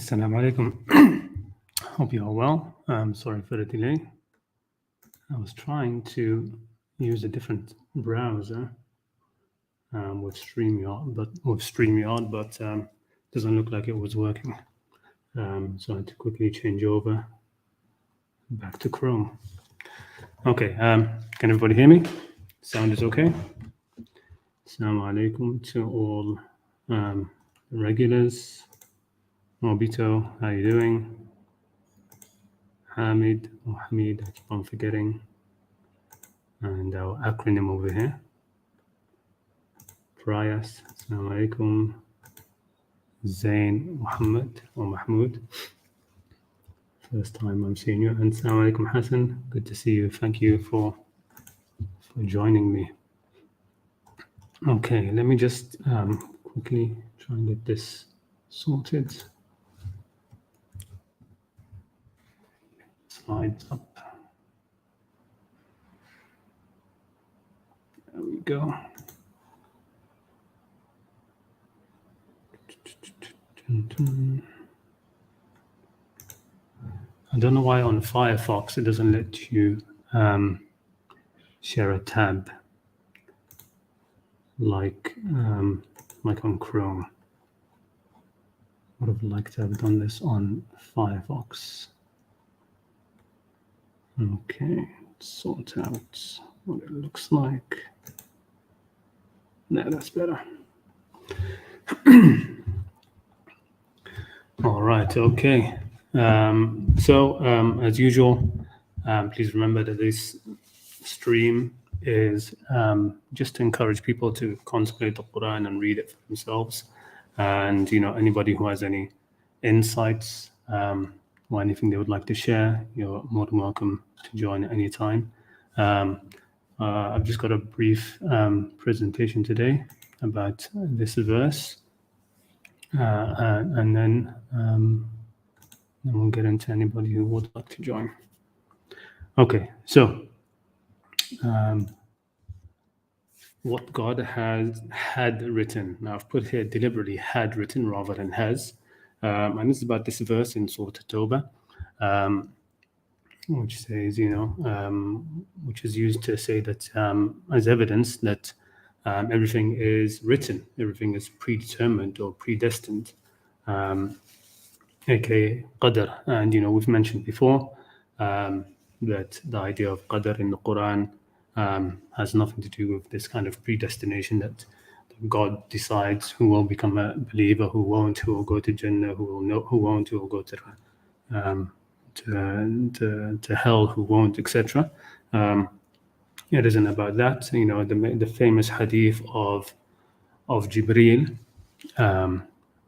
Assalamu alaikum. Hope you are well. Sorry for the delay. I was trying to use a different browser with StreamYard, but doesn't look like it was working. So I had to quickly change over back to Chrome. Okay, can everybody hear me? Sound is okay? Assalamu alaikum to all regulars. Mobito, how you doing? Hamid, I keep on forgetting. And our acronym over here. Prayas, Assalamu alaikum. Zain, Muhammad or Mahmoud. First time I'm seeing you. And Assalamu alaikum, Hassan. Good to see you. Thank you for joining me. Okay, let me just quickly try and get this sorted. Slides up. There we go. I don't know why on Firefox it doesn't let you share a tab like on Chrome. Would have liked to have done this on Firefox. Okay, sort out what it looks like. No, that's better. All right, okay. So as usual, please remember that this stream is just to encourage people to contemplate the Qur'an and read it for themselves. And anybody who has any insights or anything they would like to share, you're more than welcome to join at any time. I've just got a brief presentation today about this verse, and then we'll get into anybody who would like to join. Okay, so what God had written. Now I've put here deliberately had written rather than has. And this is about this verse in Surat At-Tawbah, which says, which is used to say that as evidence that everything is written, everything is predetermined or predestined, aka Qadr. And we've mentioned before that the idea of Qadr in the Qur'an has nothing to do with this kind of predestination that God decides who will become a believer, who won't, who will go to Jannah, who won't, who will go to hell, who won't, etc. It isn't about that. The famous hadith of Jibreel,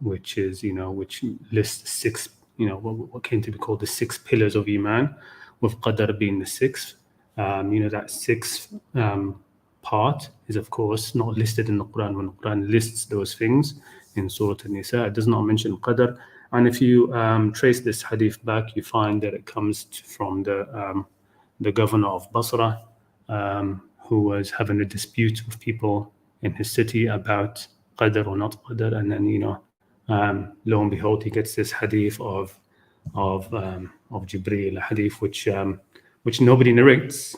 which is which lists six, what came to be called the 6 pillars of Iman, with Qadr being the 6th. That 6th part is of course not listed in the Quran. When the Quran lists those things in Surah An-Nisa, it does not mention Qadr. And if you trace this hadith back, you find that it comes from the governor of Basra, who was having a dispute with people in his city about Qadr or not Qadr. And then lo and behold, he gets this hadith of Jibreel, a hadith which nobody narrates.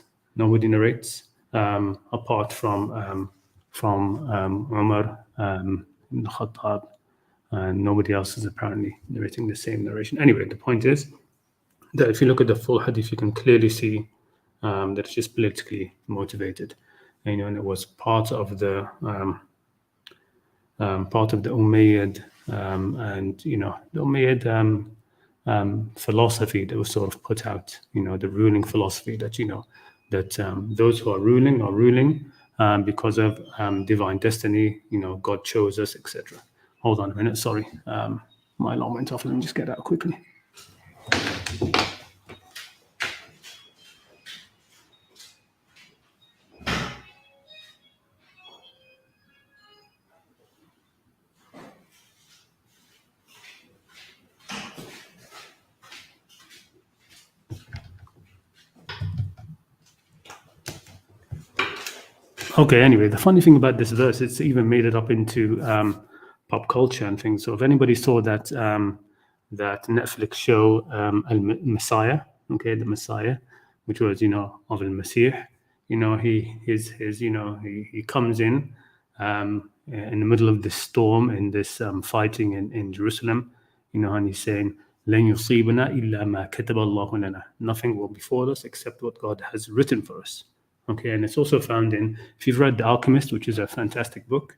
Apart from Umar ibn Khattab, and nobody else is apparently narrating the same narration. Anyway, the point is that if you look at the full hadith, you can clearly see that it's just politically motivated, and it was part of the Umayyad and the Umayyad philosophy that was sort of put out, the ruling philosophy that that those who are ruling because of divine destiny, God chose us, etc. Hold on a minute, sorry, my alarm went off. Let me just get out quickly. Okay, anyway, the funny thing about this verse, it's even made it up into pop culture and things. So if anybody saw that that Netflix show Messiah, okay, the Messiah, which was, of al-Masih. He comes in in the middle of this storm, in this fighting in Jerusalem, and he's saying, لن يصيبنا إلا ما كتب الله لنا. Nothing will befall us except what God has written for us. Okay, and it's also found in, if you've read The Alchemist, which is a fantastic book,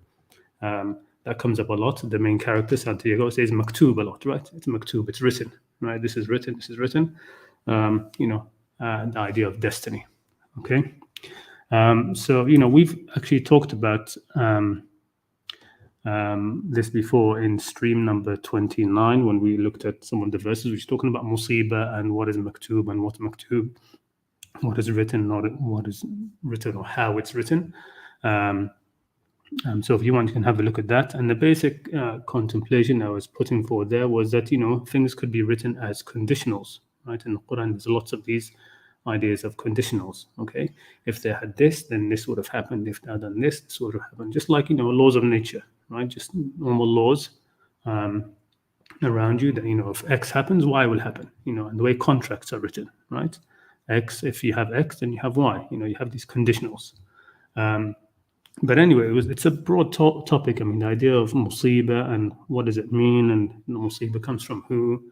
that comes up a lot. The main character, Santiago, says maktub a lot, right? It's maktub, it's written, right? This is written, this is written. The idea of destiny, okay? So, we've actually talked about this before in stream number 29 when we looked at some of the verses, which is talking about musibah and what is maktub and what maktub, what is written, not what is written or how it's written. So if you want, you can have a look at that. And the basic contemplation I was putting forward there was that, things could be written as conditionals, right? In the Qur'an, there's lots of these ideas of conditionals, okay? If they had this, then this would have happened. If they had done this, this would have happened. Just like, laws of nature, right? Just normal laws around you that, if X happens, Y will happen, and the way contracts are written, right? X, if you have X, then you have Y, you have these conditionals. But anyway, it's a broad topic. I mean, the idea of musibah and what does it mean, and musibah comes from who,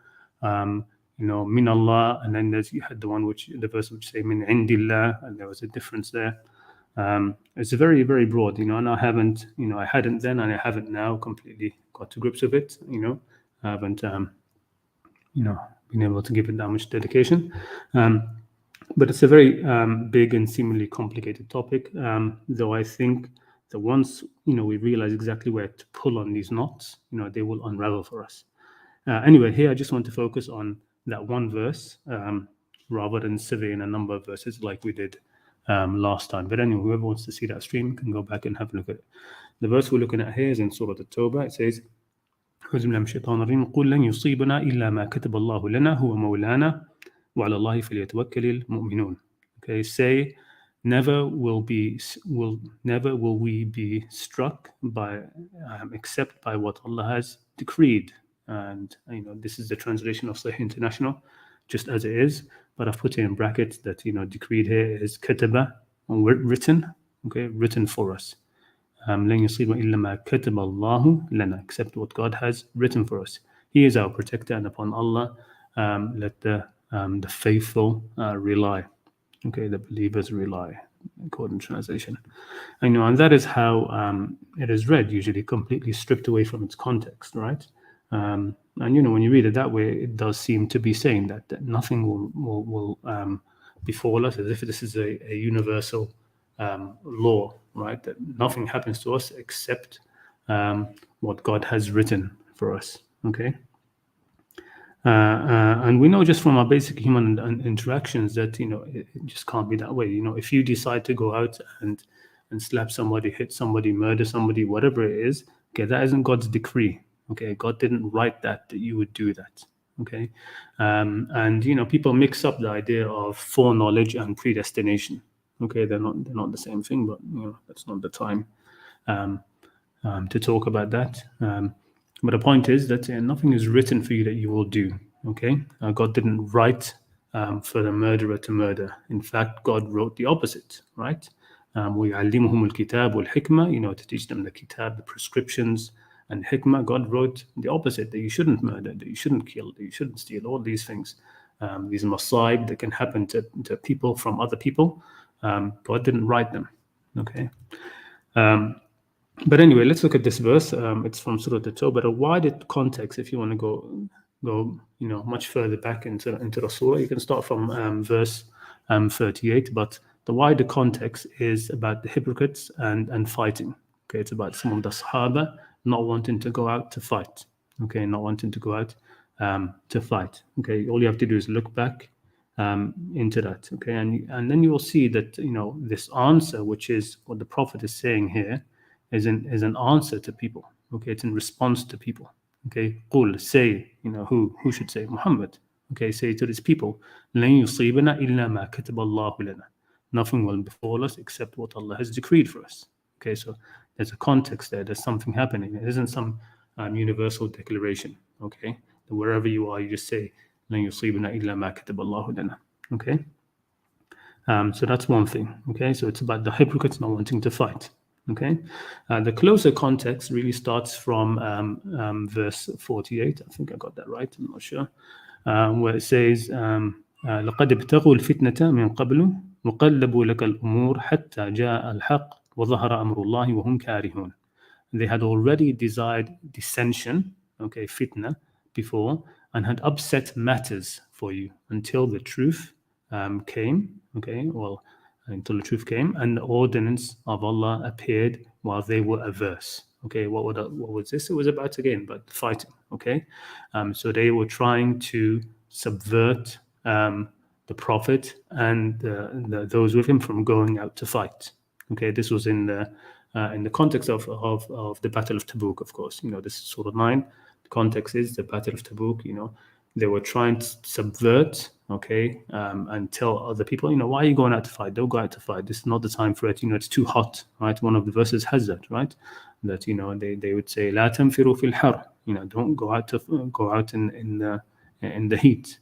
min Allah, and then you had the verse which say min indillah, and there was a difference there. It's very, very broad, and I haven't, I hadn't then and I haven't now completely got to grips with it, I haven't, been able to give it that much dedication. But it's a very big and seemingly complicated topic, though I think that once, we realize exactly where to pull on these knots, they will unravel for us. Anyway, here I just want to focus on that one verse rather than surveying a number of verses like we did last time. But anyway, whoever wants to see that stream can go back and have a look at it. The verse we're looking at here is in Surat At-Tawbah. It says, قُلْ لَنْ يُصِيبَنَا إِلَّا مَا كَتَبَ اللَّهُ لَنَا هُوَ مَوْلَانَا وَعَلَى اللَّهِ فَلْيَتَوَكَّلِ الْمُؤْمِنُونَ. Okay, say, never will we be struck by except by what Allah has decreed. And this is the translation of Sahih International, just as it is. But I've put it in brackets that decreed here is kataba, written, okay, written for us. لَنْ يُصِيبَ إِلَّا مَا كَتَبَ اللَّهُ لَنَا, except what God has written for us. He is our protector, and upon Allah let the faithful rely. Okay, the believers rely, according to translation. And that is how it is read, usually completely stripped away from its context, right? And when you read it that way, it does seem to be saying that nothing will befall us, as if this is a universal law, right? That nothing happens to us except what God has written for us. Okay. And we know just from our basic human interactions that it just can't be that way. If you decide to go out and slap somebody, hit somebody, murder somebody, whatever it is, okay, that isn't God's decree. Okay, God didn't write that you would do that. Okay, and people mix up the idea of foreknowledge and predestination. Okay, they're not the same thing, but that's not the time to talk about that. But the point is that nothing is written for you that you will do. Okay, God didn't write for the murderer to murder. In fact, God wrote the opposite, right? وَيُعَلِّمُهُمُ الْكِتَابُ وَالْحِكْمَةِ, to teach them the kitab, the prescriptions, and hikmah. God wrote the opposite, that you shouldn't murder, that you shouldn't kill, that you shouldn't steal, all these things. These masaib that can happen to people from other people. God didn't write them. Okay. But anyway, let's look at this verse. It's from Surat At-Tawbah. A wider context, if you want to go much further back into the surah, you can start from verse 38. But the wider context is about the hypocrites and fighting. Okay, it's about some of the Sahaba not wanting to go out to fight. Okay, not wanting to go out to fight. Okay, all you have to do is look back into that. Okay, and then you will see that this answer, which is what the Prophet is saying here, is an answer to people. Okay, it's in response to people. Okay, qul, say, who should say? Muhammad. Okay, say to these people, لَن يُصِيبَنَا إِلَّا مَا كَتَبَ اللَّهُ لَنَا. Nothing will befall us except what Allah has decreed for us. Okay, so there's a context there. There's something happening. It isn't some universal declaration. Okay, wherever you are, you just say, لَن يُصِيبَنَا إِلَّا مَا كَتَبَ اللَّهُ لَنَا. Okay? So that's one thing. Okay, so it's about the hypocrites not wanting to fight. Okay, the closer context really starts from verse 48. I think I got that right. I'm not sure. Where it says, لقد ابتغوا الفتنة من قبل وقلبوا لك الأمور حتى جاء الحق وظهر أمر الله وهم كارهون. They had already desired dissension, okay, fitna, before, and had upset matters for you until the truth came, okay, well, until the truth came, and the ordinance of Allah appeared while they were averse. Okay, what was this? It was about, again, but fighting, okay? So they were trying to subvert the Prophet and those with him from going out to fight. Okay, this was in the context of the Battle of Tabuk, of course. This is Surah 9. The context is the Battle of Tabuk. They were trying to subvert, okay, and tell other people, why are you going out to fight? Don't go out to fight. This is not the time for it. It's too hot, right? One of the verses has that, right? That they would say, "La tanfiru fil har." Don't go out in the heat.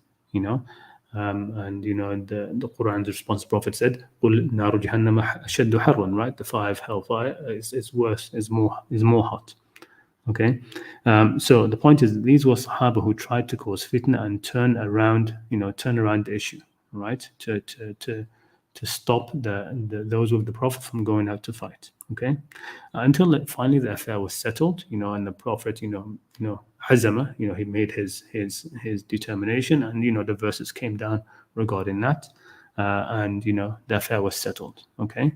And the Quran's response, Prophet said, "Qul naru jahannama ashaddu harran," right? The fire of hellfire is worse, is more hot. Okay, so the point is, these were Sahaba who tried to cause fitna and turn around the issue, right? To stop those with the Prophet from going out to fight. Okay, until finally the affair was settled, and the Prophet, Hazama, he made his determination, and the verses came down regarding that, and the affair was settled. Okay.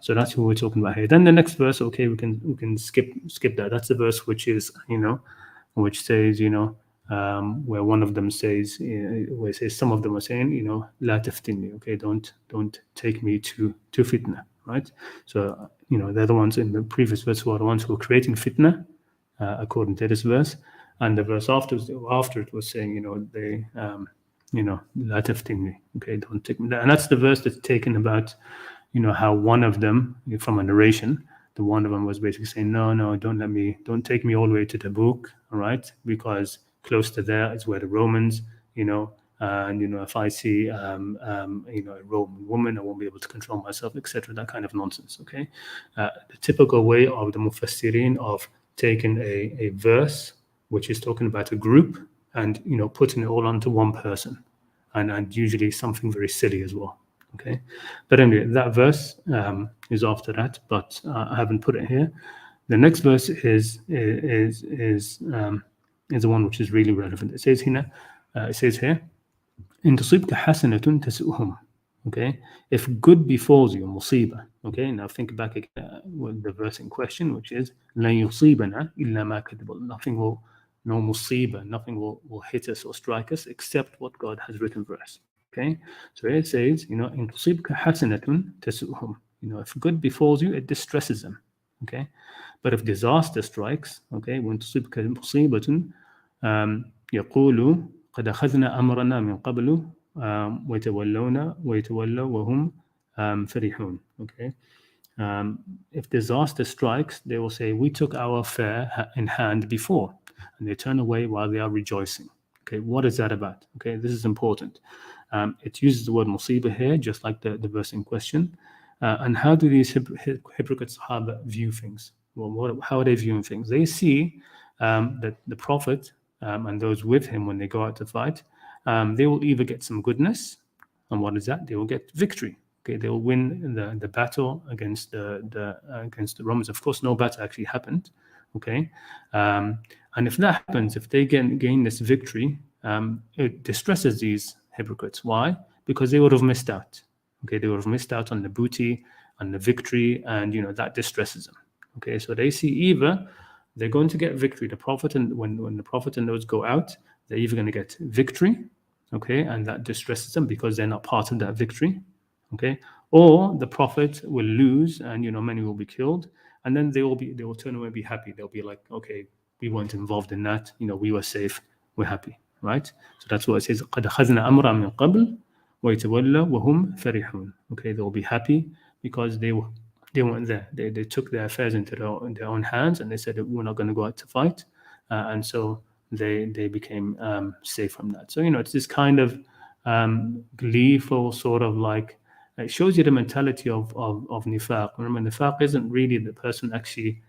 So that's who we're talking about here. Then the next verse, okay, we can skip that. That's the verse which is, which says, where one of them says, where it says, some of them are saying, la taftinni, okay, don't take me to fitna, right? So, they're the ones in the previous verse who are the ones who are creating fitna, according to this verse. And the verse after it was saying, they, la taftinni, okay, don't take me there. And that's the verse that's taken about, how one of them, from a narration, the one of them was basically saying, no, don't take me all the way to Tabuk, all right? Because close to there is where the Romans, and if I see, a Roman woman, I won't be able to control myself, etc. That kind of nonsense. Okay, the typical way of the Mufassirin of taking a verse which is talking about a group and putting it all onto one person, and usually something very silly as well. Okay, but anyway, that verse is after that, but I haven't put it here. The next verse is the one which is really relevant. It says here, "In tusibka hasanatun tasu'hum." Okay, if good befalls you, musibah. Okay, now think back again with the verse in question, which is "لَن يُصِيبَنَا إِلَّا مَا كَتَبَ اللَّهُ." Nothing will, no musibah, nothing will hit us or strike us except what God has written for us. Okay, so it says, "In tusibka hasanatun tasu'hum." If good befalls you, it distresses them. Okay, but if disaster strikes, okay, when tusibka musibatun, يقولوا قد أخذنا أمرنا من قبل ويتولوا وهم فرحون. Okay, if disaster strikes, they will say, "We took our affair in hand before," and they turn away while they are rejoicing. Okay, what is that about? Okay, this is important. It uses the word musibah here, just like the verse in question. And how do these hypocrite Sahaba view things? Well, how are they viewing things? They see that the Prophet and those with him, when they go out to fight, they will either get some goodness, and what is that? They will get victory. Okay, they will win the battle against the Romans. Of course, no battle actually happened. Okay, and if that happens, if they gain this victory, it distresses these hypocrites. Why? Because they would have missed out. Okay, they would have missed out on the booty, on the victory, and that distresses them. Okay, so they see either they're going to get victory. The Prophet, and when the Prophet and those go out, they're either going to get victory, okay, and that distresses them because they're not part of that victory, okay, or the Prophet will lose and many will be killed, and then they will turn away and be happy. They'll be like, okay, we weren't involved in that, we were safe, we're happy, right? So that's what it says. قد أخذنا أمرا من قبل ويتولوا وهم فرحون. Okay, they'll be happy because they weren't there. They took their affairs into their own hands, and they said that we're not going to go out to fight, and so they became safe from that. So it's this kind of gleeful sort of like, it shows you the mentality of nifaq. Remember, nifaq isn't really the person actually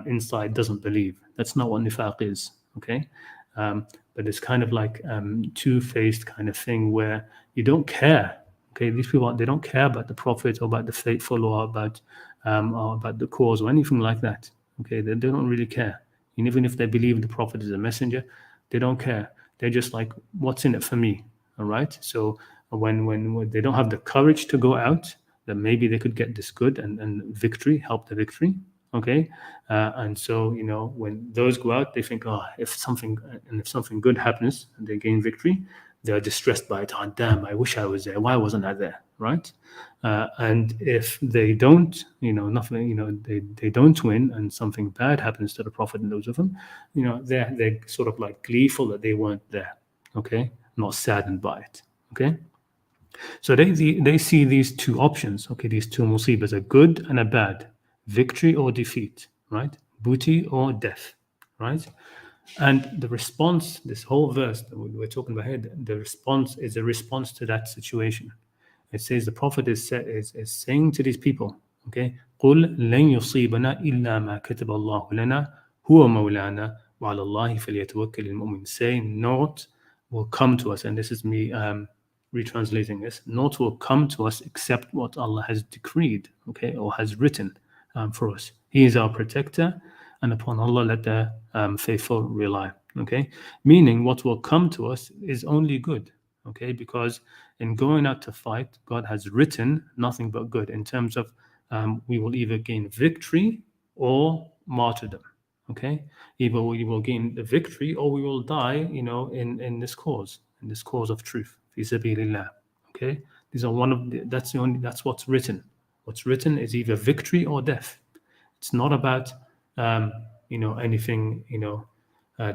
inside doesn't believe. That's not what nifaq is. Okay. But it's kind of like two-faced kind of thing where you don't care. Okay, these people, they don't care about the Prophet or about the faithful or about the cause or anything like that. Okay, they don't really care. And even if they believe the Prophet is a messenger, they don't care. They're just like, what's in it for me? All right. So when they don't have the courage to go out, then maybe they could get this good and victory, help the victory. Okay, and so when those go out, they think, oh, if something good happens and they gain victory, they are distressed by it. Oh, damn! I wish I was there. Why wasn't I there? Right? And if they don't, nothing, they don't win, and something bad happens to the Prophet and those of them, they're sort of like gleeful that they weren't there. Okay, not saddened by it. Okay. So they see these two options, okay, these two musibas, a good and a bad, victory or defeat, right? Booty or death, right? And the response, this whole verse that we're talking about here, the response is a response to that situation. It says the Prophet is saying to these people, okay, قُلْ لَنْ يُصِيبَنَا إِلَّا مَا كَتَبَ اللَّهُ لَنَا هُوَ مَوْلَانَا وَعَلَى اللَّهِ فَلْيَتَوَكَّلِ الْمُؤْمِنُونَ. Say, naught will come to us, and this is me retranslating this, naught will come to us except what Allah has decreed, okay, or has written for us. He is our protector, and upon Allah let the faithful rely. Okay, meaning what will come to us is only good. Okay, because in going out to fight, God has written nothing but good in terms of we will either gain victory or martyrdom. Okay, either we will gain the victory or we will die, in this cause of truth. Fi sabilillah. Okay, these are that's what's written. What's written is either victory or death. It's not about anything that I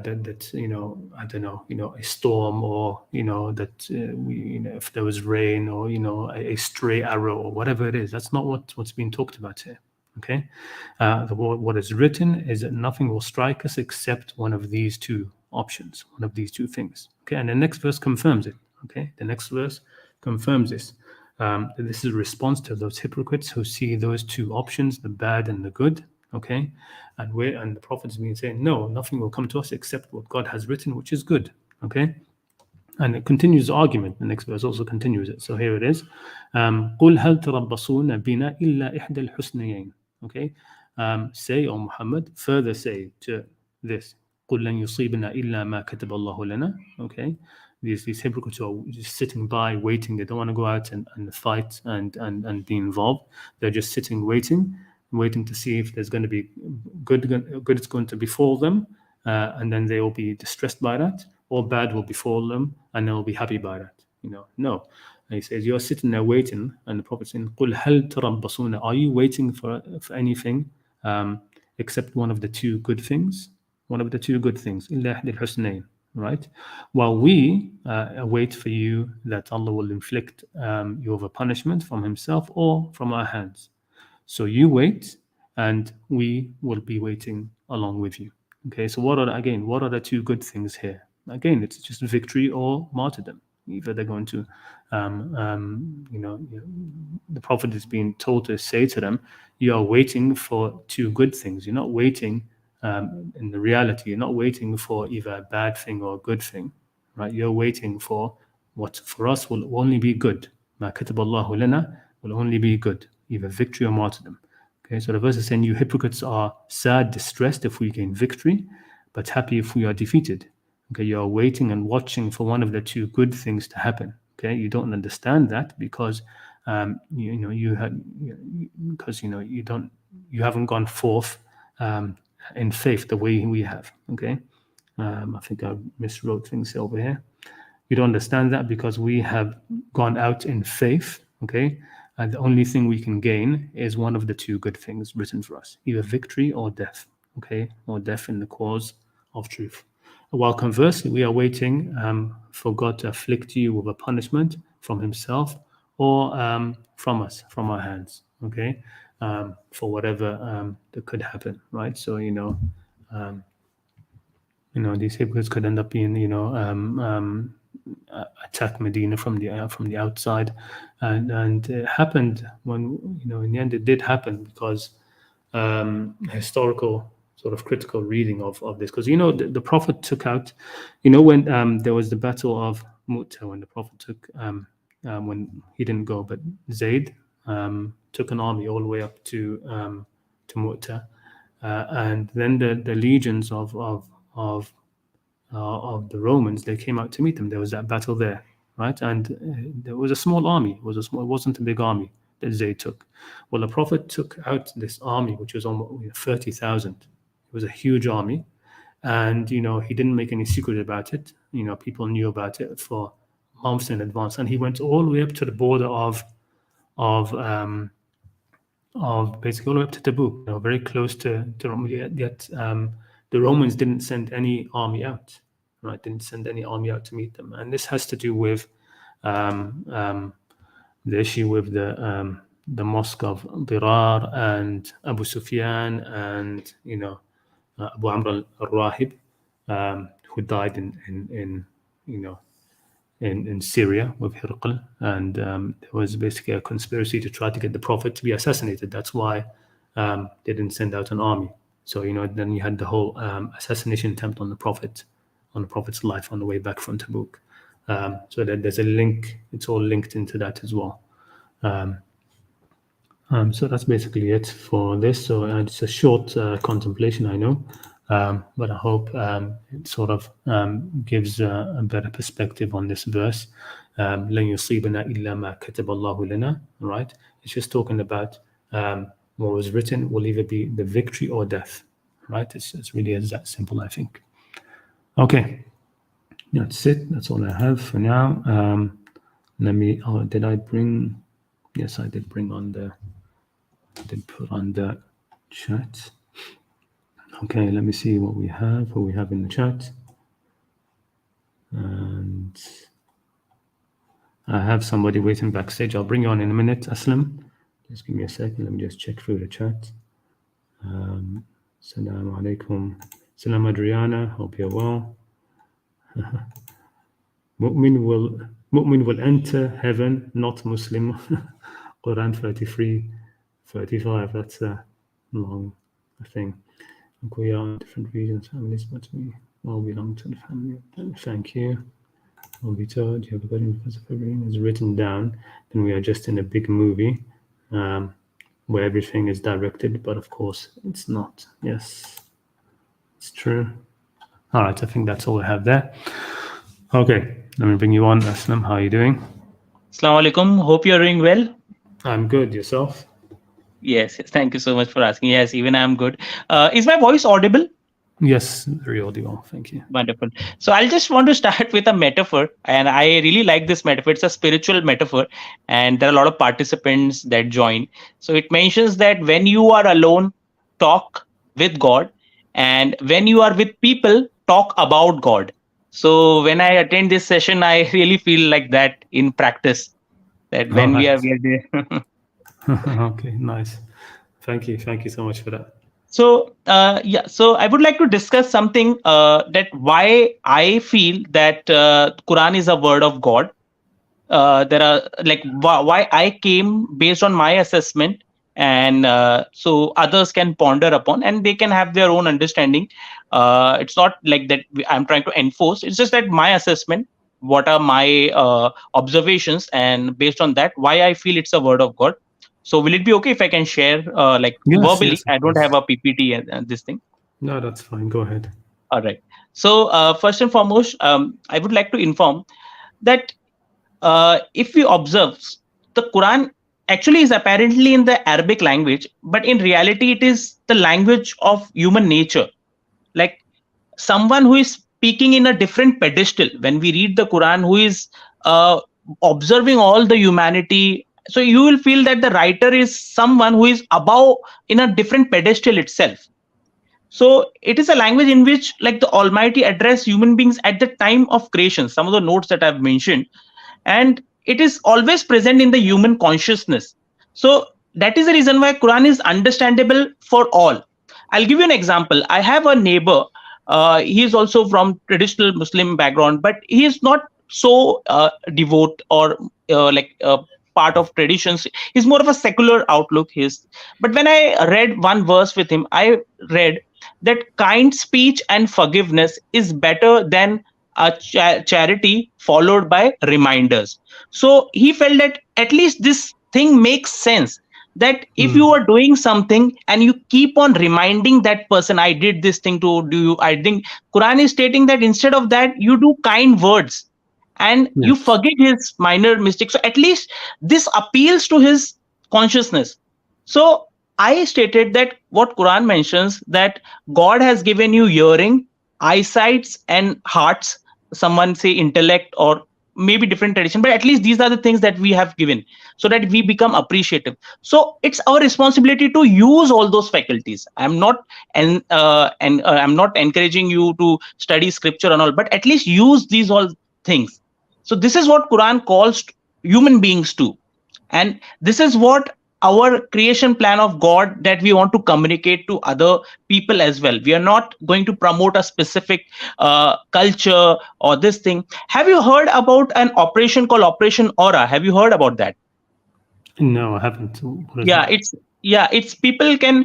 don't know, a storm, or that if there was rain, or a stray arrow or whatever it is. That's not what's being talked about here. Okay, what is written is that nothing will strike us except one of these two options, one of these two things. Okay, and the next verse confirms it. Okay, the next verse confirms this. This is a response to those hypocrites who see those two options, the bad and the good. Okay, and the Prophet's been saying, no, nothing will come to us except what God has written, which is good. Okay, and it continues the argument. The next verse also continues it. So here it is. قُلْ هَلْ تَرَبَّصُونَ بِنَا إِلَّا إِحْدَى الْحُسْنَيَيْنِ. Okay, say, O Muhammad, further say to this, قُلْ لَنْ يُصِيبَنَا إِلَّا مَا كَتَبَ اللَّهُ لَنَا. Okay, these hypocrites are just sitting by, waiting. They don't want to go out and fight and be involved. They're just sitting, waiting to see if there's going to be good is going to befall them, and then they will be distressed by that, or bad will befall them and they'll be happy by that. No. And he says, you're sitting there waiting, and the Prophet says, قُلْ هَلْ تَرَبَّصُونَ. Are you waiting for anything except one of the two good things? One of the two good things. إِلَّا إِحْدَى الْحُسْنَيْنِ. Right? While we await for you that Allah will inflict you of a punishment from Himself or from our hands. So you wait, and we will be waiting along with you. Okay, so what are the two good things here? Again, it's just victory or martyrdom. Either they're going to, the Prophet is being told to say to them, you are waiting for two good things. You're not waiting, in the reality, you're not waiting for either a bad thing or a good thing, right? You're waiting for what for us will only be good. مَا كَتَبَ اللَّهُ لَنَا will only be good, either victory or martyrdom. Okay, so the verse is saying, you hypocrites are sad, distressed if we gain victory, but happy if we are defeated. Okay, you are waiting and watching for one of the two good things to happen. Okay, you don't understand that because you haven't gone forth in faith the way we have. Okay, I think I miswrote things over here. You don't understand that because we have gone out in faith. Okay, and the only thing we can gain is one of the two good things written for us, either victory or death. Okay, or death in the cause of truth. While conversely, we are waiting for God to afflict you with a punishment from Himself or from us, from our hands, okay, for whatever that could happen, right? So, these hypocrites could end up being, attack Medina from the outside, and it happened when, in the end it did happen because historical sort of critical reading of this, because the Prophet took out, when there was the battle of Mu'tah, when the Prophet took when he didn't go, but Zayd took an army all the way up to Mu'tah, and then the legions of the Romans, they came out to meet them. There was that battle there, right? And there was a small army. It wasn't a big army that Zayd took. Well, the Prophet took out this army, which was almost 30,000. It was a huge army, and he didn't make any secret about it. People knew about it for months in advance, and he went all the way up to the border of basically all the way up to Tabuk, very close to Rome. Yet the Romans didn't send any army out, right? Didn't send any army out to meet them, and this has to do with the issue with the mosque of Dirar and Abu Sufyan and Abu Amr al-Rahib, who died in Syria with Hirqal, and there was basically a conspiracy to try to get the Prophet to be assassinated. That's why they didn't send out an army. So then you had the whole assassination attempt on the Prophet's life on the way back from Tabuk. So that there's a link. It's all linked into that as well. So that's basically it for this. So it's a short contemplation, I know, but I hope it sort of gives a better perspective on this verse. لَن يُصِيبَنَا إِلَّا مَا كَتَبَ اللَّهُ لَنَا. Right? It's just talking about what was written will either be the victory or death. Right? It's really as that simple, I think. Okay. That's it. That's all I have for now. Did I bring? Yes, I did bring on I did put on the chat. Okay, let me see what we have in the chat. And I have somebody waiting backstage. I'll bring you on in a minute, Aslam. Just give me a second. Let me just check through the chat. Assalamu alaikum. Salam Adriana. Hope you're well. Mu'min will enter heaven, not Muslim. Quran 33:35. That's a long thing. We are in different regions, families, but we all belong to the family. Thank you. We'll be told you have a God because of everything is written down. Then we are just in a big movie where everything is directed, but of course it's not. Yes, it's true. All right, I think that's all I have there. Okay, let me bring you on, Aslam. How are you doing? Assalamu alaikum. Hope you're doing well. I'm good. Yourself? Yes, thank you so much for asking. Yes, even I'm good. Is my voice audible? Yes, very audible. Thank you. Wonderful. So I'll just want to start with a metaphor, and I really like this metaphor. It's a spiritual metaphor, and there are a lot of participants that join. So it mentions that when you are alone, talk with God, and when you are with people, talk about God. So when I attend this session, I really feel like that in practice. That when we are there. Okay, nice. Thank you so much for that. So so I would like to discuss something that why I feel that Quran is a word of God. There are like why I came based on my assessment, and so others can ponder upon and they can have their own understanding. It's not like that I'm trying to enforce. It's just that my assessment, what are my observations, and based on that, why I feel it's a word of God. So will it be okay if I can share verbally? Yes, I don't have a PPT and this thing. No, that's fine. Go ahead. All right. So first and foremost, I would like to inform that if we observe, the Quran actually is apparently in the Arabic language, but in reality, it is the language of human nature. Like someone who is speaking in a different pedestal. When we read the Quran, who is observing all the humanity. So you will feel that the writer is someone who is above in a different pedestal itself. So it is a language in which like the Almighty addressed human beings at the time of creation, some of the notes that I've mentioned, and it is always present in the human consciousness. So that is the reason why Quran is understandable for all. I'll give you an example. I have a neighbor He is also from traditional Muslim background, but he is not so devout or part of traditions. He's more of a secular outlook. His But when I read one verse with him, I read that kind speech and forgiveness is better than a charity followed by reminders. So he felt that at least this thing makes sense, that if you are doing something and you keep on reminding that person, I did this thing to do you, I think Quran is stating that instead of that, you do kind words and you Yes. forgive his minor mistakes. So at least this appeals to his consciousness. So I stated that what Quran mentions, that God has given you hearing, eyesights, and hearts. Someone say intellect or maybe different tradition, but at least these are the things that we have given so that we become appreciative. So it's our responsibility to use all those faculties. I'm not I'm not encouraging you to study scripture and all, but at least use these all things. So this is what Quran calls human beings to, and this is what our creation plan of God that we want to communicate to other people as well. We are not going to promote a specific culture or this thing. Have you heard about an operation called Operation Aura? Have you heard about that? No, I haven't. What is Yeah, that? it's people can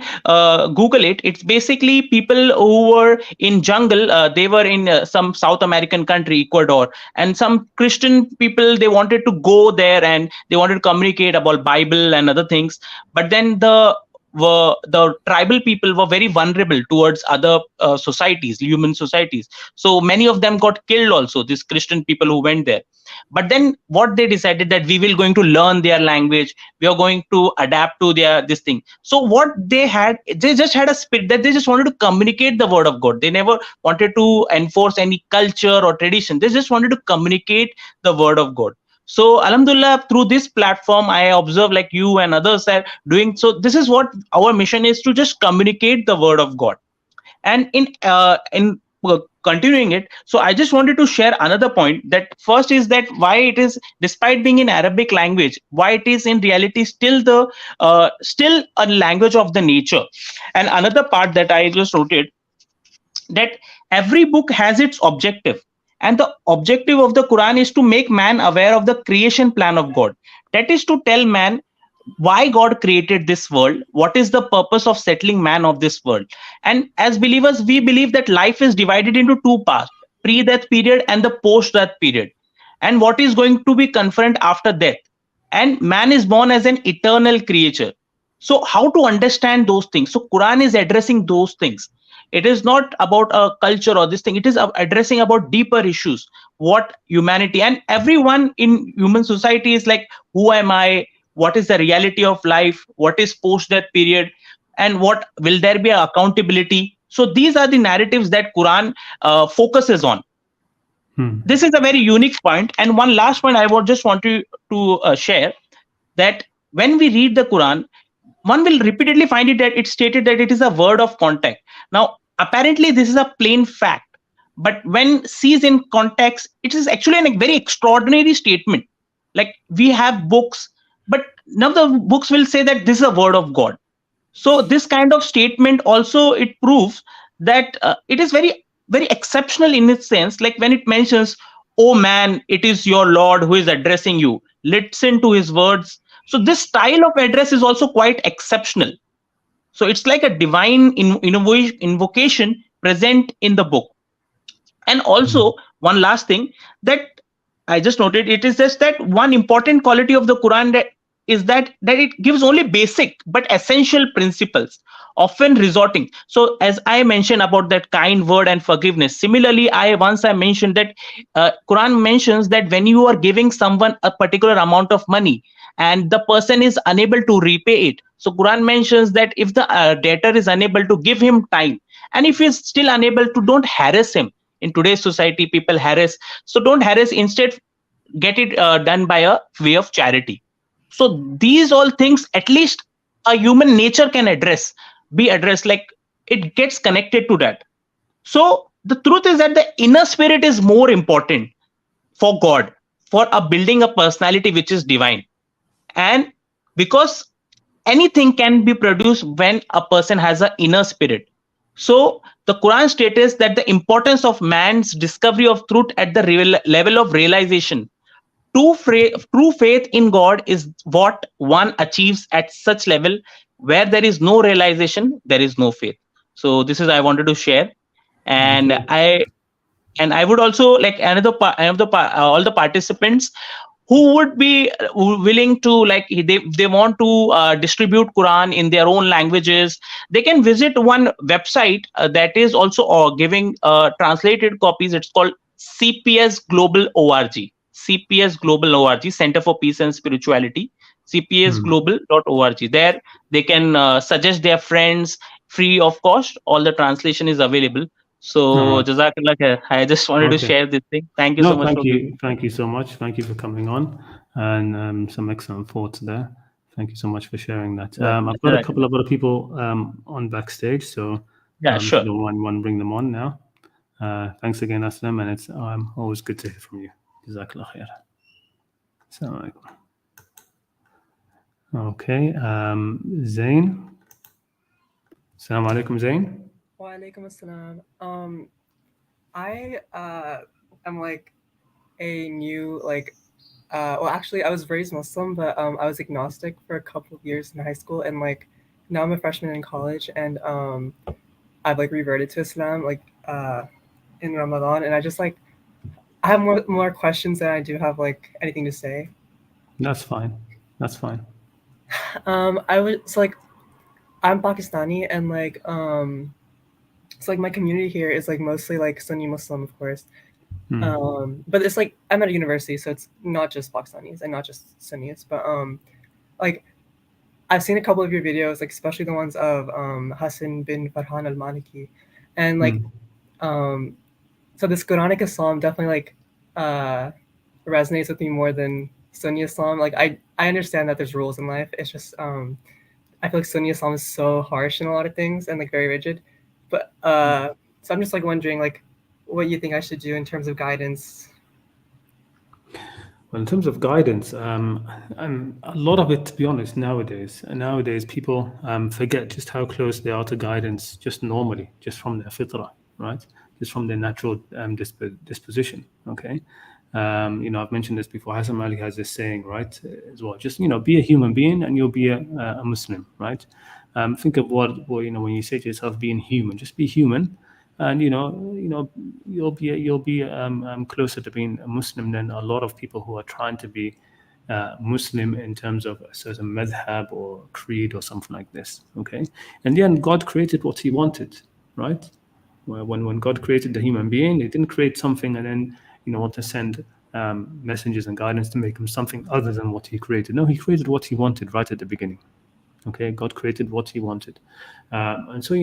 Google it. It's basically people who were in jungle. They were in some South American country, Ecuador, and some Christian people, they wanted to go there and they wanted to communicate about Bible and other things. But then the tribal people were very vulnerable towards other societies, human societies. So many of them got killed also, these Christian people who went there. But then what they decided, that we will going to learn their language, we are going to adapt to their this thing. So what they had, they just had a spirit that they just wanted to communicate the word of God. They never wanted to enforce any culture or tradition. They just wanted to communicate the word of God. So Alhamdulillah, through this platform, I observe like you and others are doing. So this is what our mission is, to just communicate the word of God. And in continuing it, so I just wanted to share another point. That first is that why it is, despite being in Arabic language, why it is in reality still a language of the nature. And another part that I just noted, that every book has its objective, and the objective of the Quran is to make man aware of the creation plan of God. That is to tell man why God created this world, what is the purpose of settling man of this world. And as believers, we believe that life is divided into two parts: pre-death period and the post-death period, and what is going to be confront after death. And man is born as an eternal creature. So how to understand those things? So Quran is addressing those things. It is not about a culture or this thing. It is addressing about deeper issues. What humanity and everyone in human society is like, who am I? What is the reality of life? What is post death period? And what will there be accountability? So these are the narratives that Quran focuses on. This is a very unique point. And one last point I would just want to share, that when we read the Quran, one will repeatedly find it that it's stated that it is a word of contact. Now, apparently, this is a plain fact, but when sees in context, it is actually a very extraordinary statement. Like, we have books, but none of the books will say that this is a word of God. So this kind of statement also, it proves that it is very, very exceptional in its sense. Like when it mentions, "Oh man, it is your Lord who is addressing you. Listen to his words." So this style of address is also quite exceptional. So it's like a divine invocation present in the book. And also, one last thing that I just noted, it is just that one important quality of the Quran that is that it gives only basic but essential principles, often resorting. So as I mentioned about that kind word and forgiveness, similarly, I mentioned that Quran mentions that when you are giving someone a particular amount of money and the person is unable to repay it, so Quran mentions that if the debtor is unable to give him time, and if he's still unable to, don't harass him. In today's society, people harass, so don't harass. Instead, get it done by a way of charity. So these all things, at least a human nature can be addressed, like it gets connected to that. So the truth is that the inner spirit is more important for God, for building a personality which is divine. And because anything can be produced when a person has an inner spirit. So the Quran states that the importance of man's discovery of truth at the level of realization. True faith in God is what one achieves at such level. Where there is no realization, there is no faith. So this is I wanted to share. And Okay. I would also like all the participants who would be willing to, like, they want to distribute Quran in their own languages. They can visit one website that is also giving translated copies. It's called CPS Global org. CPS Global org, Center for Peace and Spirituality. cpsglobal.org. There they can suggest their friends free of cost. All the translation is available. So Right. Jazakallah khair. I just wanted to Okay. share this thing. Thank you so No, much for giving. thank you so much. Thank you for coming on, and some excellent thoughts there. Thank you so much for sharing that. I've got a couple Jazakallah. of other people on backstage, so Yeah, if you sure. don't mind, want to bring them on now. Thanks again, Aslam, and it's always good to hear from you. Jazakallah khair. Assalamu alaikum. Okay, Zain. Assalamu alaikum, Zain. Wa alaikum assalam. I am like a new well, actually I was raised Muslim, but I was agnostic for a couple of years in high school, and like now I'm a freshman in college, and I've like reverted to Islam in Ramadan, and I just like I have more questions than I do have like anything to say. That's fine. That's fine. I was like I'm Pakistani, and like so like my community here is like mostly like Sunni Muslim, of course. But it's like I'm at a university, so it's not just Pakistanis and not just Sunnis, but like I've seen a couple of your videos, like especially the ones of Hassan bin Farhan al-Maliki, and like so this Qur'anic Islam definitely like resonates with me more than Sunni Islam. Like I understand that there's rules in life. It's just I feel like Sunni Islam is so harsh in a lot of things and like very rigid. But so I'm just like wondering like what you think I should do in terms of guidance. Well, in terms of guidance, and a lot of it, to be honest, nowadays people forget just how close they are to guidance, just normally, just from their fitrah, right? Just from their natural disposition. Okay, I've mentioned this before. Hassan Malik has this saying, right, as well. Just be a human being, and you'll be a Muslim, right? Think of what when you say to yourself, being human, just be human. And you'll be closer to being a Muslim than a lot of people who are trying to be Muslim in terms of a certain madhab or creed or something like this. Okay, in the end, God created what He wanted, right? When God created the human being, He didn't create something and then want to send messengers and guidance to make him something other than what He created. No, He created what He wanted right at the beginning. Okay, God created what He wanted, and so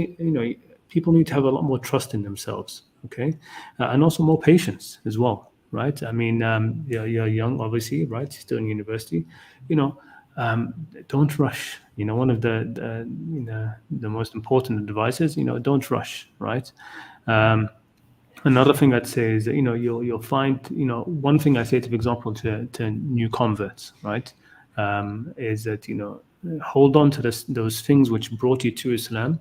people need to have a lot more trust in themselves, okay, and also more patience as well, right? I mean, you're young, obviously, right? Still in university, don't rush. One of the most important advices, don't rush, right? Another thing I'd say is that you'll find one thing I say, for example, to new converts, right, is that hold on to those things which brought you to Islam.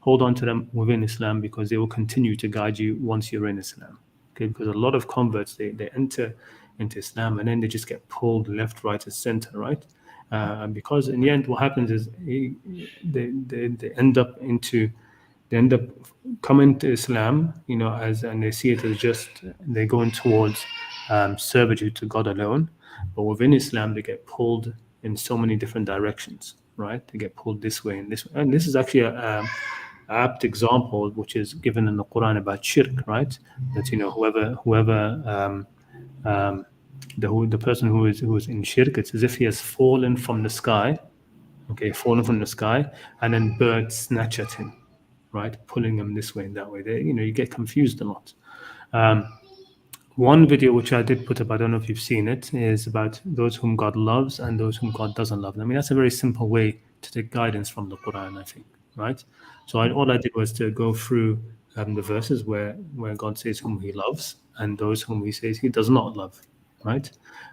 Hold on to them within Islam, because they will continue to guide you once you're in Islam. Okay, because a lot of converts they enter into Islam and then they just get pulled left, right, and center, right? Because in the end, what happens is they end up coming to Islam, and they see it as just they're going towards servitude to God alone. But within Islam, they get pulled in so many different directions, right? They get pulled this way and this way, and this is actually a apt example which is given in the Quran about shirk, right? That whoever the person who is in shirk, it's as if he has fallen from the sky, and then birds snatch at him, right, pulling him this way and that way. You get confused a lot. One video which I did put up, I don't know if you've seen it, is about those whom God loves and those whom God doesn't love. I mean, that's a very simple way to take guidance from the Quran, I think, right? So all I did was to go through the verses where God says whom He loves and those whom He says He does not love, right?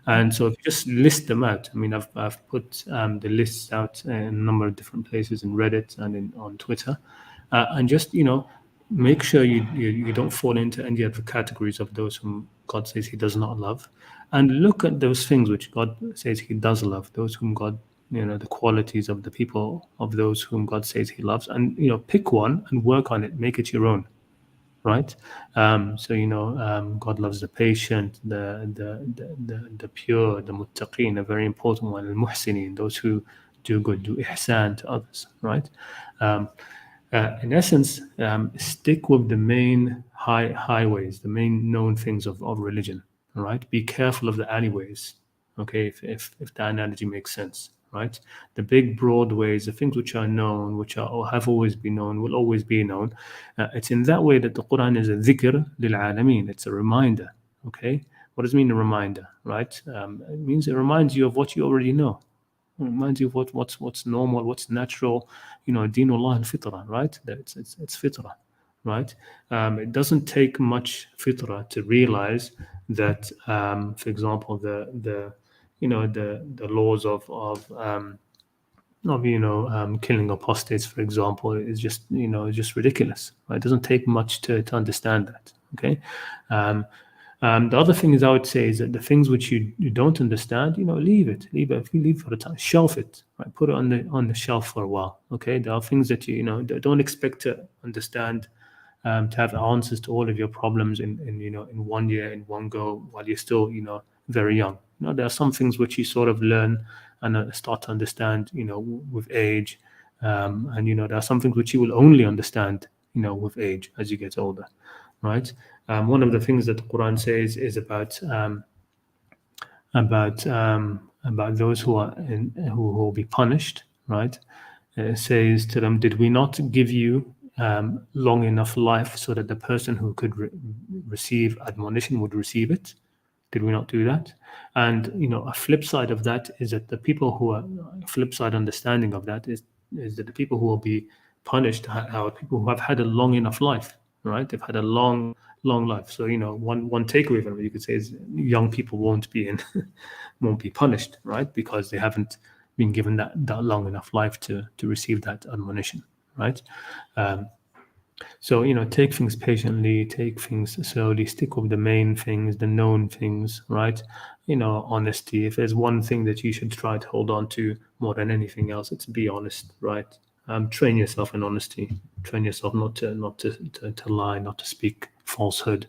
And so if you just list them out, I mean, I've put the lists out in a number of different places in Reddit and on Twitter, and just make sure you don't fall into any of the categories of those whom God says He does not love, and look at those things which God says He does love, those whom God, the qualities of the people of those whom God says He loves, and pick one and work on it, make it your own, right? So God loves the patient, the pure, the muttaqeen, a very important one, al-muhsinin, those who do good, do ihsan to others, right? In essence, stick with the main highways, the main known things of religion. All right, be careful of the alleyways. Okay, if that analogy makes sense, right? The big broad ways, the things which are known, which are or have always been known, will always be known. It's in that way that the Quran is a dhikr lil alameen. It's a reminder. Okay, what does it mean a reminder? Right? It means it reminds you of what you already know. It reminds you of what's normal, what's natural. Dinullah al-fitra, right? It's fitra, right? It doesn't take much fitra to realize that, for example, the laws of killing apostates, for example, is just ridiculous. Right? It doesn't take much to understand that. Okay. The other thing is I would say is that the things which you don't understand, leave it. If you leave for a time, shelf it, right? Put it on the shelf for a while. Okay. There are things that don't expect to understand, to have answers to all of your problems in 1 year, in one go, while you're still very young. There are some things which you sort of learn and start to understand with age, and there are some things which you will only understand with age as you get older, right? One of the things that the Quran says is about those who will be punished, right? It says to them, "Did we not give you long enough life so that the person who could receive admonition would receive it? Did we not do that?" And a flip side of that is that the people who are flip side understanding of that is that the people who will be punished are people who have had a long enough life, right? They've had a long life. So one takeaway from it you could say is young people won't be punished, right? Because they haven't been given that long enough life to receive that admonition, right? So, take things patiently, take things slowly, stick with the main things, the known things, right? Honesty. If there's one thing that you should try to hold on to more than anything else, it's be honest, right? Train yourself in honesty. Train yourself not to lie, not to speak falsehood.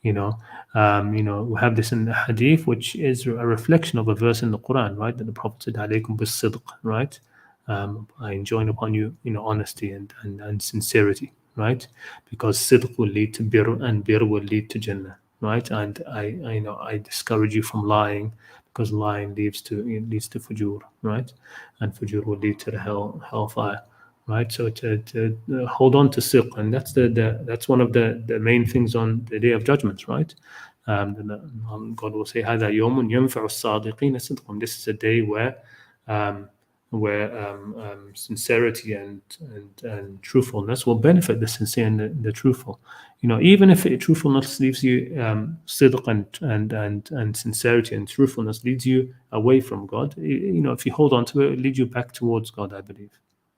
We have this in the hadith, which is a reflection of a verse in the Quran, right? That the Prophet said, "Alaykum bis-sidq," right? I enjoin upon you, honesty and sincerity, right? Because sidq will lead to birr, and birr will lead to Jannah, right? And I discourage you from lying, because lying leads to fujur, right? And fujur will lead to the hellfire, right? So to hold on to sidq, and that's one of the main things on the Day of Judgment, right? God will say, "Hada yawmun yanfa'u as-sadiqina sidqum." This is a day where sincerity and truthfulness will benefit the sincere and the truthful. Even if truthfulness leaves you, sidq and sincerity and truthfulness leads you away from God. If you hold on to it, it leads you back towards God, I believe.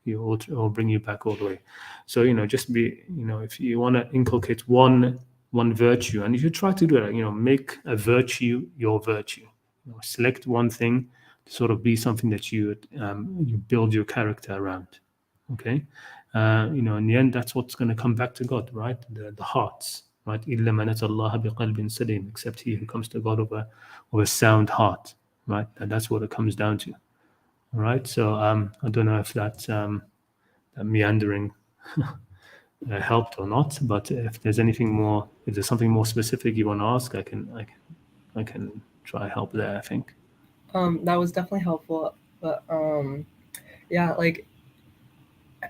It will bring you back all the way. So just be, if you want to inculcate one virtue, and if you try to do it, make a virtue your virtue. Select one thing to sort of be something that you build your character around. Okay, in the end, that's what's going to come back to God, right? The hearts, right? إِلَّا مَنْ أَتَى اللَّهَ بِقَلْبٍ سَلِيمٍ, except he who comes to God with a sound heart, right? And that's what it comes down to. All right. So I don't know if that meandering helped or not, but if there's anything more, if there's something more specific you want to ask, I can try help there, I think. That was definitely helpful, but yeah, like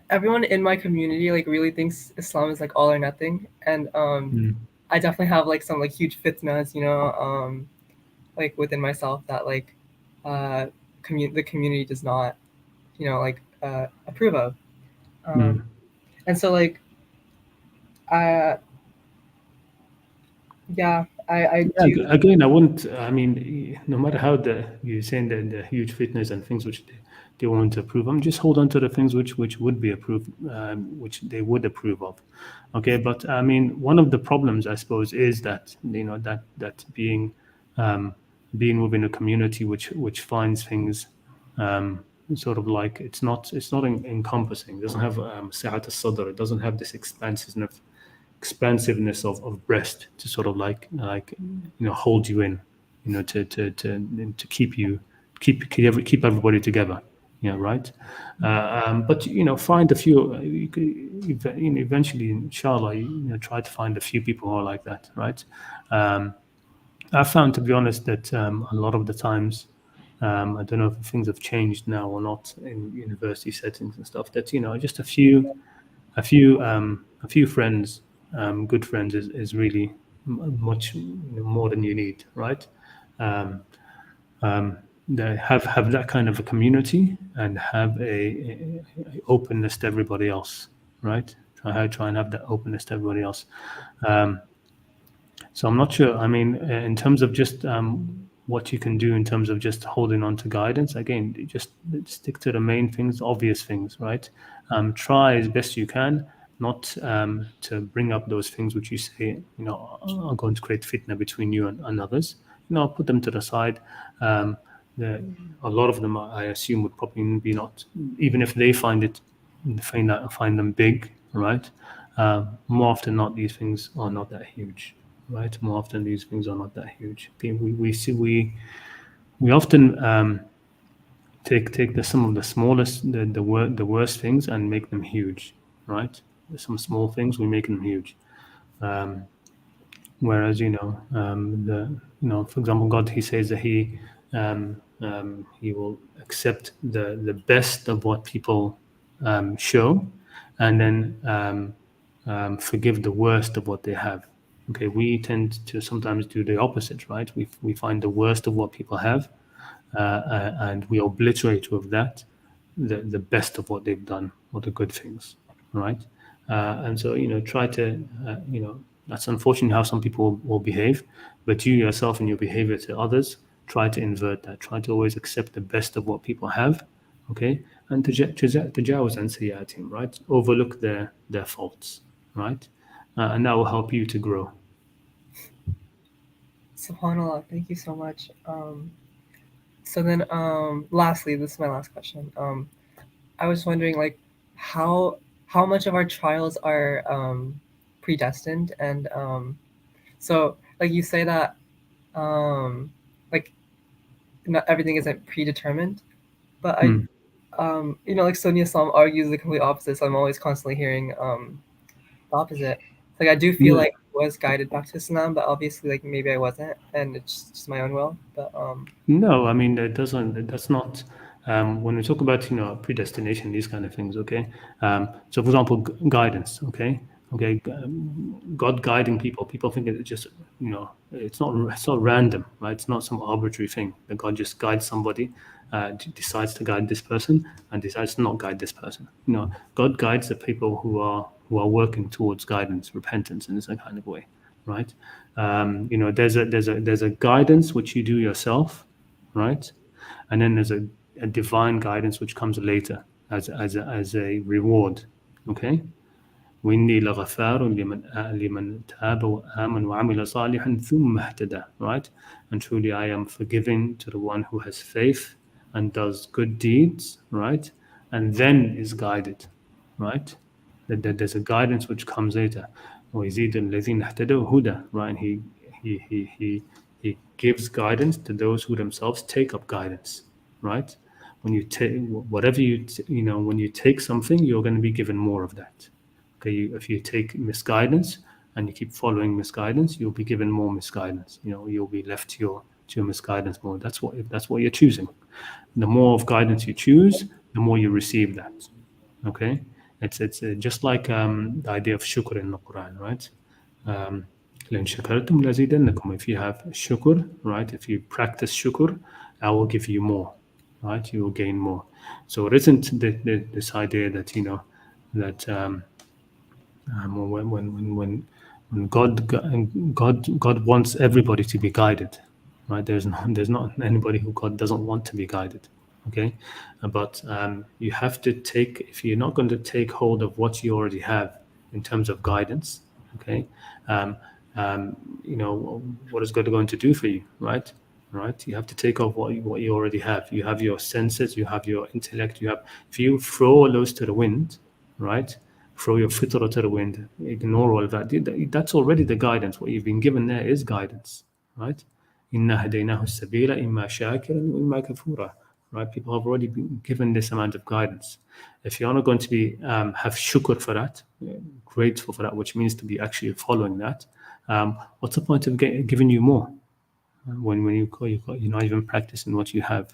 everyone in my community like really thinks Islam is like all or nothing, and I definitely have like some like huge fitnas, like within myself that like the community does not, like approve of, and so like Yeah, I Yeah, do. again, I wouldn't. I mean, no matter how you're saying that the huge fitness and things which they want to approve, I'm just hold on to the things which would be approved, which they would approve of. Okay, but I mean, one of the problems, I suppose, is that that being within a community which finds things sort of like it's not encompassing. It doesn't have sa'at al-sadr. It doesn't have this expansiveness of breast to sort of like hold you in, to keep everybody together, right. But find a few. You could eventually, inshallah, try to find a few people who are like that, right. I found, to be honest, that a lot of the times, I don't know if things have changed now or not in university settings and stuff, that just a few friends, good friends, is really much more than you need, right. um, they have that kind of a community and have a openness to everybody else, right. Try and have that openness to everybody else. um, so I'm not sure. I mean, in terms of just what you can do in terms of just holding on to guidance, again, you just stick to the main things, obvious things, right? Try as best you can not to bring up those things which you say, are going to create fitna between you and others. Put them to the side. Um, the, a lot of them, I assume, would probably be not, even if they find them big, right? More often not, these things are not that huge, right? More often, these things are not that huge. We often take some of the smallest, the worst things and make them huge, right? Some small things, we make them huge. Um, Whereas, for example, God, He says that He will accept the best of what people show, and then forgive the worst of what they have. Okay, we tend to sometimes do the opposite, right? We find the worst of what people have, and we obliterate with that the best of what they've done, or the good things, right? And so, try to, that's unfortunately how some people will behave, but you yourself, in your behavior to others, try to invert that. Try to always accept the best of what people have, okay? And tajawuz and sayyatim, right? Overlook their faults, right? And that will help you to grow. Subhanallah, thank you so much. So then, lastly, this is my last question. I was wondering, like, how much of our trials are predestined, and so like you say that like not everything isn't predetermined, but I like Sunni Islam argues the complete opposite. So I'm always constantly hearing the opposite. Like I do feel Yeah. like I was guided back to Islam, but obviously like maybe I wasn't, and it's just my own will. But No, I mean that doesn't. That's not. When we talk about predestination, these kind of things. Okay. So, for example, guidance. Okay. God guiding people. People think it's just it's not random, right? It's not some arbitrary thing that God just guides somebody, decides to guide this person, and decides to not guide this person. God guides the people who are working towards guidance, repentance, in this kind of way, right? There's a guidance which you do yourself, right? And then there's a divine guidance which comes later as a reward. Okay? وإني لغفار لمن تاب وآمن وعمل صالحا ثم اهتدى. Right? And truly I am forgiving to the one who has faith and does good deeds, right? And then is guided, right? That there's a guidance which comes later. ويزيد الذين اهتدوا هدى. Right? He gives guidance to those who themselves take up guidance, right? When you take whatever when you take something, you're going to be given more of that. Okay, if you take misguidance and you keep following misguidance, you'll be given more misguidance. You'll be left to your misguidance more. That's what you're choosing. The more of guidance you choose, the more you receive that. Okay, it's just like the idea of shukr in the Quran, right? لَإِن شَكَرْتُمْ لَزِيدَنَّكُمْ. If you have shukr, right? If you practice shukr, I will give you more, right? You will gain more. So it isn't this idea that that when God wants everybody to be guided, right? There's not anybody who God doesn't want to be guided. Okay, but you have to take, if you're not going to take hold of what you already have in terms of guidance, okay, what is God going to do for you, right? Right, you have to take off what you already have. You have your senses, you have your intellect, if you throw all those to the wind, right, throw your fitrah to the wind, ignore all of that, that's already the guidance. What you've been given there is guidance, right? Inna hadaynahu sabila imma shakiran wa imma kafura. Right, people have already been given this amount of guidance. If you're not going to be have shukr for that, grateful for that, which means to be actually following that, what's the point of giving you more when you're not even practicing what you have,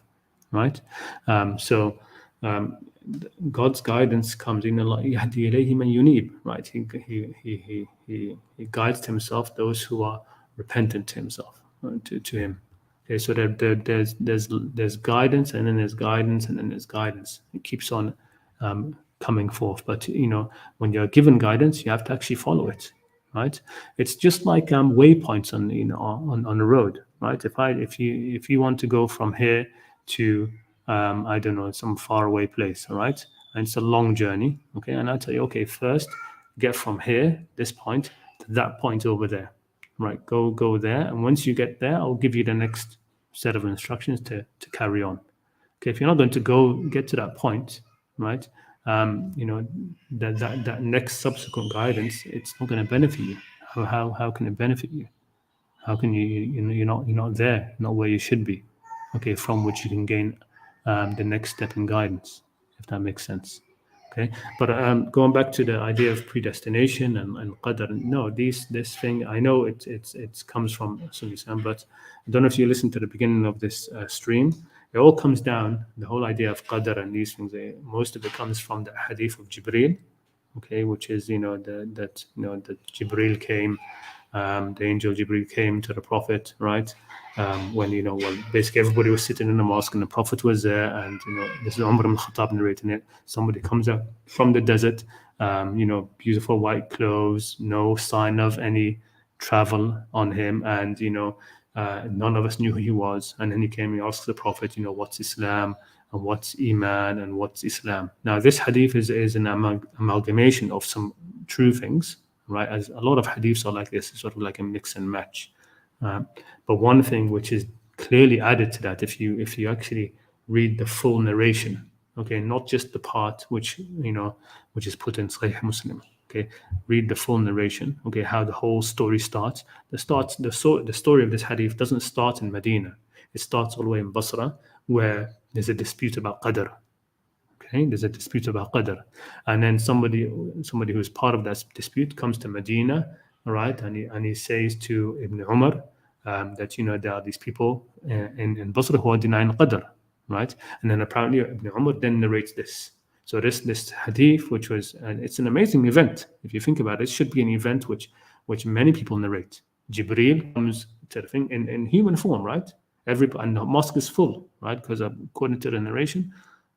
right? So God's guidance comes in a lot. Yahdi ilayhi man yunib, right? He guides himself those who are repentant to himself, to him. Okay, so there's guidance, and then there's guidance, and then there's guidance. It keeps on coming forth. But when you're given guidance, you have to actually follow it, right? It's just like waypoints on the road, right? If you want to go from here to I don't know, some faraway place, all right, and it's a long journey, okay, and I tell you, okay, first get from here, this point, to that point over there. Right, go there, and once you get there, I'll give you the next set of instructions to carry on. Okay, if you're not going to get to that point, right, that next subsequent guidance, it's not going to benefit you. How can it benefit you? How can you're not there, not where you should be? Okay, from which you can gain the next step in guidance, if that makes sense. Okay, but going back to the idea of predestination and Qadr, no, this thing, I know it comes from Sunni Islam, but I don't know if you listen to the beginning of this stream. It all comes down, the whole idea of Qadr and these things. Most of it comes from the hadith of Jibreel, okay, which is that Jibreel came, the angel Jibreel came to the Prophet, right? When basically everybody was sitting in the mosque and the Prophet was there, and this is Umar ibn Khattab narrating it. Somebody comes up from the desert, beautiful white clothes, no sign of any travel on him, and none of us knew who he was. And then he came and asked the Prophet, what's Islam and what's Iman and what's Islam. Now this hadith is an amalgamation of some true things, right? As a lot of hadiths are like this, it's sort of like a mix and match. But one thing which is clearly added to that, if you actually read the full narration, okay, not just the part which is put in Sahih Muslim, okay, read the full narration, okay, how the whole story starts. The story of this hadith doesn't start in Medina. It starts all the way in Basra, where there's a dispute about Qadr. Okay, there's a dispute about Qadr, and then somebody who's part of that dispute comes to Medina, right, and he says to Ibn Umar that there are these people in Basra who are denying Qadr, right, and then apparently Ibn Umar then narrates this. So this hadith, which was it's an amazing event. If you think about it, it should be an event which many people narrate. Jibreel comes to the thing in human form, right? And the mosque is full, right? Because according to the narration,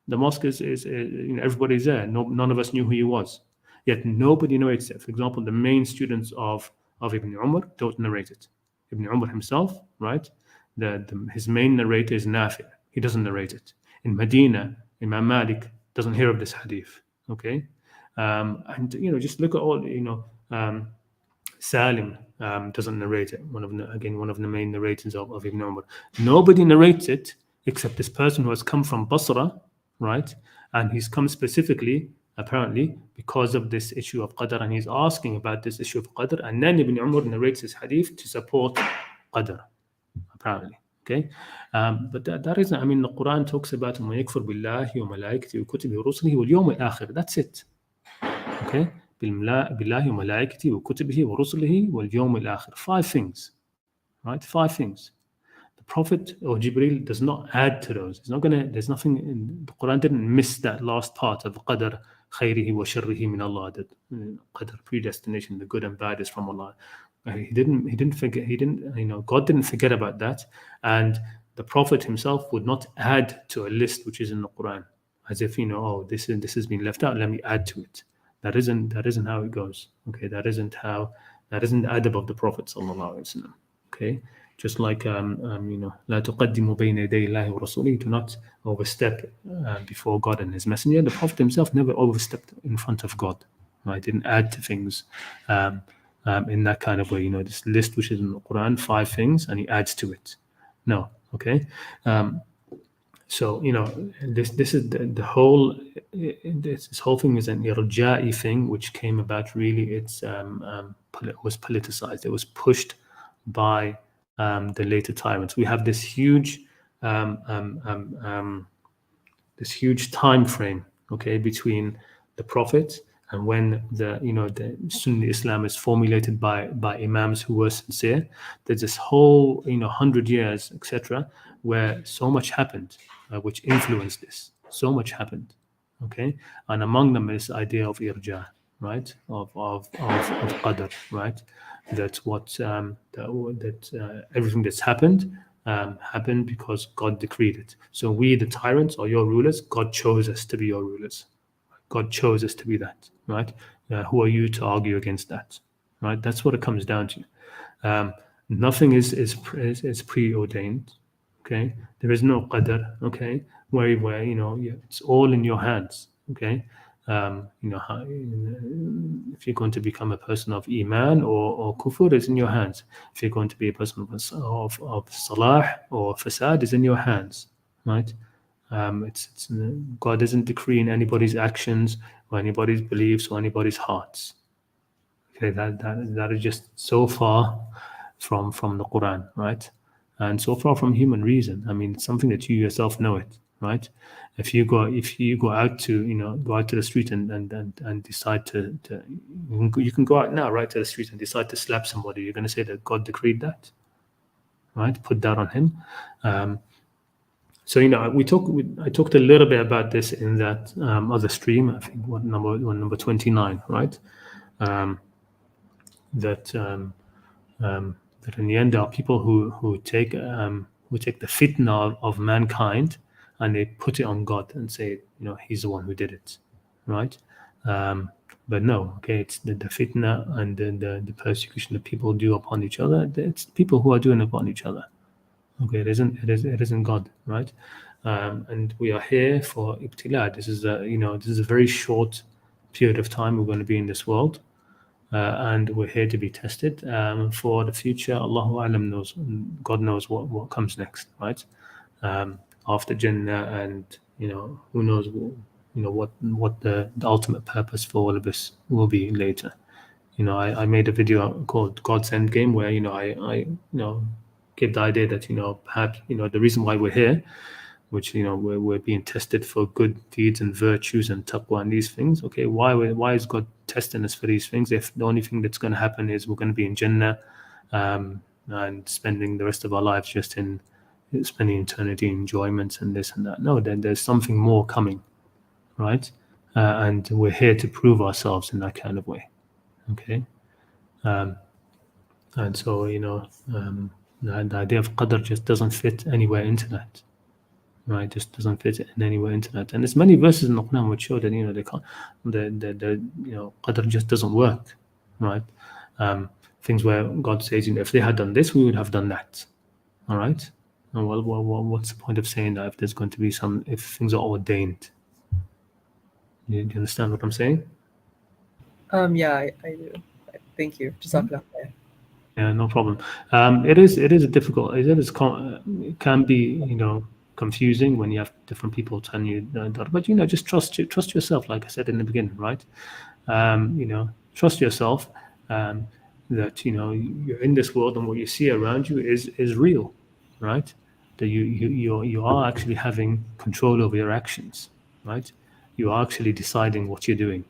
the mosque is everybody's there. None of us knew who he was. Yet nobody narrates it. For example, the main students of Ibn Umar don't narrate it. Ibn Umar himself, right? His main narrator is Nafi. He doesn't narrate it. In Medina, Imam Malik doesn't hear of this hadith. Okay, and just look at all. Salim doesn't narrate it. One of the main narrators of Ibn Umar. Nobody narrates it except this person who has come from Basra, right? And he's come specifically, apparently, because of this issue of Qadr, and he's asking about this issue of Qadr, and then Ibn Umar narrates his hadith to support Qadr, apparently. Okay, but that isn't. I mean, the Quran talks about وَمَن يَكْفُرْ بِاللَّهِ وَمَلَائِكَتِهِ وَكُتُبِهِ وَرُسُلِهِ وَالْيَوْمِ الْآخِرِ. That's it. Okay, بِاللَّهِ وَمَلَائِكَتِهِ وَكُتُبِهِ وَرُسُلِهِ وَالْيَوْمِ الْآخِرِ. 5 things, right? 5 things. The Prophet or Jibreel does not add to those. It's not gonna. There's nothing. The Quran didn't miss that last part of Qadr, خَيْرِهِ وَشَرِّهِ مِنَ اللَّهِ. That Qadr, predestination, the good and bad is from Allah. He didn't forget. God didn't forget about that, and the Prophet himself would not add to a list which is in the Quran, as if this has been left out. Let me add to it. That isn't how it goes. Okay, that isn't how That isn't the adab of the Prophet sallallahu alaihi wasallam. Okay, just like لا تقدموا بين يدي الله ورسوله, do not overstep before God and His Messenger. The Prophet himself never overstepped in front of God. Right, didn't add to things in that kind of way. This list which is in the Quran, 5 things, and he adds to it. No, okay. So this is the whole. This whole thing is an irja'i thing, which came about. Really, it was politicized. It was pushed by the later tyrants. We have this huge time frame, okay, between the Prophet and when the Sunni Islam is formulated by imams who were sincere. There's this whole 100 years, etc., where so much happened, which influenced this. So much happened, okay, and among them is the idea of irja, right, of qadr, right, that's what everything that's happened happened because God decreed it. So we, the tyrants, or your rulers, God chose us to be your rulers. God chose us to be that, right? Who are you to argue against that, right? That's what it comes down to. Nothing is preordained, okay? There is no qadr, okay? Where it's all in your hands, okay? If you're going to become a person of iman or kufr, it's in your hands. If you're going to be a person of salah or fasad, it's in your hands, right? God isn't decreeing anybody's actions or anybody's beliefs or anybody's hearts. Okay, that is just so far from the Quran, right? And so far from human reason. I mean, it's something that you yourself know it, right? If you go out to the street and decide to you can go out now right to the street and decide to slap somebody, you're going to say that God decreed that, right? Put that on him. So I talked a little bit about this in that other stream. I think number 29, right? That in the end there are people who take the fitna of mankind and they put it on God and say He's the one who did it, right? But no, okay, it's the fitna and the persecution that people do upon each other. It's people who are doing it upon each other. Okay, it isn't God, right? And we are here for ibtila. This is a very short period of time we're going to be in this world, and we're here to be tested for the future. Allahu Alam knows. God knows what comes next, right? After Jannah, and who knows what the ultimate purpose for all of us will be later. I made a video called God's Endgame where I give the idea that perhaps the reason why we're here, which we're being tested for good deeds and virtues and taqwa and these things. Okay, why is God testing us for these things if the only thing that's going to happen is we're going to be in Jannah and spending the rest of our lives just in spending eternity in enjoyments and this and that? No, then there's something more coming, right? And we're here to prove ourselves in that kind of way. Okay, and so the idea of qadr just doesn't fit anywhere into that, right? Just doesn't fit anywhere into that. And there's many verses in the Quran which show that they can't, qadr just doesn't work, right? Things where God says, if they had done this, we would have done that. All right. And well, what's the point of saying that if there's going to be if things are ordained? Do you understand what I'm saying? Yeah, I do. Thank you. Jazakallah khair. Yeah, no problem. It is a difficult. It can be confusing when you have different people telling you that. But just trust yourself. Like I said in the beginning, right? Trust yourself that you're in this world and what you see around you is real, right? That you are actually having control over your actions, right? You are actually deciding what you're doing.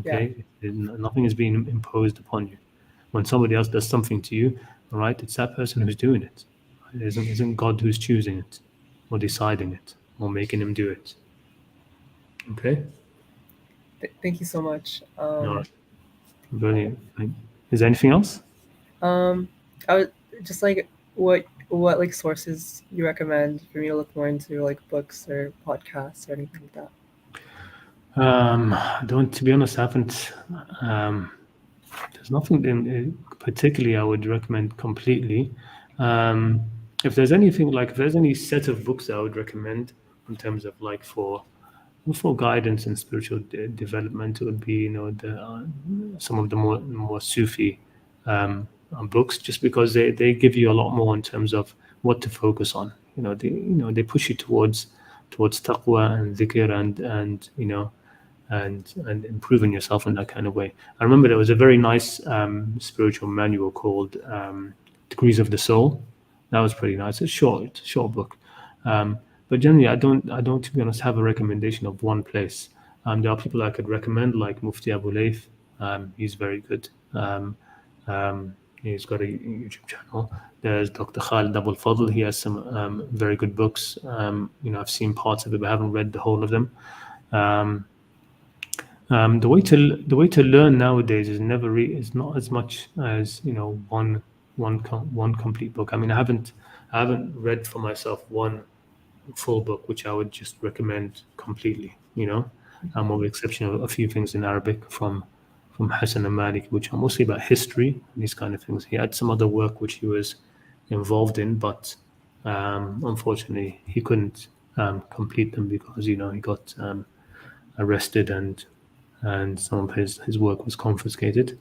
Okay, yeah. Nothing is being imposed upon you. When somebody else does something to you, all right, it's that person who's doing it. It isn't God who's choosing it or deciding it or making him do it. Okay. Thank you so much. All right. Brilliant. Is there anything else? I would just what like sources you recommend for me to look more into, like books or podcasts or anything like that? To be honest, I haven't. there's nothing particularly I would recommend completely. If there's anything like if there's any set of books I would recommend in terms of like for guidance and spiritual development, it would be some of the more Sufi books, just because they give you a lot more in terms of what to focus on. They push you towards taqwa and dhikr and improving yourself in that kind of way. I remember there was a very nice spiritual manual called Degrees of the Soul. That was pretty nice. It's short book. But generally, I don't, to be honest, have a recommendation of one place. There are people I could recommend, like Mufti Abu Layth. He's very good. He's got a YouTube channel. There's Dr. Khalid Abul Fadl. He has some very good books. I've seen parts of it, but I haven't read the whole of them. The way to learn nowadays is is not as much as one complete book. I mean, I haven't read for myself one full book which I would just recommend completely. With the exception of a few things in Arabic from Hassan and Malik, which are mostly about history and these kind of things. He had some other work which he was involved in, but unfortunately he couldn't complete them because he got arrested and some of his work was confiscated.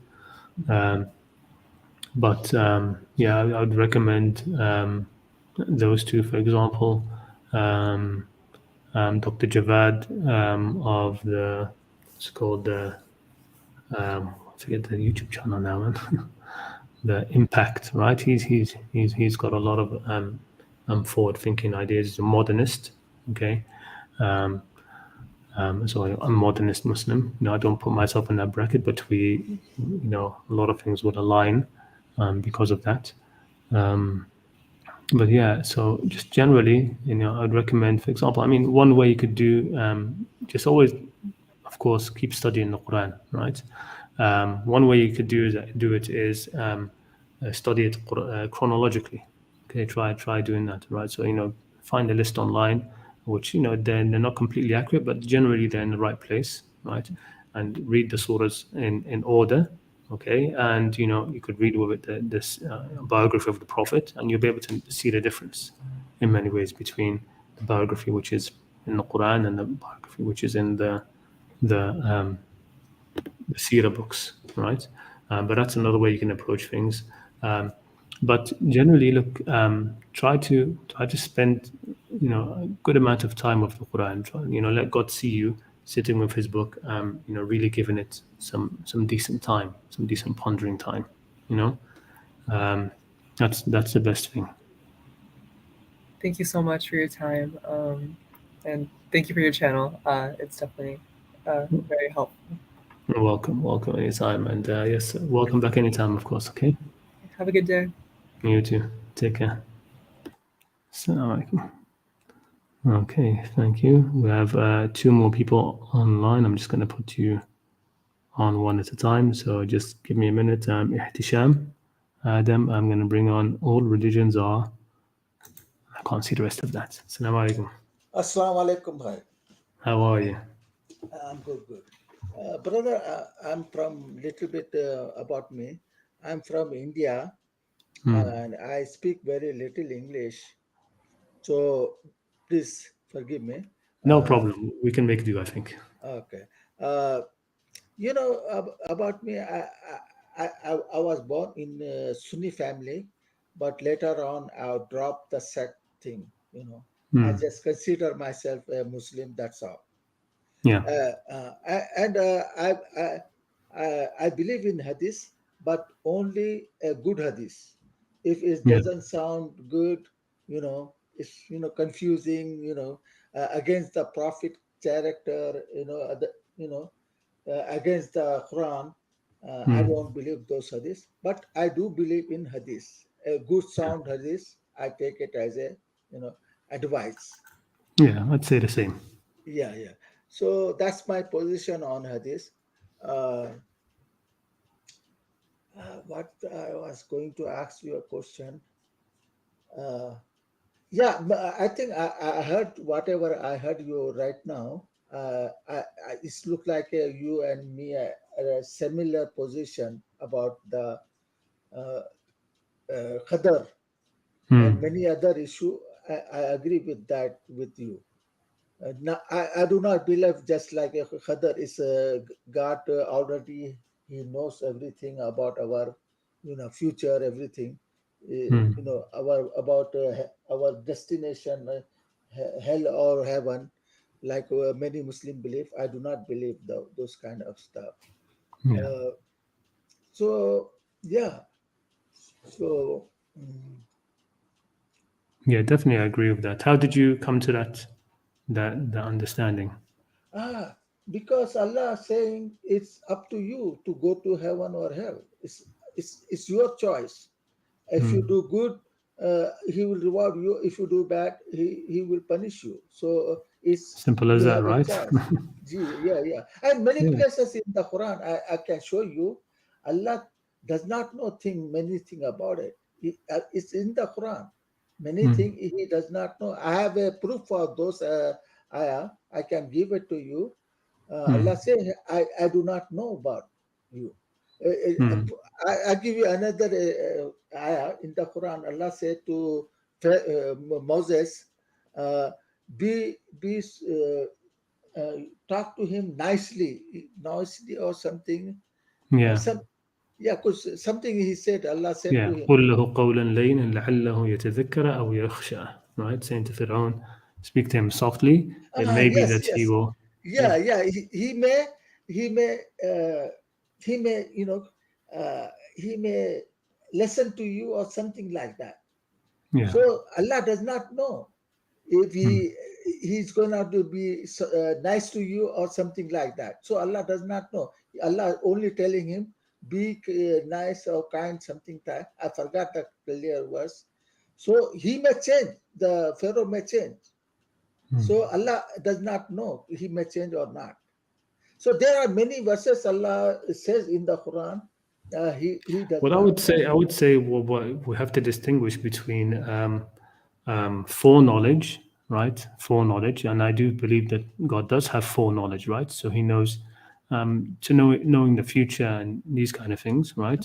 But yeah, I would recommend those two, for example. Dr. Javad of it's called I forget the YouTube channel now, man. The Impact, right? He's got a lot of forward-thinking ideas. He's a modernist, okay. So I'm a modernist Muslim. I don't put myself in that bracket, but a lot of things would align because of that. But yeah, so just generally, I'd recommend, for example, one way you could do, just always, of course, keep studying the Qur'an, right? One way you could do it is study it chronologically. Okay, try doing that, right? So find a list online, which they're not completely accurate, but generally they're in the right place, right? And read the surahs in order. Okay, and you could read with it this biography of the Prophet, and you'll be able to see the difference in many ways between the biography which is in the Quran and the biography which is in the Seerah books, right? But that's another way you can approach things. But generally, look, try to spend a good amount of time with the Quran. Let God see you sitting with His book. Really giving it some decent time, some decent pondering time. That's the best thing. Thank you so much for your time, and thank you for your channel. It's definitely very helpful. You're welcome anytime, and yes, welcome back anytime, of course. Okay. Have a good day. You too. Take care. Assalamu alaikum. Okay, thank you. We have 2 more people online. I'm just going to put you on one at a time. So just give me a minute. Ihtisham, Adam, I'm going to bring on all religions are. I can't see the rest of that. Assalamu alaikum. Assalamu alaikum, bhai. How are you? I'm good. Brother, I'm from little bit about me. I'm from India, and I speak very little English. So please forgive me. No problem. We can make do, I think. Okay. About me, I was born in a Sunni family, but later on I dropped the sect thing. I just consider myself a Muslim. That's all. Yeah. I believe in hadith, but only a good hadith. If it doesn't sound good, it's confusing, against the Prophet character, against the Quran. I don't believe those hadiths, but I do believe in hadith. A good sound hadith, I take it as a advice. Yeah, I'd say the same. Yeah. So that's my position on hadith. What I was going to ask you a question. I think I heard whatever I heard you right now. It looked like you and me are a similar position about the Qadr and many other issues. I agree with that with you. Now, I do not believe just like a Qadr is God already. He knows everything about our, future, everything. Our destination, hell or heaven, like many Muslim believe. I do not believe those kind of stuff. Yeah. So yeah, so Yeah, definitely I agree with that. How did you come to that understanding? because Allah saying it's up to you to go to heaven or hell. It's your choice. If you do good, He will reward you. If you do bad, He will punish you. So it's Simple as you that, have a right? choice. Yeah. And many Yeah. places in the Quran, I can show you, Allah does not know many things about it. It's in the Quran. Many things He does not know. I have a proof for those ayah. I can give it to you. Allah says, I do not know about you. I give you another ayah in the Quran. Allah said to Moses, be talk to him nicely or something. Yeah. Because something he said, Allah said Yeah. to him. قُل له قولا لينا لعله يتذكر أو يخشى. Right? Saying to Fir'aun, speak to him softly. It may be Yes, that he will. yeah. He may, he may listen to you or something like that. Yeah. So Allah does not know if he's going to be nice to you or something like that. So Allah does not know. Allah only telling him be nice or kind, something like. I forgot the clear verse. So he may change. The Pharaoh may change. So Allah does not know he may change or not. So there are many verses Allah says in the Quran. He does Well, I not would say, what we have to distinguish between foreknowledge, right? Foreknowledge, and I do believe that God does have foreknowledge, right? So He knows knowing the future and these kind of things, right?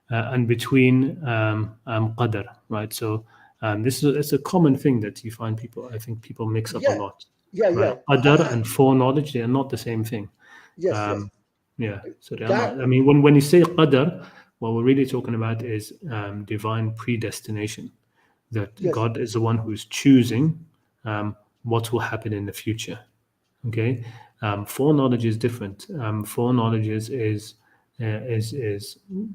And between qadr, right? So it's a common thing that you find people. I think people mix up a lot. Yeah. Right? Qadr and foreknowledge, they are not the same thing. Yes. Yeah, so they are God- not. I mean, when you say qadr, what we're really talking about is divine predestination. That Yes. God is the one who is choosing what will happen in the future. Okay, foreknowledge is different. Foreknowledge is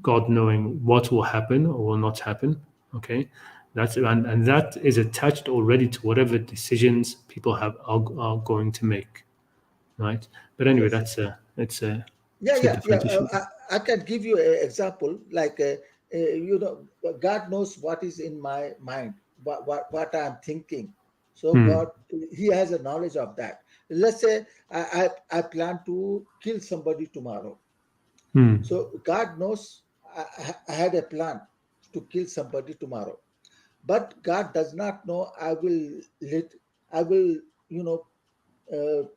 God knowing what will happen or will not happen. Okay, and that is attached already to whatever decisions people are going to make. Right, but anyway, Yes. it's a Yeah. different issue. I can give you an example. Like God knows what is in my mind, what I'm thinking. So God, He has a knowledge of that. Let's say I plan to kill somebody tomorrow. So God knows I had a plan to kill somebody tomorrow, but God does not know I will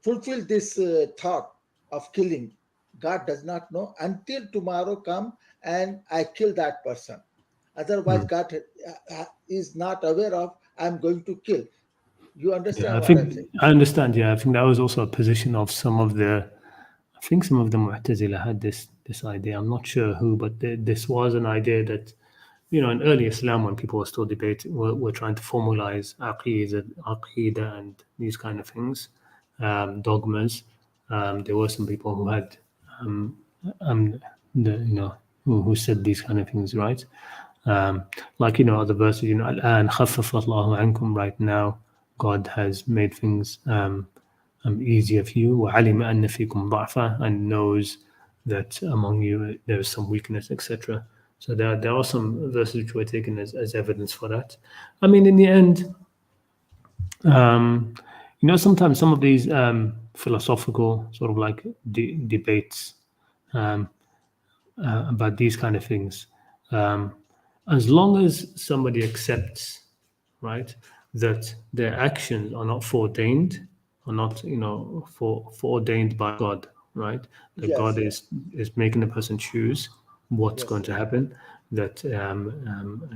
fulfill this thought of killing. God does not know until tomorrow come and I kill that person. Otherwise, God is not aware of I'm going to kill. You Yeah, understand what I'm saying? I understand. Yeah, I think that was also a position of some of the. I think some of the Mu'tazila had this idea. I'm not sure who, but this was an idea that, in early Islam, when people were still debating, were trying to formalize aqidah and these kind of things, dogmas. There were some people who had, who said these kind of things, right? Like other verses, Al-an khaffafa Allahu ankum, right now, God has made things easier for you. وَعَلِمَ أَنَّ فِيكُمْ ضَعْفًا, and knows that among you there is some weakness, etc. So there are some verses which were taken as evidence for that. I mean, in the end, sometimes some of these philosophical sort of like debates about these kind of things, as long as somebody accepts, right, that their actions are not foreordained, or not, foreordained by God, right? That God Yes. is making the person choose, what's going to happen. That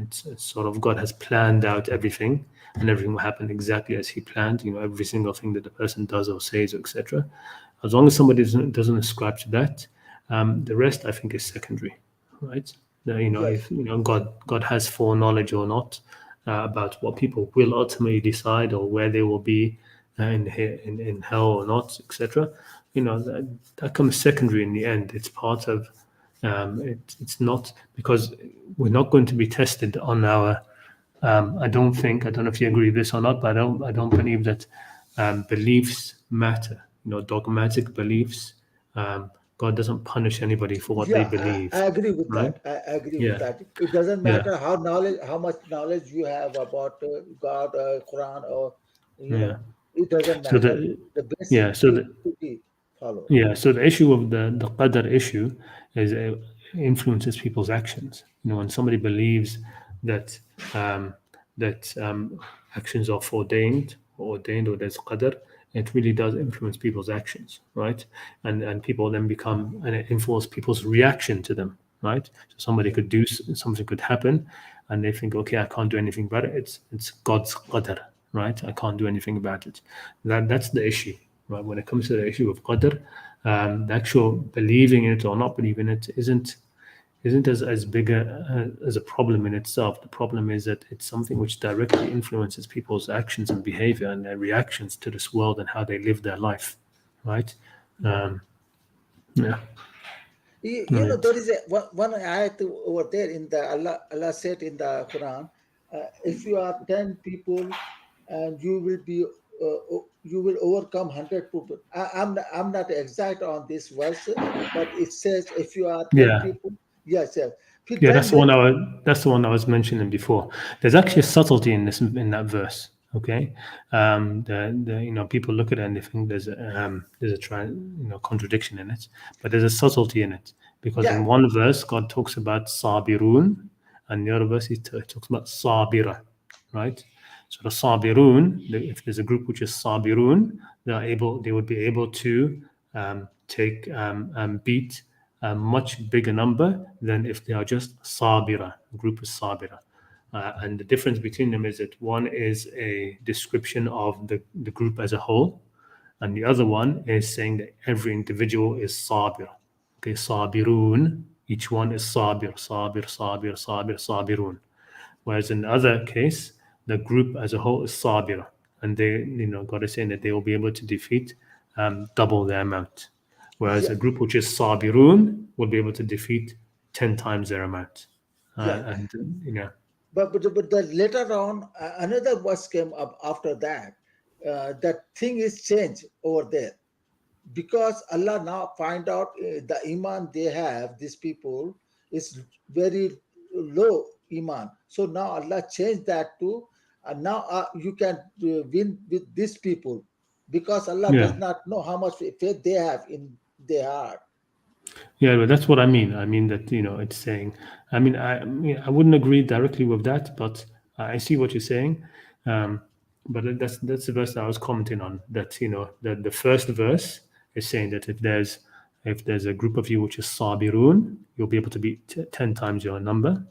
it's sort of God has planned out everything, and everything will happen exactly as He planned. Every single thing that the person does or says, etc. As long as somebody doesn't ascribe to that, the rest I think is secondary, right? If God has foreknowledge or not about what people will ultimately decide or where they will be in hell or not, etc. That comes secondary in the end. It's part of it's not, because we're not going to be tested on our. I don't know if you agree with this or not, but I don't believe that beliefs matter. Dogmatic beliefs. God doesn't punish anybody for what they believe. I agree with right? that. I agree with that. It doesn't matter how much knowledge you have about God, Quran, or it doesn't matter. The basic should be followed. So the issue of the Qadr issue is it influences people's actions. When somebody believes that actions are ordained, or there's Qadr, it really does influence people's actions, right? And people then become, and it influences people's reaction to them, right? So somebody could do something, could happen, and they think, okay, I can't do anything about it. It's God's Qadr, right? I can't do anything about it. That's the issue, right? When it comes to the issue of Qadr, the actual believing in it or not believing it isn't as big as a problem in itself. The problem is that it's something which directly influences people's actions and behavior and their reactions to this world and how they live their life, right? There is one ayat over there in the Allah said in the Quran, if you are 10 people and you will overcome 100 people. I'm not exact on this verse, but it says if you are 10 people. Yes. That's the one I was mentioning before. There's actually a subtlety in that verse. Okay, people look at it and they think there's a contradiction in it, but there's a subtlety in it, because in one verse God talks about sabirun, and the other verse He talks about sabira, right? So the sabirun, if there's a group which is sabirun, they would be able to beat a much bigger number than if they are just sabira. A group is sabira. And the difference between them is that one is a description of the group as a whole, and the other one is saying that every individual is sabir. Okay, sabirun, each one is sabir, sabir, sabir, sabir, sabirun. Whereas in the other case, the group as a whole is sabira, and they, God is saying that they will be able to defeat double their amount. Whereas a group which is sabirun will be able to defeat 10 times their amount. But later on, another verse came up after that. That thing is changed over there, because Allah now find out the iman they have, these people, is very low iman. So now Allah changed that to now you can win with these people, because Allah does not know how much faith they have in their heart. But that's what I mean. I mean that it's saying. I wouldn't agree directly with that, but I see what you're saying. But that's the verse that I was commenting on. That that the first verse is saying that if there's a group of you which is sabirun, you'll be able to beat 10 times your number.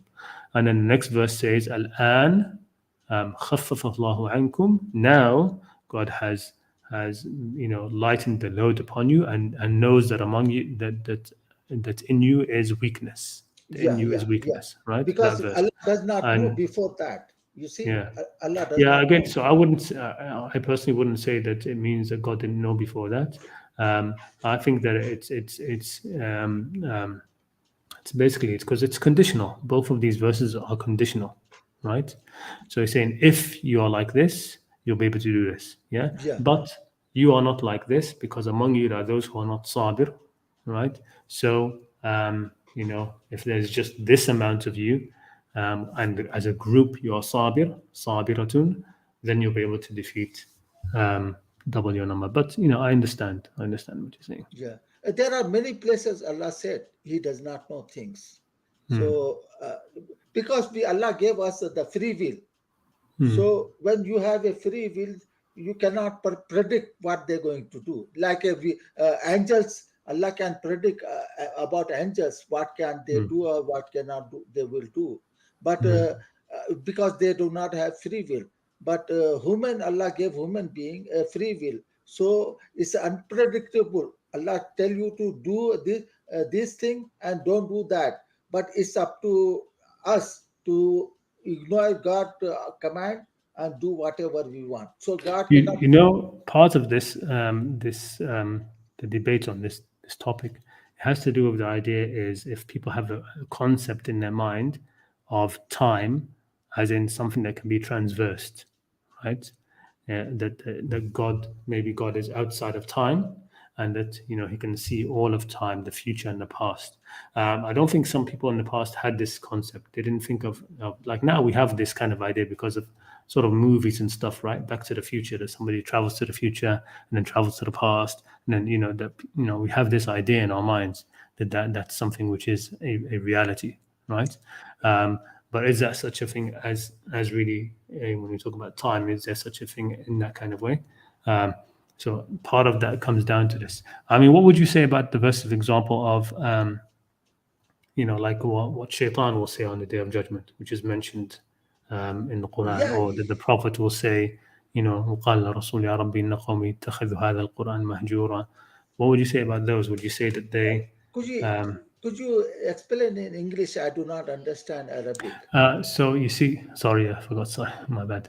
And then the next verse says, Al-an khaffafa Allahu ankum. Now God has lightened the load upon you, and knows that among you that in you is weakness. Weakness, right? Because Allah does not know before that. You see, Allah does not again, know. so I personally wouldn't say that it means that God didn't know before that. I think that it's basically because it's conditional. Both of these verses are conditional, right? So he's saying, if you are like this, you'll be able to do this. But you are not like this, because among you are those who are not sabir, right? So if there's just this amount of you, and as a group you are sabiratun, then you'll be able to defeat double your number. But I understand what you're saying. There are many places Allah said He does not know things. So because Allah gave us the free will. So when you have a free will, you cannot predict what they're going to do. Like angels Allah can predict about angels, what can they do or what cannot do, they will do. But because they do not have free will. But human, Allah gave human being a free will. So it's unpredictable. Allah tell you to do this thing and don't do that. But it's up to us to ignore God's command and do whatever we want. So God cannot. You know, part of this, the debate on this topic, it has to do with the idea is if people have a concept in their mind of time, as in something that can be transversed, right? That God, maybe God is outside of time, and that he can see all of time, the future and the past. I don't think some people in the past had this concept. They didn't think of like now we have this kind of idea because of sort of movies and stuff, right? Back to the Future, that somebody travels to the future and then travels to the past, and then we have this idea in our minds that's something which is a reality, right? But is that such a thing as really when we talk about time? Is there such a thing in that kind of way? So part of that comes down to this. I mean, what would you say about the verse of example of like what Shaitan will say on the Day of Judgment, which is mentioned in the Quran, or that the Prophet will say, وَقَالَ الرَّسُولُ يَا رَبِّ إِنَّ قَوْمِي اتَّخَذُوا هَذَا الْقُرْآنَ مَهْجُورًا. What would you say about those? Would you say that they... Could you explain in English? I do not understand Arabic. So you see, sorry, I forgot. Sorry, my bad.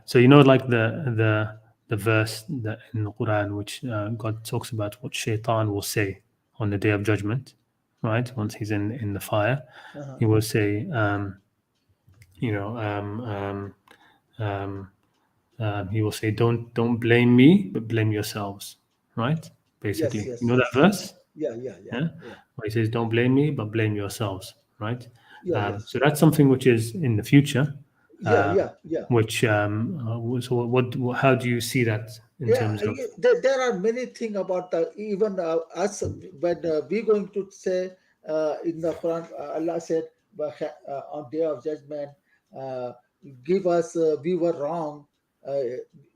So like the verse that in the Quran, which God talks about what Shaitan will say on the Day of Judgment, right? Once he's in the fire, he will say, he will say, don't blame me, but blame yourselves, right? Basically, yes, that verse? Yeah. Where he says, don't blame me, but blame yourselves, right? Yes. So that's something which is in the future. Yeah. Which so what? How do you see that in terms of? There are many things about even us when we're going to say in the Quran, Allah said on Day of Judgment, give us we were wrong.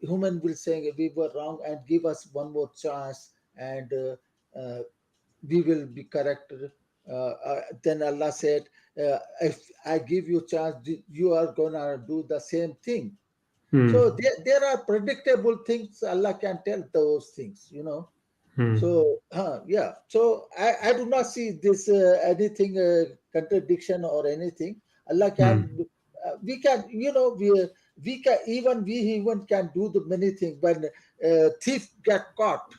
Human will say we were wrong and give us one more chance and we will be corrected. Then Allah said, if I give you chance, you are gonna do the same thing. So there are predictable things. Allah can tell those things, So So I do not see this anything contradiction or anything. Allah can. We can, we can even can do the many things. When thief get caught,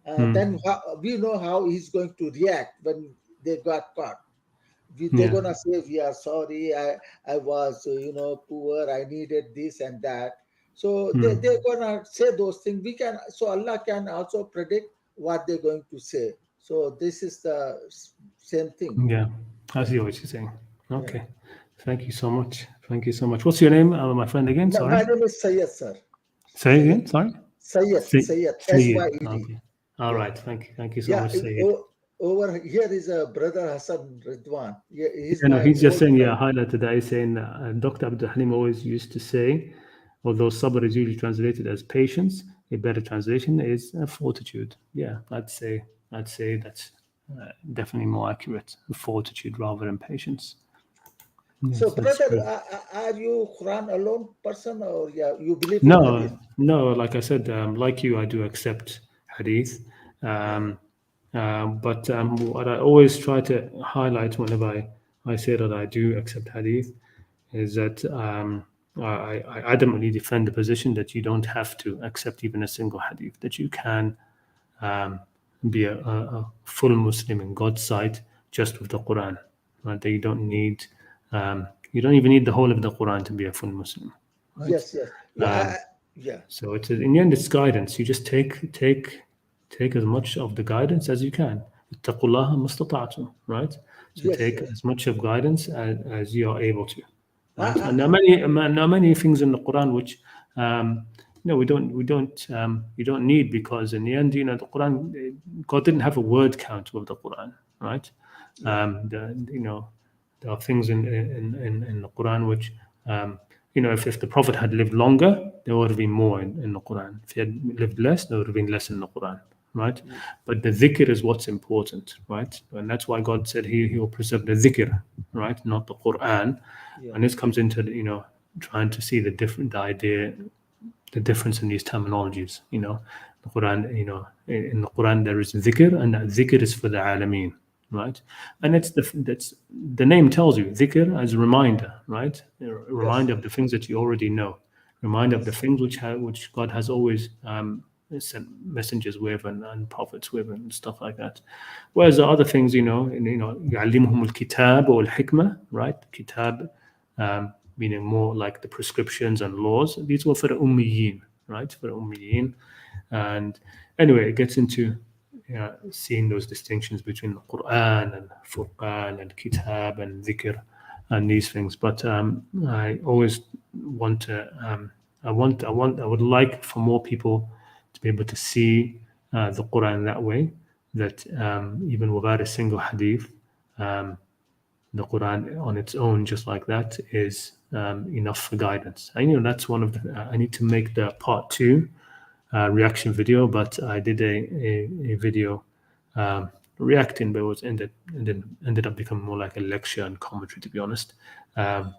then we know how he's going to react when they got caught. They're gonna say, we are sorry, I was poor, I needed this and that. So they're gonna say those things. So Allah can also predict what they're going to say. So this is the same thing. Yeah, I see what you're saying. Okay. Yeah. Thank you so much. What's your name, my friend, again? Sorry. My name is Sayyed, sir. Say again, sorry? Syed. SYED. Okay. All right. Thank you so much, Sayyid. Over here is a brother Hassan Ridwan. He's just saying, highlighted that. He's saying Dr. Abdul Halim always used to say, although sabr is usually translated as patience, a better translation is fortitude. Yeah, I'd say that's definitely more accurate, fortitude rather than patience. Yes, so, brother, are you Quran alone person, or you believe? No. Like I said, like you, I do accept hadith. But what I always try to highlight whenever I say that I do accept hadith is that I adamantly defend the position that you don't have to accept even a single hadith, that you can be a full Muslim in God's sight just with the Quran, right? That you don't need, you don't even need the whole of the Quran to be a full Muslim. Right? Yes. Yeah. So it's in the end, it's guidance. You just take as much of the guidance as you can. Ittaqullaha mastata'tum, right? So take as much of guidance as you are able to. Right? And there are many things in the Quran which we don't need, because in the end, the Quran, God didn't have a word count with the Quran, right? There are things in the Quran which if the Prophet had lived longer, there would have been more in the Quran. If he had lived less, there would have been less in the Quran. right? But the dhikr is what's important, right? And that's why God said he will preserve the dhikr, right? Not the Qur'an. Yeah. And this comes into, trying to see the difference in these terminologies. The Quran, in the Quran there is dhikr, and that dhikr is for the alameen, right? And that's the name tells you, dhikr as a reminder, right? A reminder of the things that you already know, reminder of the things which God has always sent messengers with and prophets with and stuff like that. Whereas the other things, يعلمهم الكتاب والحكمة, right? Kitab, meaning more like the prescriptions and laws. These were for the ummiyin, right? For the ummiyin. And anyway, it gets into seeing those distinctions between the Quran and Furqan and Kitab and Dhikr and these things. But I always want to, I would like for more people to be able to see the Quran that way, that even without a single hadith, the Quran on its own, just like that, is enough for guidance. And that's one of the. I need to make the part 2 reaction video, but I did a video reacting, but it was ended up becoming more like a lecture and commentary, to be honest, to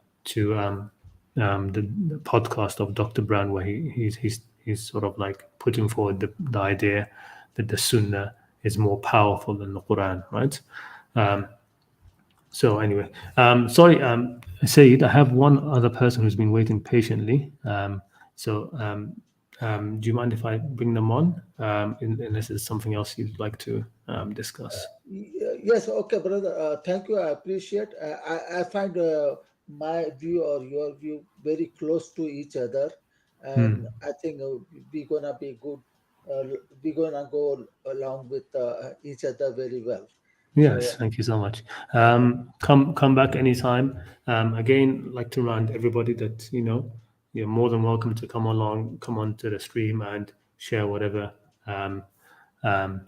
the podcast of Dr. Brown, where he's sort of like putting forward the idea that the Sunnah is more powerful than the Quran, right? So anyway, sorry, Saeed, I have one other person who's been waiting patiently. Do you mind if I bring them on, unless there's something else you'd like to discuss? Yes, okay, brother. Thank you. I appreciate. I find my view or your view very close to each other, and I think we're gonna be good. We're gonna go along with each other very well. Yes, So thank you so much. Come back anytime. Again, like to remind everybody that you're more than welcome to come onto the stream and share whatever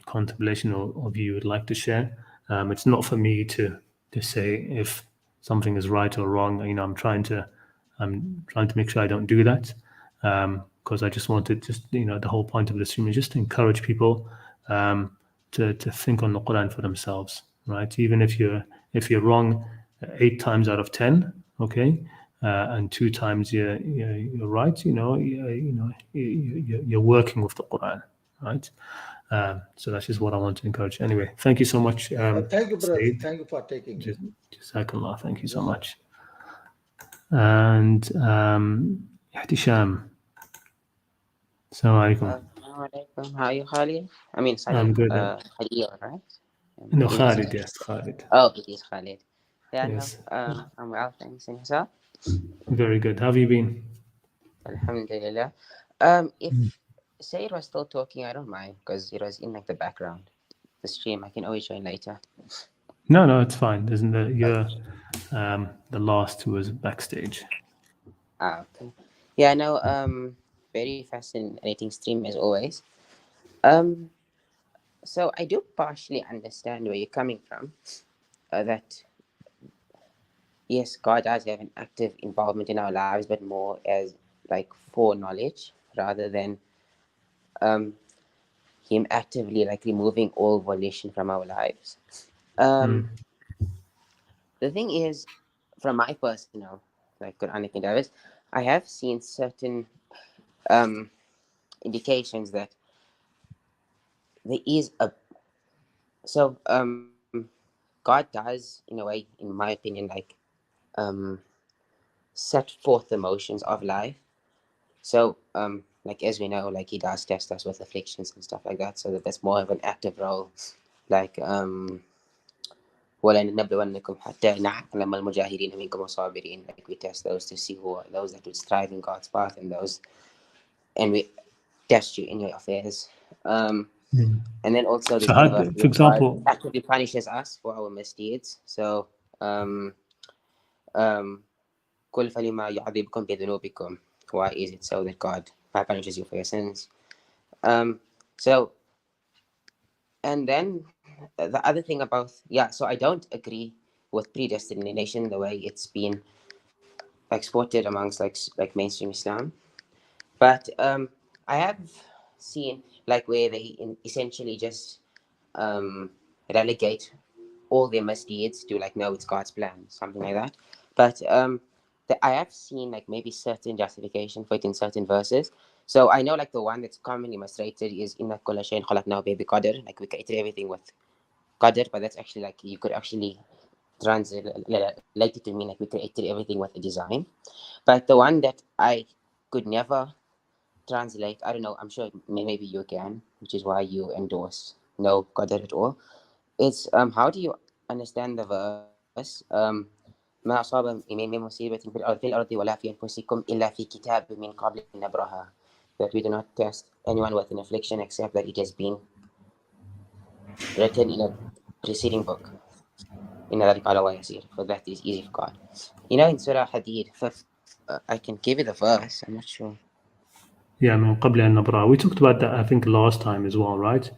contemplation or view you would like to share. It's not for me to say if something is right or wrong. I'm trying to make sure I don't do that, because I just wanted the whole point of the stream is just to encourage people to think on the Quran for themselves, right? Even if you're wrong 8 times out of 10, okay, and 2 times you're right, you're working with the Quran, right? So that's just what I want to encourage. Anyway, thank you so much. thank you, brother. Saeed. Thank you for taking me. Jazakallah. Thank you so much. And Ihtisham. Assalamu alaikum. Assalamu alaikum. How are you, Khalid? I mean, sorry, I'm good. Khalid, right? No, Khalid, yes, Khalid. Oh, it is Khalid. Yeah, Yes. no, I'm well, thanks. And yourself? Very good. How have you been? Alhamdulillah. If Said was still talking, I don't mind, because it was in like the background. The stream, I can always join later. No, it's fine. You're the last who was backstage. Okay. Yeah, no, very fascinating stream as always. So I do partially understand where you're coming from. That yes, God does have an active involvement in our lives, but more as like foreknowledge rather than Him actively like removing all volition from our lives. The thing is, from my personal like Quranic endeavors, I have seen certain indications that there is God does, in a way, in my opinion, like set forth the motions of life. So like as we know, like He does test us with afflictions and stuff like that, so that's more of an active role, like وَلَنَبْلُوَنَّكُمْ حَتَّى نَعْلَمَ الْمُجَاهِدِينَ مِنكُمْ وَالصَّابِرِينَ. Like we test those to see who are those that would strive in God's path, and we test you in your affairs. And then also So how, for example, God actively punishes us for our misdeeds. So قُلْ فَلِمَا يُعَذِّبُكُمْ بِذُنُوبِكُمْ. Why is it so that God punishes you for your sins? And then the other thing about, so I don't agree with predestination the way it's been exported amongst like mainstream Islam. But I have seen like where they essentially just relegate all their misdeeds to like, no, it's God's plan, something like that. But I have seen like maybe certain justification for it in certain verses. So I know like the one that's commonly demonstrated is inna kulla shay'in khalaqnahu bi qadr, like we created everything with Qadr, but that's actually like you could actually translate it to mean like we created everything with a design. But the one that I could never translate, I don't know, I'm sure maybe you can, which is why you endorse no Qadr at all. It's how do you understand the verse? ما أصاب من مصيبة في الأرض ولا في أنفسكم إلا في كتاب من قبل أن نبرأها. That we do not test anyone with an affliction except that it has been written in a preceding book. إن ذلك على الله يسير. For that is easy for God. You know, in Surah Hadith, I can give you the verse. I'm not sure. Yeah, من قبل أن نبرأ. We talked about that, I think, last time as well, right?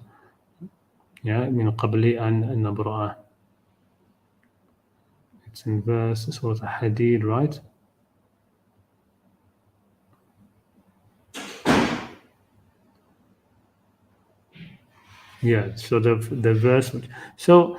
Yeah, من قبل أن نبرأ. It's in verse Surah Hadid, right? Yeah, so the verse. So,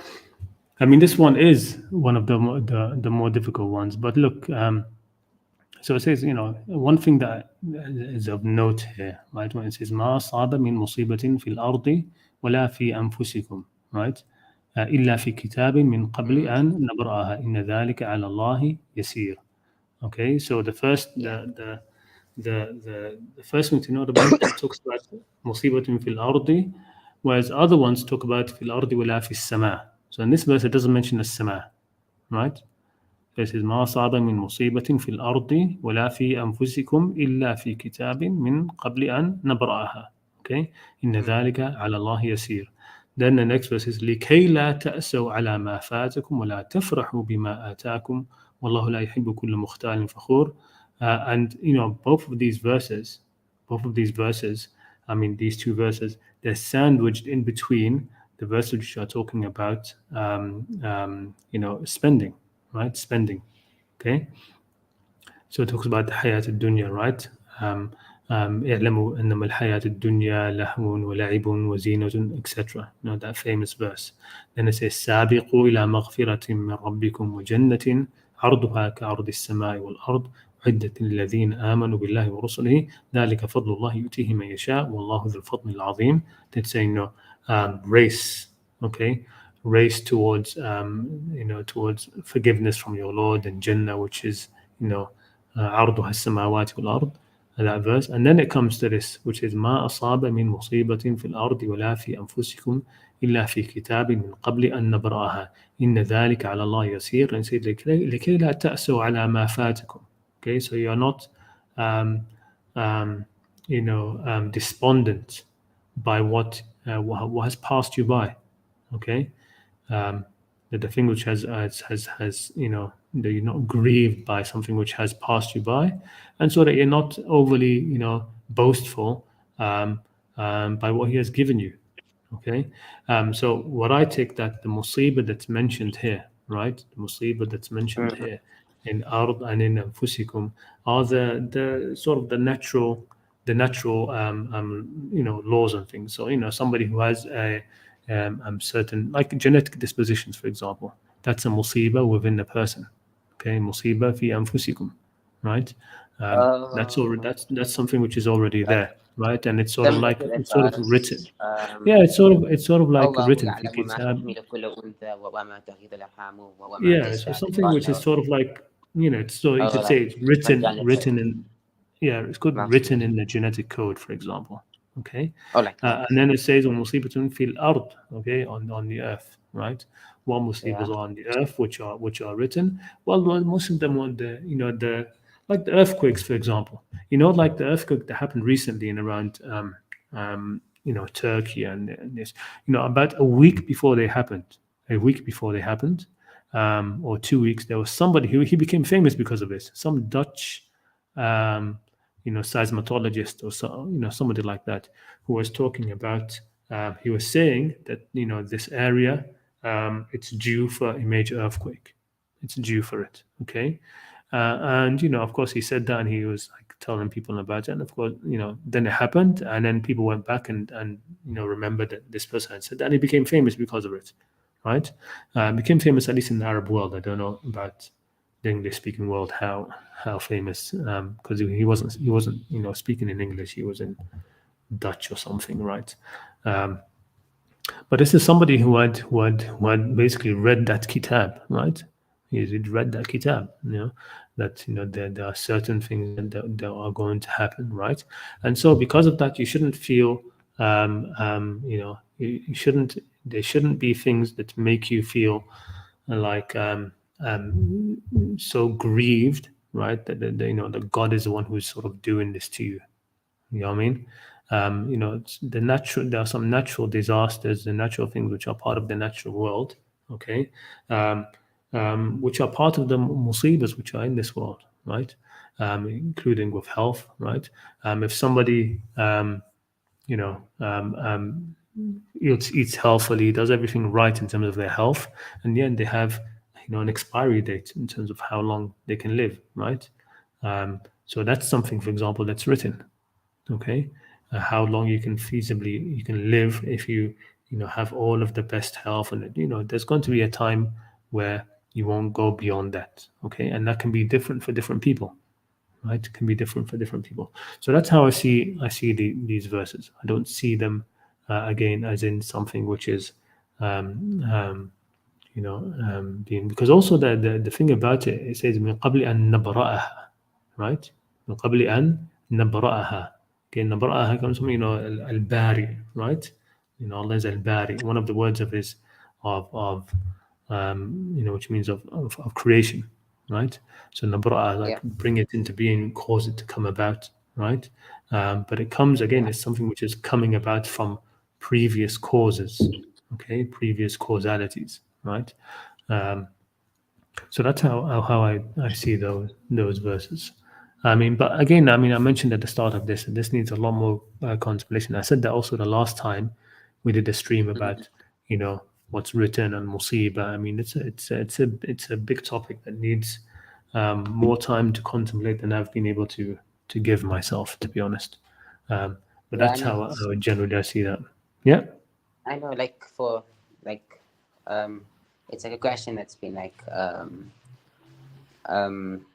I mean, this one is one of the more difficult ones. But look, so it says, you know, one thing that is of note here, right? When it says ما أصاب من مصيبة في الأرض ولا في أنفسكم, right? إلا في كتاب من قبل أن نبرأها إن ذلك على الله يسير. Okay, so the first the first thing to note about it talks about مصيبة في الأرض, whereas other ones talk about في الأرض ولا في السماء. So in this verse it doesn't mention the السماء, right? It says ما أصاب من مصيبة في الأرض ولا في أنفسكم إلا في كتاب من قبل أن نبرأها. Okay, إن ذلك على الله يسير. Then the next verse is لكي لا تأسوا على ما فاتكم ولا تفرحوا بما آتاكم والله لا يحب كل مختال فخور. And you know, both of these verses, I mean these two verses, they're sandwiched in between the verses which are talking about you know, spending, right? Spending. Okay. So it talks about the hayat ad-dunya, right? اعلموا أنما الحياة الدنيا لهو ولعب وزينة, etc. You know, that famous verse. Then it says سابقوا إلى مغفرة من ربكم وجنة عرضها كعرض السماء والأرض عدة للذين آمنوا بالله ورسله ذلك فضل الله يؤتيه من يشاء والله ذو الفضل العظيم. That's saying, you know, race, okay, race towards you know, towards forgiveness from your Lord and Jannah, which is, you know, عرضها السماوات والأرض, that verse. And then it comes to this, which is ما أصاب من مصيبة في الأرض ولا في أنفسكم إلا في كتاب من قبل أن نبرأها إن ذلك على الله يسير. And said لكي لا تأسوا على ما فاتكم. Okay, so you are not you know, despondent by what has passed you by. Okay, that the thing which has you know, that you're not grieved by something which has passed you by, and so that you're not overly, you know, boastful by what he has given you. Okay, so what I take that the musibah that's mentioned here, right, the musibah that's mentioned here in ard and in anfusikum are the sort of the natural you know, laws and things. So, you know, somebody who has a certain, like genetic dispositions, for example, that's a musibah within the person. Okay, musibah fi anfusikum, right? That's something which is already there, right? And it's sort of like, it's sort of written. Yeah, it's sort of like written fi kitab. Yeah, so something which is sort of like, you know, it's, so you could say it's written in, yeah, it's called written in the genetic code, for example. Okay, and then it says musibatun fil ard, okay, on the earth, right? What musibas are on the earth, which are written. Well, most of them are the, you know, the, like the earthquakes, for example. You know, like the earthquake that happened recently in around you know, Turkey and this, you know, about a week before they happened, or 2 weeks, there was somebody who he became famous because of this. Some Dutch you know, seismologist or so, you know, somebody like that, who was talking about, he was saying that, you know, this area, it's due for a major earthquake. It's due for it. Okay. And, you know, of course he said that and he was like telling people about it. And of course, then it happened, and then people went back and remembered that this person had said that, and he became famous because of it, right? Became famous, at least in the Arab world. I don't know about the English-speaking world how famous, because he wasn't speaking in English. He was in Dutch or something, right? But this is somebody who had basically read that kitab, right? He'd read that kitab, that there are certain things that are going to happen, right? And so because of that, you shouldn't feel, you shouldn't. There shouldn't be things that make you feel like so grieved, right? That God is the one who's sort of doing this to you. You know what I mean? There are some natural disasters, the natural things which are part of the natural world, okay, which are part of the musibas which are in this world, right? Including with health, right? If somebody, eats healthily, does everything right in terms of their health, and yet they have, an expiry date in terms of how long they can live, right? So that's something, for example, that's written. Okay, how long you can live if you have all of the best health, and there's going to be a time where you won't go beyond that. Okay, and that can be different for different people, right? It can be different for different people. So that's how I see these verses. I don't see them again as in something which is because also the thing about it, it says من قبل أن نبرأها, right? من قبل أن نبرأها. Okay, نبرأها comes from al-bari, right? Allah is al-bari. One of the words of his which means of creation, right? So nabra'ah, like bring it into being, cause it to come about, right? But it comes again, it's something which is coming about from previous causes, okay, previous causalities, right? So that's how I see those verses. But again, I mentioned at the start of this, that this needs a lot more contemplation. I said that also the last time we did a stream about, what's written and musiba. It's a big topic that needs more time to contemplate than I've been able to give myself, to be honest. But that's how I generally I see that. Yeah. I know, it's like a question that's been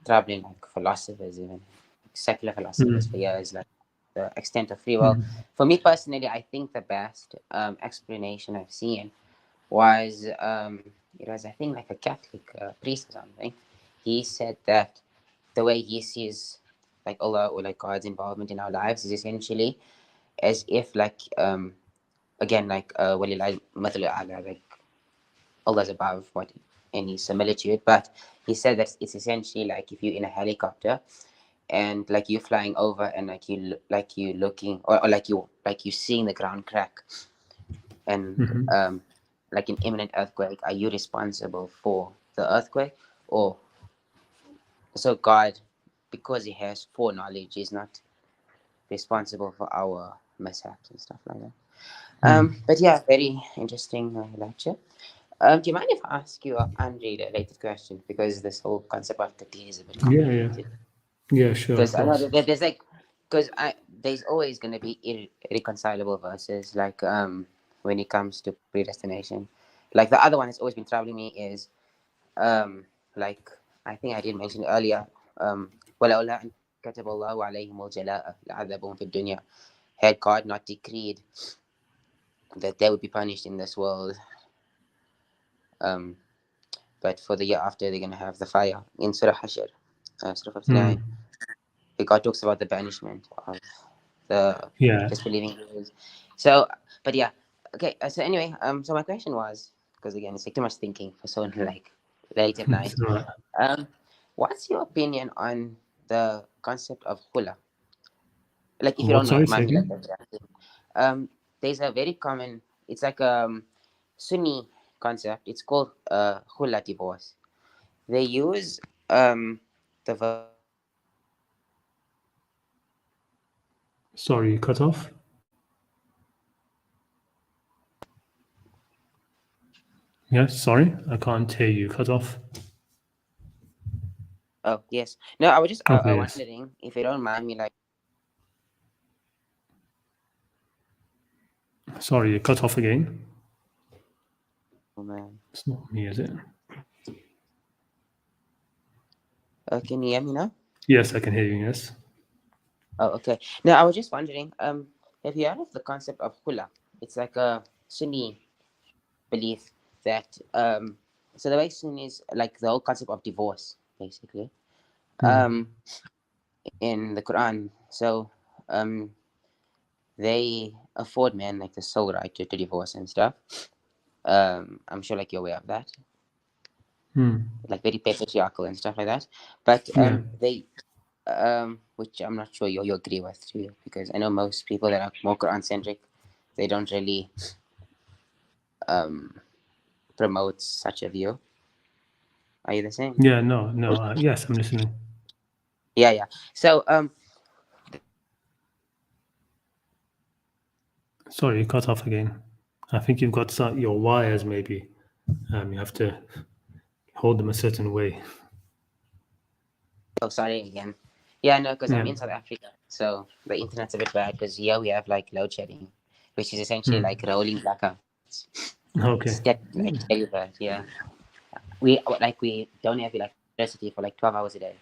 troubling philosophers, even secular philosophers for years, like the extent of free will. For me personally, I think the best explanation I've seen was it was, I think, like a Catholic priest or something. He said that the way he sees Allah or God's involvement in our lives is essentially as if again walillahi mathalu a'la, Allah's above any similitude, but he said that it's essentially like if you're in a helicopter and you're flying over and you looking or you seeing the ground crack and like an imminent earthquake, are you responsible for the earthquake? Or so God, because he has foreknowledge, is not responsible for our mishaps and stuff like that. But yeah, very interesting lecture. Do you mind if I ask you an unrelated question? Because this whole concept of Qadr is a bit complicated. Yeah, sure. Because I know that there's always going to be irreconcilable verses, when it comes to predestination. Like the other one that's always been troubling me is, I think I did mention earlier, وَلَوْلَا أَنْ كَتَبَ اللَّهُ عَلَيْهِمُ الْجَلَاءَ لَعَذَّبَهُمْ فِي الدُّنْيَا. Had God not decreed that they would be punished in this world, but for the year after they're going to have the fire. In Surah Hashr, Surah 59, God talks about the banishment of the disbelieving Jews. So, but yeah, okay. So anyway, so my question was, because again, it's too much thinking for so late at night. What's your opinion on the concept of khula? If you don't mind, there's a very common. It's like a Sunni concept. It's called khula divorce. They use the Sorry, you cut off. Yeah, sorry, I can't hear you. Cut off. Oh, yes. No, I was just Okay, yes. wondering if you don't mind me, like. Sorry, you cut off again. Oh, man. It's not me, is it? Can you hear me now? Yes, I can hear you. Yes. Oh, okay. No, I was just wondering, have you heard of the concept of khula? It's like a Sunni belief that, so the way Sunni is like the whole concept of divorce, basically, in the Quran. So, they afford men like the sole right to divorce and stuff. I'm sure like you're aware of that, like very patriarchal and stuff like that. But Yeah. they, which I'm not sure you agree with too, because I know most people that are more Quran centric, they don't really promote such a view. Are you the same? Yeah. No. Yes, I'm listening. Yeah. So Sorry, you cut off again. I think you've got your wires. Maybe you have to hold them a certain way. oh, sorry again. Yeah, no, because I'm Yeah. in South Africa, so the internet's a bit bad. Because here we have like load shedding, which is essentially like rolling blackouts. Okay. Like very bad. Yeah, we don't have electricity for like 12 hours a day,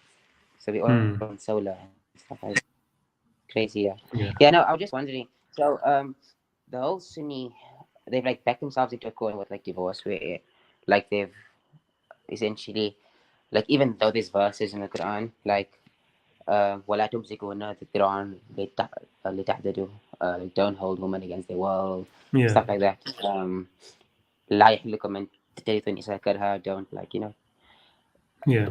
so we all on solar and stuff like that. Crazy. Yeah. No, I was just wondering. So the whole Sunni, they've like backed themselves into a corner with like divorce, where like they've essentially, like, even though there's verses in the Quran like ولا تمسكوهن تذرعن لتعتدوا, like don't hold women against their will, Yeah. stuff like that. لا يحل لكم أن ترثوا النساء كرها, don't, like, you know. Yeah.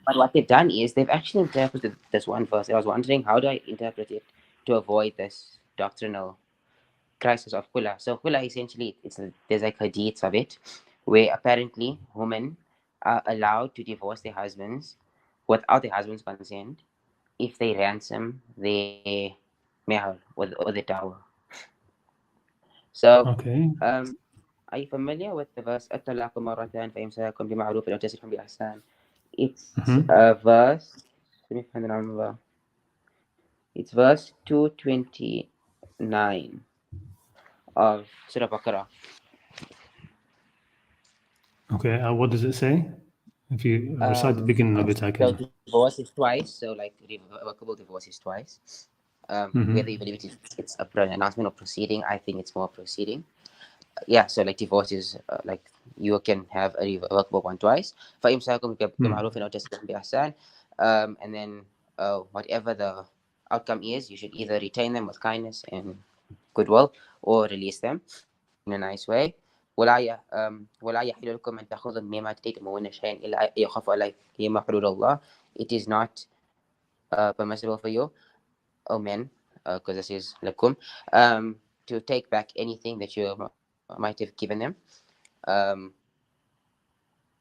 But what they've done is they've actually interpreted this one verse. I was wondering, how do I interpret it to avoid this doctrinal crisis of khula? So khula, essentially, there's like hadiths of it, where apparently women are allowed to divorce their husbands without their husband's consent if they ransom their meher or the dowry. So, Okay. are you familiar with the verse الطلاق مرتان فإمساكم بمعروف أو تسريح بإحسان? It's a verse. Let me find the number. It's verse 229 of Surah Baqarah. Okay. What does it say? If you recite the beginning of it, I So can. divorce is twice. So like irrevocable divorce is twice. Whether you believe it's a pronouncement or proceeding, I think it's more proceeding. Yeah, so like divorce is like you can have a revocable one twice. فإمساكم بمعروف أو تسريح بإحسان. And then whatever the outcome is, you should either retain them with kindness and goodwill or release them in a nice way. ولا يحل لكم أن تأخذوا مما آتيتموهن شيئا إلا أن يخافوا ألا يقيما حدود الله. It is not permissible for you, O men, because this is lakum, to take back anything that you might have given them,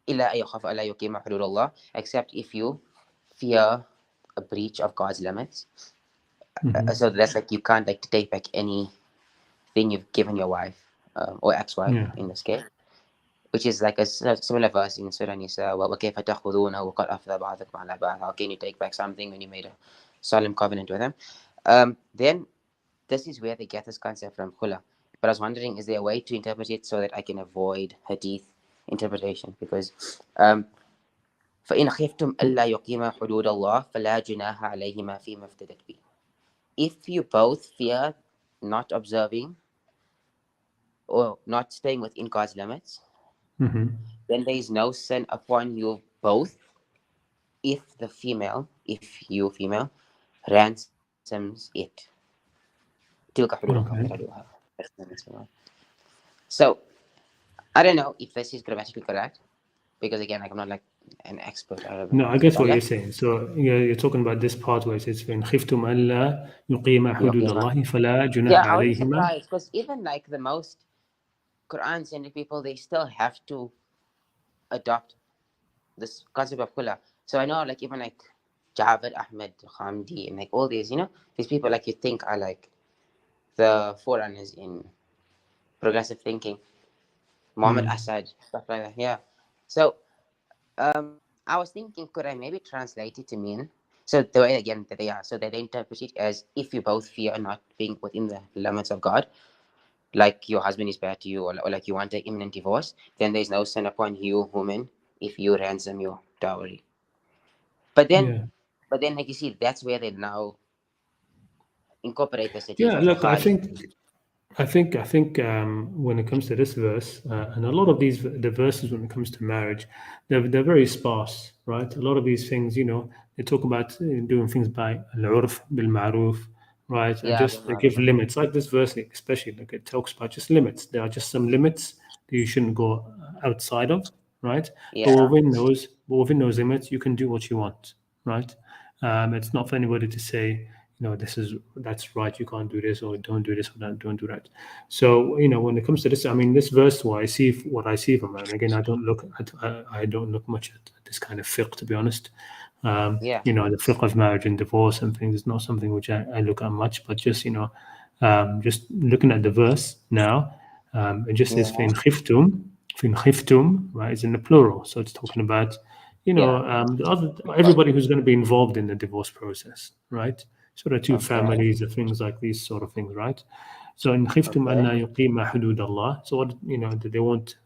إلا أن يخافوا ألا يقيما حدود الله, except if you fear a breach of God's limits. So that's like you can't like take back anything you've given your wife or ex-wife in this case, which is like a similar verse in Surah Nisa. وَكَيْفَ تَأْخُذُونَهُ وَقَدْ أَفْضَى بَعْضُكُمْ عَلَى بَعْضٍ. How can you take back something when you made a solemn covenant with them? Then this is where they get this concept from khula. But I was wondering, is there a way to interpret it so that I can avoid hadith interpretation? Because فَإِنْ خِفْتُمْ أَلَّا يُقِيمَا حُدُودَ اللَّهِ فَلَا جُنَاحَ عَلَيْهِمَا فِيمَا افْتَدَتْ بِهِ. If you both fear not observing or not staying within God's limits, then there is no sin upon you both if you female ransoms it. So I don't know if this is grammatically correct, because again, like, I'm not like an expert. No, I guess what you're saying. So you're talking about this part where it says فإن خفتم ألا يقيما حدود الله فلا جناح Yeah, I was عليهما. surprised because even like the most Quran-centric people, they still have to adopt this concept of khula. So I know, like, even like Javed Ahmed Khamdi and like all these, you know, these people like you think are like the forerunners in progressive thinking. Muhammad Assad, stuff like that. Yeah. So I was thinking, could I maybe translate it to mean, so the way again that they are, so that they interpret it as if you both fear not being within the limits of God, like your husband is bad to you, or like you want an imminent divorce, then there's no sin upon you, woman, if you ransom your dowry. But then, like you see, that's where they now incorporate the hadith Yeah, of look, Bukhari. I think when it comes to this verse, and a lot of the verses when it comes to marriage, they're very sparse, right? A lot of these things, they talk about doing things by al-urf bil ma'ruf, right? And Yeah, just they give limits, like this verse, especially. Like it talks about just limits. There are just some limits that you shouldn't go outside of, right? But yeah, within those limits, you can do what you want, right? It's not for anybody to say, that's right, you can't do this, or don't do this, or don't do that. So when it comes to this, I mean, this verse, what I see from it, and again, I don't look much at this kind of fiqh, to be honest. yeah, The fiqh of marriage and divorce and things is not something which I look at much, but just just looking at the verse now, it just says yeah, fin khiftum, right? It's in the plural, so it's talking about everybody who's going to be involved in the divorce process, right? So the two okay, families, the things like these sort of things, right? So in khiftum okay, anna yuqima hudud Allah. So what that they won't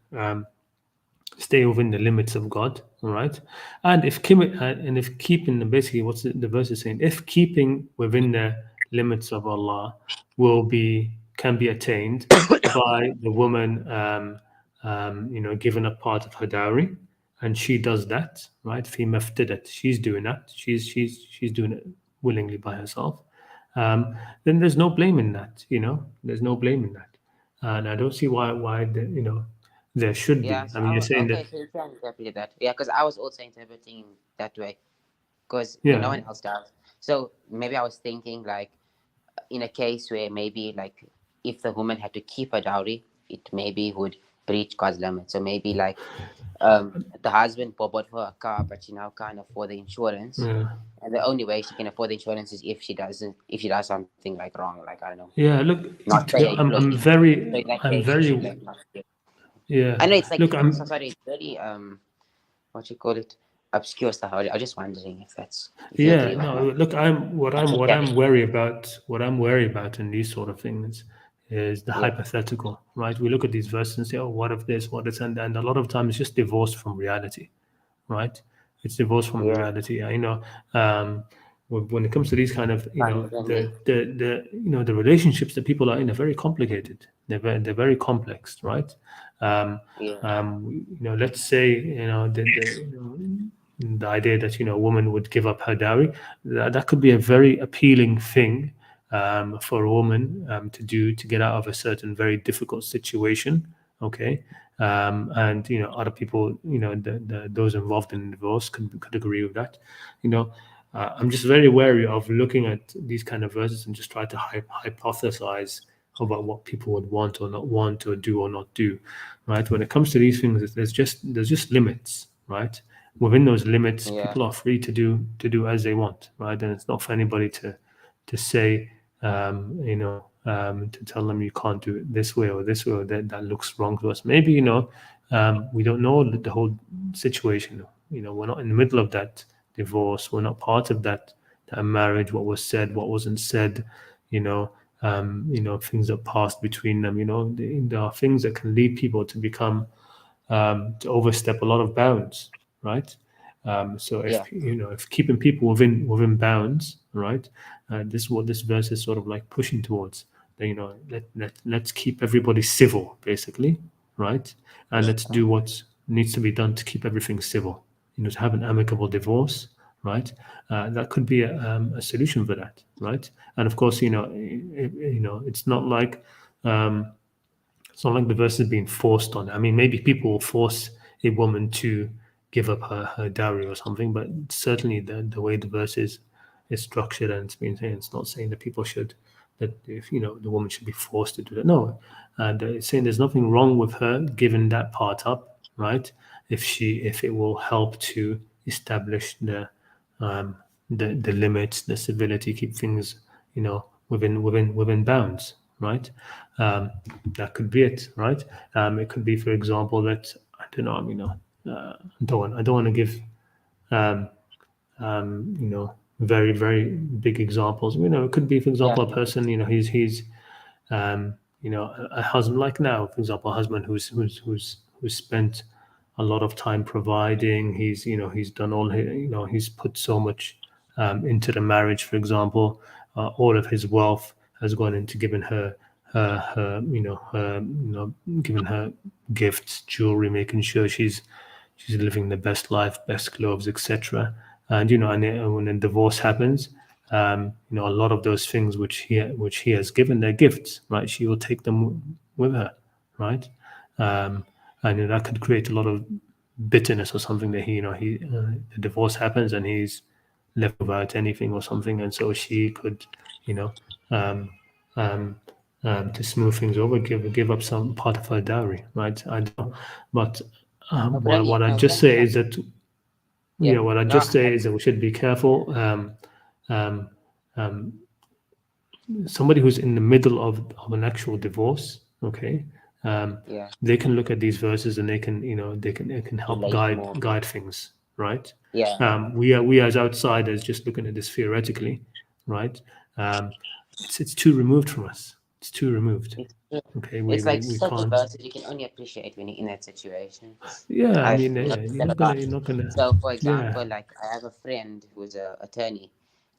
stay within the limits of God, all right? And if keeping basically what's the verse is saying, if keeping within the limits of Allah can be attained by the woman, giving up part of her dowry, and she does that, right? Fi maftadat, she's doing that. She's doing it willingly by herself. Then there's no blame in that. There's no blame in that, and I don't see why there should yeah. be. I So mean, you're saying okay, that, so you can interpret that, yeah, because I was also interpreting that way, because no yeah, one else does. So maybe I was thinking like in a case where maybe like if the woman had to keep her dowry, it maybe would breach God's limit. So maybe like the husband bought her a car, but she now can't afford the insurance. yeah, And the only way she can afford the insurance is if she does something like wrong, like I don't know, yeah. Look, not pay her I'm employee. So very, in that case, she should like not give. yeah. I know it's like Look, so sorry, it's very what you call it, obscure stuff. I was just wondering if you yeah. agree with No, that. look, what I'm wary about. What I'm wary about in these sort of things is the Yeah, hypothetical, right? We look at these verses and say, "Oh, what if this? What if?" And a lot of times it's just divorced from reality, right? It's divorced from yeah, reality. When it comes to these kind of, funny. the relationships that people are in are very complicated. They're very complex, right? Yeah, Let's say, the idea that a woman would give up her dowry, that could be a very appealing thing for a woman to do to get out of a certain very difficult situation. Okay, and other people, those involved in divorce could agree with that. I'm just very wary of looking at these kind of verses and just try to hypothesize about what people would want or not want, or do or not do, right? When it comes to these things, there's just limits, right? Within those limits, yeah, people are free to do as they want, right? And it's not for anybody to say, to tell them you can't do it this way or this way, or that looks wrong to us. Maybe we don't know the whole situation. We're not in the middle of that divorce. We're not part of that marriage. What was said, what wasn't said. Things that passed between them. There are things that can lead people to become to overstep a lot of bounds, right? So yeah, if keeping people within bounds, right? This is what this verse is sort of like pushing towards. That, let's keep everybody civil, basically, right? And let's do what needs to be done to keep everything civil. To have an amicable divorce, right? That could be a solution for that, right? And of course, it's not like the verse is being forced on. I mean, maybe people will force a woman to give up her dowry or something, but certainly the way the verse is structured, and it's been saying, it's not saying that people should, that if the woman should be forced to do that. No, and it's saying there's nothing wrong with her giving that part up, right? If it will help to establish um, the limits, the civility, keep things within bounds, right? That could be it, right? It could be, for example, that I don't know. I mean, I don't want to give very, very big examples. It could be, for example, a person, he's a husband, like now, for example, a husband who's spent a lot of time providing. He's done all he's put so much into the marriage, for example. All of his wealth has gone into giving her giving her gifts, jewelry, making sure she's living the best life, best clothes, etc. And when a divorce happens, a lot of those things which he has given, they're gifts, right? She will take them with her, right? And that could create a lot of bitterness or something, that the divorce happens and he's left without anything or something, and so she could, um, um, to smooth things over, give up some part of her dowry, right? I don't, but what I just say is that what I just say is that we should be careful. Um, um, Somebody who's in the middle of an actual divorce, okay, they can look at these verses and they can it can help guide things, right? We as outsiders just looking at this theoretically, right? It's too removed from us. It's too removed. Okay, It's like we certain can't. verses you can only appreciate when you're in that situation. Yeah, I I've mean, noticed you're that not a lot. gonna, you're not gonna. So, for example, Yeah, like I have a friend who's an attorney,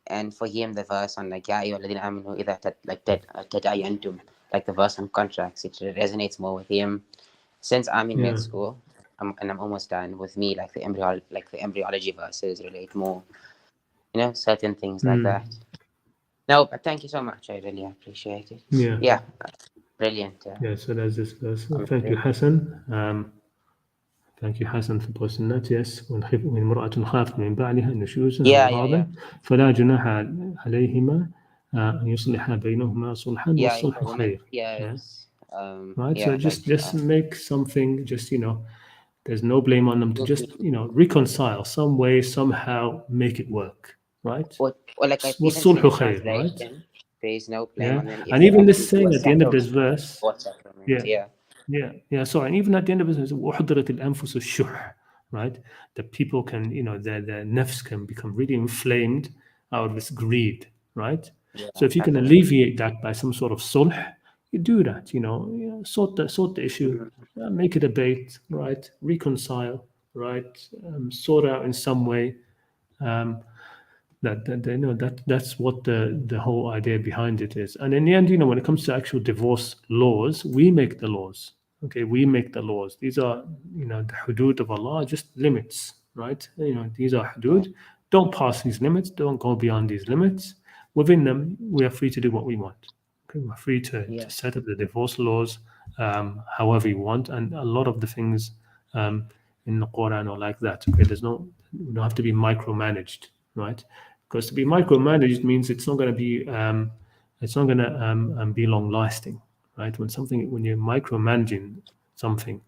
and for him the verse on like Ya ayyuhalladhina amanu idha tadayantum, like the verse on contracts, it resonates more with him. Since I'm in med school, and I'm almost done, with me like the embryology verses relate more, certain things like that. No, but thank you so much. I really appreciate it. yeah. Brilliant. Yeah, so there's this verse. Thank you, Hassan. Thank you, Hassan, for posting that. Yes, وإن امرأة خافت من بعدها نشوزا أو إعراضا فلا جناح عليهما أن يصلحا بينهما صلحا والصلح خير. Yes. Right. So just make something. There's no blame on them to just reconcile some way, somehow make it work. Right. Or like I've even seen والصلح a خير. Right. translation. There is no blame on them. And even this saying at the end of this verse. Yeah. Sorry, and even at the end of it, it says, "وَحُضِّرَتِ الْأَنفُسُ الشُّحَّ," right? That people can, their nafs can become really inflamed out of this greed, right? So if you can alleviate that by some sort of sulh, you do that. Sort the issue, make it a bait, right? Reconcile, right? Sort out in some way. That's what the whole idea behind it is. And in the end, when it comes to actual divorce laws, we make the laws. Okay, we make the laws. These are, the hudud of Allah, just limits, right? These are hudud. Don't pass these limits. Don't go beyond these limits. Within them, we are free to do what we want. Okay, we're free to set up the divorce laws however you want, and a lot of the things in the Quran are like that. Okay, we don't have to be micromanaged, right? Because to be micromanaged means it's not going to be long lasting, right? When you're micromanaging something,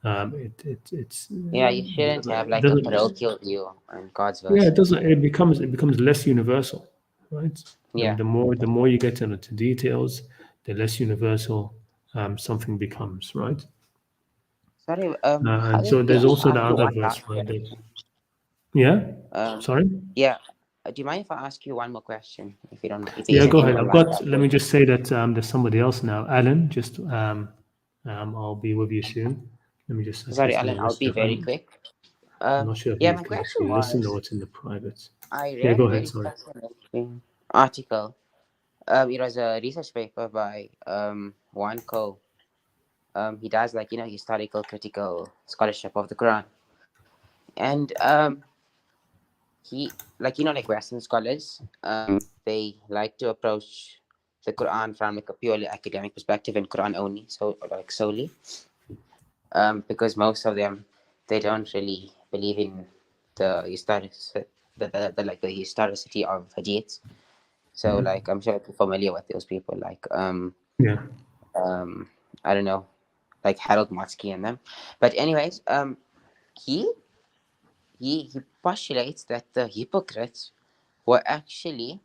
it's you shouldn't have like a parochial view on God's verse. Yeah, it doesn't. It becomes less universal, right? Yeah. The more you get into details, the less universal something becomes, right? Sorry. And so there's also the other verse, right? Yeah. Sorry. Yeah. Do you mind if I ask you one more question? If you don't. Go ahead. Let me just say that there's somebody else now, Alan. Just I'll be with you soon. Let me just. Sorry, Alan. I'll be very quick. I'm not sure if my question was. Listen or it's in the private. I read go a ahead. very Sorry. fascinating article. It was a research paper by Juan Ko. He does historical critical scholarship of the Quran, and he like Western scholars, they like to approach the Quran from like a purely academic perspective and Quran only, so like solely, because most of them, they don't really believe in the historicity of hadiths. So like I'm sure you're familiar with those people, like I don't know, like Harold Motsky and them. But anyways, he postulates that the hypocrites were actually,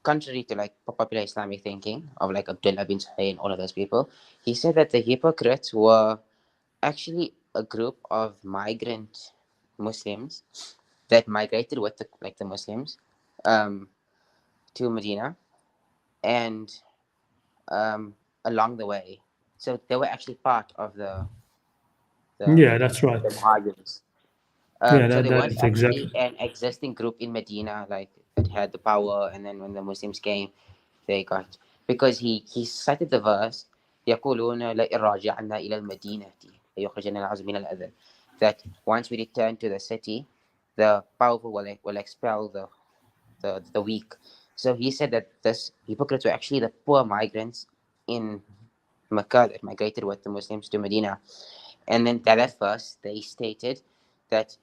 contrary to like popular Islamic thinking of like Abdullah bin Sahih and all of those people, he said that the hypocrites were actually a group of migrant Muslims that migrated with the Muslims to Medina, and along the way, so they were actually part of the Yeah, that's right. Muhajirs. Yeah, So there that weren't is actually exactly. an existing group in Medina like that had the power, and then when the Muslims came, they got, because he cited the verse يقولون لئن رجعنا إلى المدينة ليخرجن الأعز من الأذل, that once we return to the city, the powerful will expel the weak. So he said that this hypocrites were actually the poor migrants in Mecca that migrated with the Muslims to Medina. And then that verse, they stated that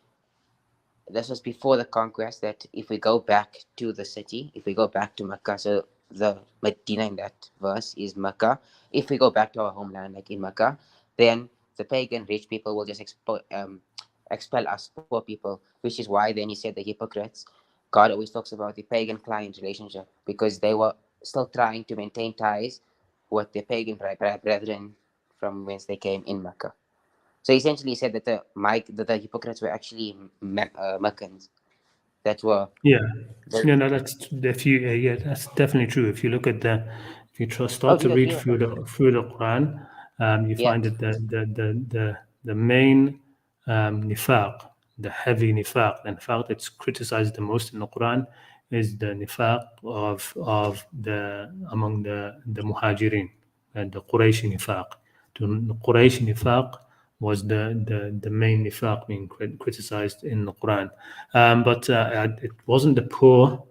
this was before the conquest, that if we go back to the city, if we go back to Mecca, so the Medina in that verse is Mecca. If we go back to our homeland, like in Mecca, then the pagan rich people will just expel us poor people, which is why then he said the hypocrites, God always talks about the pagan client relationship, because they were still trying to maintain ties with their pagan brethren from whence they came in Mecca. So essentially, he said that the hypocrites were actually Meccans that were. Yeah, no, that's that's definitely true. If you look at if you start do to you read agree with through that? the Quran, you Yeah. find that the main nifaq, the heavy nifaq, and nifaq that's criticized the most in the Quran, is the nifaq of the among the muhajirin and the Quraysh nifaq. The Quraysh nifaq was the main nifaq being criticized in the Quran, but it wasn't the poor,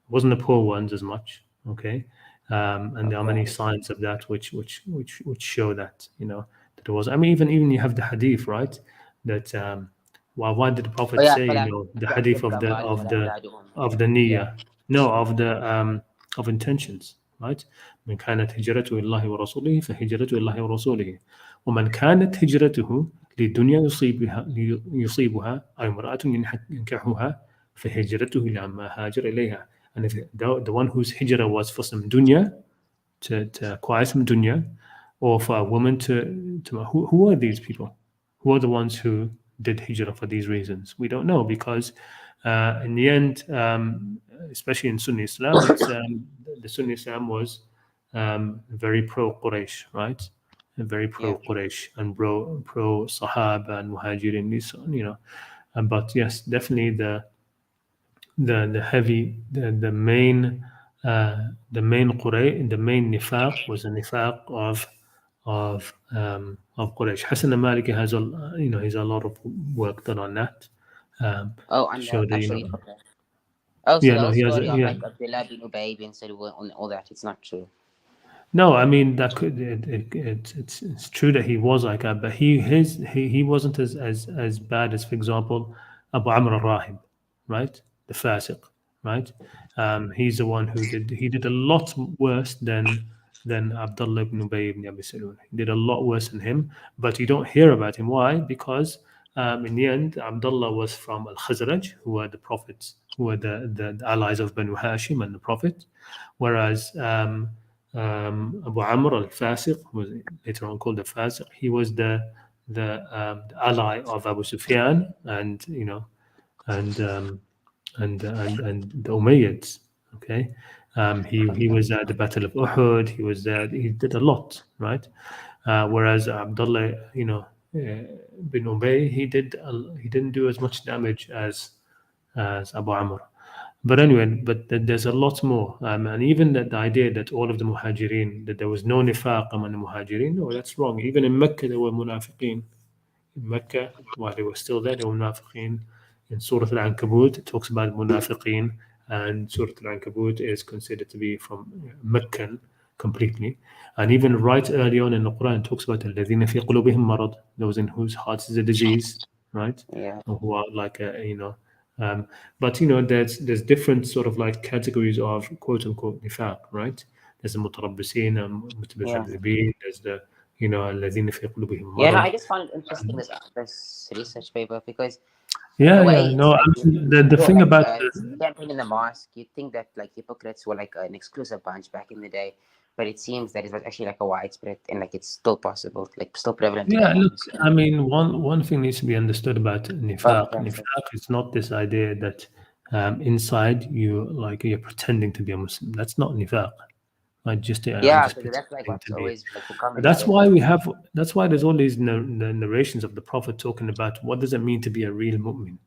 wasn't the poor ones as much. Okay, and there are many signs of that which show that that it was. I mean, even you have the hadith, right? That why did the Oh Prophet yeah, say the hadith of the Yeah. niyyah? No, of the of intentions, right? من كانت هجرته إلى الله ورسوله فهجرته إلى الله ورسوله ومن كانت هجرته للدنيا يصيبها أو امرأة ينكحها فهجرته إلى ما هاجر إليها. And if the one whose hijrah was for some dunya, to acquire some dunya, or for a woman to who are these people? Who are the ones who did hijrah for these reasons? We don't know, because in the end, especially in Sunni Islam, it's the Sunni Islam was very pro Quraysh, right? Very pro Quraysh and pro Sahaba and Muhajirin, but yes, definitely the heavy the main the main nifaq was a nifaq of Quraysh. Hassan al-Maliki has he's a lot of work done on that. To And show that actually, okay. Oh, so yeah, the no, whole he has story of yeah. like Abdullah bin Ubay bin Salul and all that, it's not true. No, I mean that could it's true that he was like that, but he wasn't as bad as, for example, Abu Amr al-Rahib, right? The Fasiq, right? He's the one who did a lot worse than Abdullah ibn Ubay ibn Abi Salul. He did a lot worse than him, but you don't hear about him. Why? Because in the end, Abdullah was from Al-Khazraj, who were the prophets, who were the allies of Banu Hashim and the Prophet, whereas Abu Amr al-Fasiq, was later on called the Fasiq, he was the ally of Abu Sufyan and and the Umayyads. Okay, he was at the Battle of Uhud. He was there. He did a lot, right? Whereas Abdullah, bin Ubay, he didn't do as much damage as Abu Amr. But anyway, there's a lot more, and even the idea that all of the Muhajirin, that there was no nifaq among the Muhajirin, no, that's wrong. Even in Mecca, there were munafiqeen. In Mecca, while they were still there, they were munafiqeen. In Surah Al-Ankabut, it talks about munafiqeen, and Surah Al-Ankabut is considered to be from Meccan completely. And even right early on in the Quran, it talks about الَّذِينَ فِي قُلُوبِهِم مَرَض, those in whose hearts is a disease, right? Yeah. Or who are like but there's different sort of like categories of quote unquote nifaq, right? There's the mutarabbisin and mutabazzibin, there's the الذين في قلوبهم Yeah, no, مرض. I just found it interesting this research paper, because Yeah, the way yeah. No, I it's mean, the so thing about camping in the mosque, you'd think that like hypocrites were like an exclusive bunch back in the day, but it seems that it was actually like a widespread and like it's still possible, like still prevalent. Yeah, look, I mean, one thing needs to be understood about nifaq. Okay, Nifaq is not this idea that inside you're pretending to be a Muslim. That's not nifaq. Right? Just I'm yeah, just because that's like pretending what's to be. always like becoming. That's why that's why there's all these the narrations of the Prophet talking about what does it mean to be a real mu'min,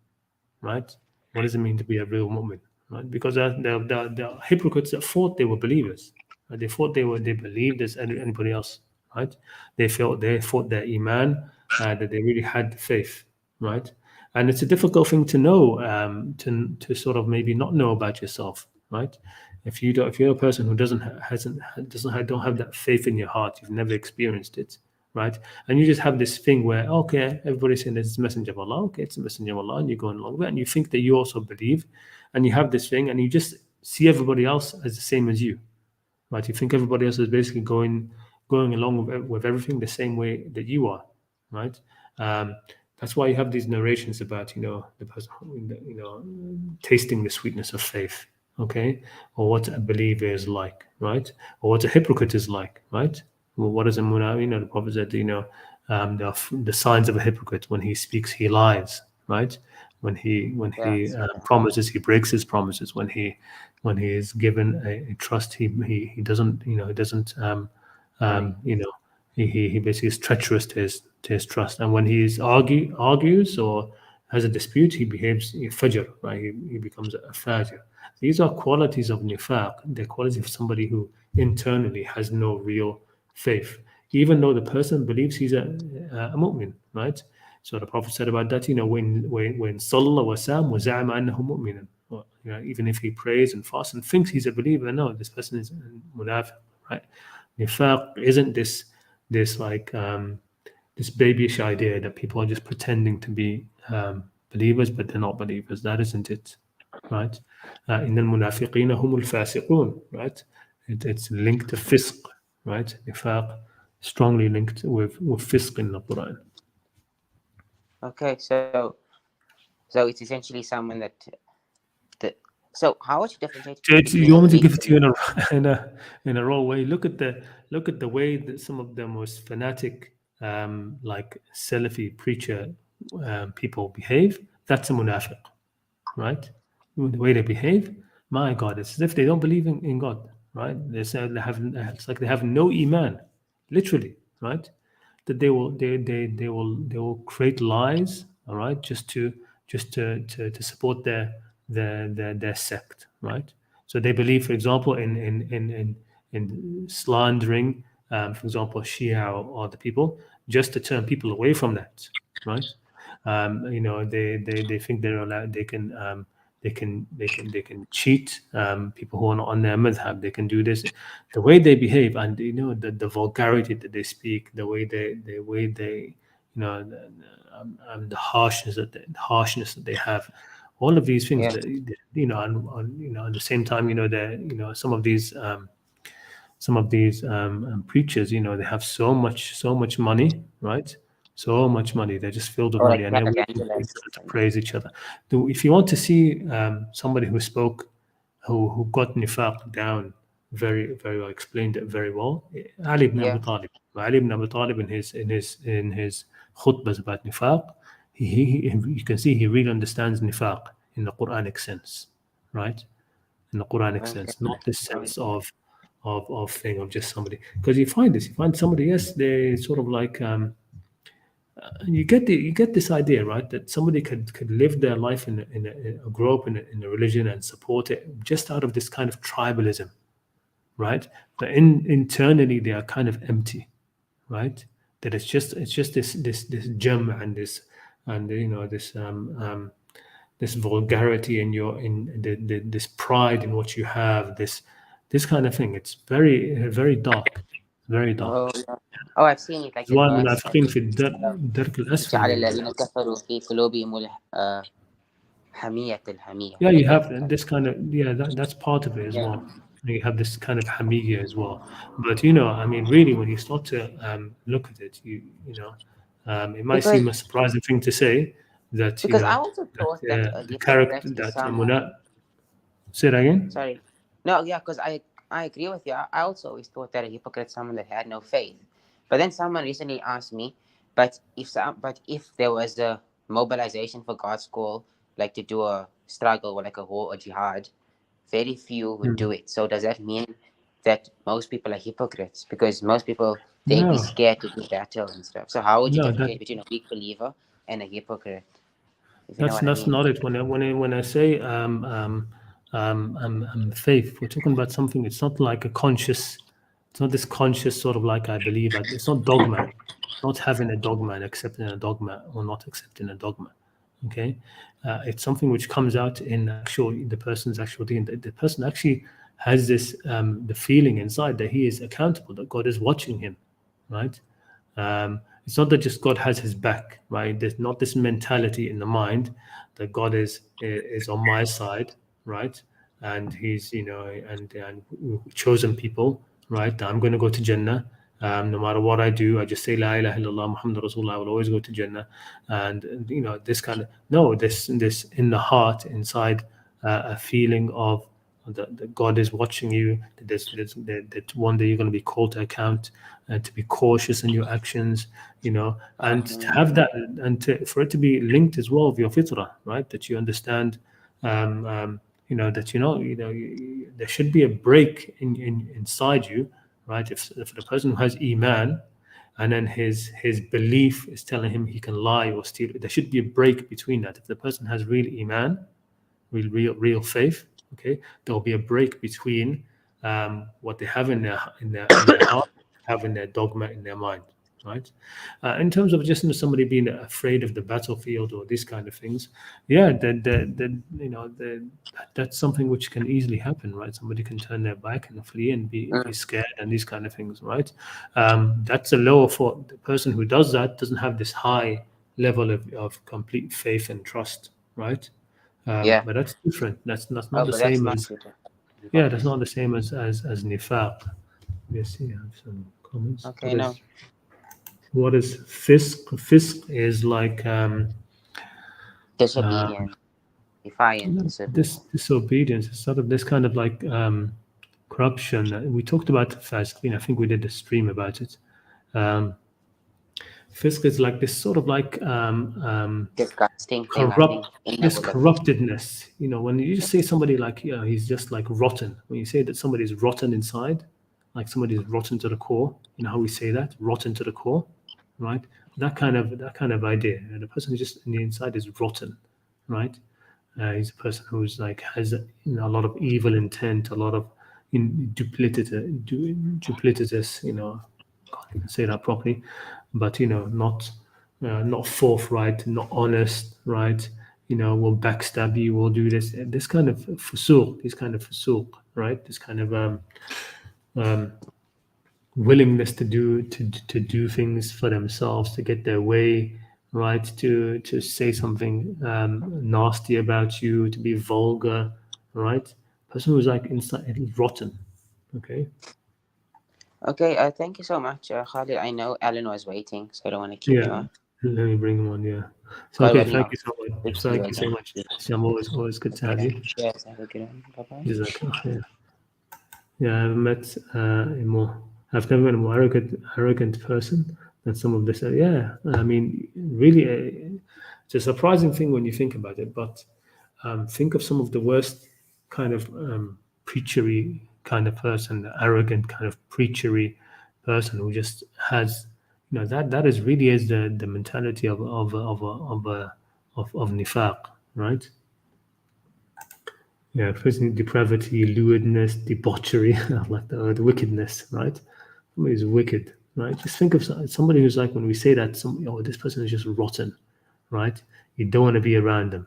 right? What does it mean to be a real mu'min, right? Because the hypocrites that thought they were believers, right? They thought they believed as anybody else, right? They thought their iman that they really had faith, right? And it's a difficult thing to know, to sort of maybe not know about yourself, right? If you're a person who don't have that faith in your heart, you've never experienced it, right? And you just have this thing where, okay, everybody's saying this is messenger of Allah, okay, it's a messenger of Allah, and you're going along with it, and you think that you also believe, and you have this thing, and you just see everybody else as the same as you, right? You think everybody else is basically going along with everything the same way that you are, right? That's why you have these narrations about the person tasting the sweetness of faith, okay, or what a believer is like, right, or what a hypocrite is like, right. Well, what is a munafiq? The Prophet said, the signs of a hypocrite: when he speaks, he lies, right? When he promises, he breaks his promises. When he is given a trust, he doesn't he basically is treacherous to his trust. And when he argues or has a dispute, he behaves fajr, right? He becomes a fajr. These are qualities of nifaq. They're qualities of somebody who internally has no real faith, even though the person believes he's a mu'min, right? So the Prophet said about that, when salla wa sam wa za'ama annahu mu'minan, even if he prays and fasts and thinks he's a believer, no, this person is munafiq, right? Nifaq isn't this babyish idea that people are just pretending to be believers, but they're not believers. That isn't it, right? إن المنافقين هم الفاسقون, right? It's linked to fisq, right? Nifaq strongly linked with fisq in the Quran. Okay, so it's essentially someone that. So how would you differentiate? You want me to give it to you in a raw way? Look at the way that some of the most fanatic, like Salafi preacher people behave. That's a munafiq, right? The way they behave, my God, it's as if they don't believe in God, right? It's like they have no iman, literally, right? That they will create lies, all right, just to support their sect, right? So they believe, for example, in slandering, for example, Shia or the people, just to turn people away from that, right? They think they're allowed. They can cheat people who are not on their madhab. They can do this. The way they behave, and the vulgarity that they speak, the way they the harshness that they have, all of these things. Yeah. And at the same time, some of these preachers, they have so much money, right? So much money. They're just filled with money, and they're to praise each other. If you want to see somebody who got nifaq down very, very well, explained it very well, Ali ibn Abi Talib. Ali ibn Abi Talib in his khutbahs about nifaq, you can see he really understands nifaq in the Qur'anic sense, right? In the Qur'anic sense, not the sense of just somebody, because you find somebody, yes, they sort of like you get this idea, right, that somebody could live their life grow up in a religion and support it just out of this kind of tribalism, right? But internally they are kind of empty, right? That it's just this gem and this this vulgarity in this pride in what you have, this kind of thing. It's very, very dark, very dark. Oh, I've seen it. Like المنافقين في الدرك الأسفل. جعل الذين كفروا في قلوبهم حمية الحمية. Yeah, you have this kind of that's part of it as well. You have this kind of hamiyya as well. But I mean, really, when you start to look at it, it might seem a surprising thing to say that because I also thought that the character that say it again. Sorry, no, yeah, because I agree with you. I also always thought that a hypocrite is someone that had no faith. But then someone recently asked me, but if there was a mobilization for God's call, like to do a struggle or like a war or jihad, very few would do it. So does that mean that most people are hypocrites? Because most people, they'd be No, scared to do battle and stuff. So how would you no, differentiate between a weak believer and a hypocrite? If you know that's what I that's mean. not it. When I say faith, we're talking about something. It's not like a conscious. It's not this conscious sort of like I believe. It's not dogma. Not having a dogma and accepting a dogma or not accepting a dogma. Okay, it's something which comes out in the person's actual being. The person actually has this the feeling inside that he is accountable, that God is watching him, right? It's not that just God has his back, right? There's not this mentality in the mind that God is on my side, right? And he's and chosen people, right? I'm going to go to Jannah. No matter what I do, I just say La ilaha illallah Muhammad Rasulullah. I will always go to Jannah, and this kind of this in the heart inside a feeling of that God is watching you. That one day you're going to be called to account, to be cautious in your actions, and to have that, and for it to be linked as well with your fitrah, right? That you understand, that there should be a break inside you, right? If the person who has iman, and then his belief is telling him he can lie or steal, there should be a break between that. If the person has real iman, real faith, okay, there will be a break between what they have in their heart, having their dogma in their mind, right? In terms of just somebody being afraid of the battlefield or these kind of things, yeah, that's something which can easily happen, right? Somebody can turn their back and flee and be scared and these kind of things, right? That's a lower for the person who does that, doesn't have this high level of complete faith and trust, right? Yeah. But that's different. That's not Oh, the but that's same not as good. that's not the same as nifaq. Yes, you have some comments. Okay, no. What is fisk? Fisk is like Disobedient. Defiant. disobedience. It's sort of this kind of like corruption. We talked about fasting. I think we did a stream about it. Fisk is like this sort of like Disgusting thing, I think. corruptedness. When you just say somebody like he's just like rotten. When you say that somebody is rotten inside, like somebody is rotten to the core. You know how we say that? Rotten to the core, right? That kind of idea. The person who's just in the inside is rotten, right? He's a person who's like has a lot of evil intent, a lot of duplicitous. God, you can say that properly, but not forthright, not honest, right? Will backstab you, will do this kind of fusuq, right? This kind of willingness to do things for themselves, to get their way, right? To say something nasty about you, to be vulgar, right? Person who's like inside rotten, okay. Okay, thank you so much, Khalid. I know Alan was waiting, so I don't want to keep him up. Let me bring him on. Yeah. So Well, okay, thank you so much. Thank you so much. I'm always good to have you. Yes, have a good one. Bye-bye. Jazakallah. Yeah, I've met I've never met a more arrogant person than some of this. Yeah, I mean, really, it's a surprising thing when you think about it. But think of some of the worst kind of preachery kind of person, the arrogant kind of preachery person who just has, that is really is the mentality of nifaq, right? Yeah, firstly, depravity, lewdness, debauchery, like the wickedness, right? Somebody is wicked, right? Just think of somebody who's like, when we say that, this person is just rotten, right? You don't want to be around them,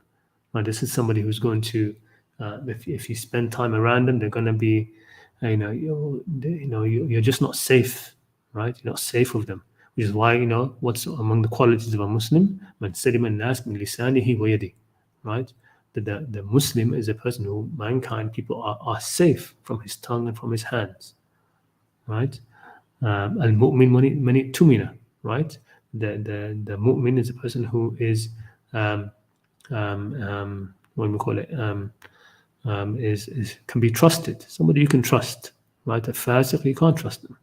right? This is somebody who's going to, if you spend time around them, they're going to be, you're just not safe, right? You're not safe with them, which is why, what's among the qualities of a Muslim, man salima an-nas min lisanihi wa yadihi, right? The Muslim is a person who mankind, people are safe from his tongue and from his hands, right? Al-mu'min mani tumina, right? The mu'min is a person who is what do we call it? Is can be trusted. Somebody you can trust, right? A fasiq, you can't trust them,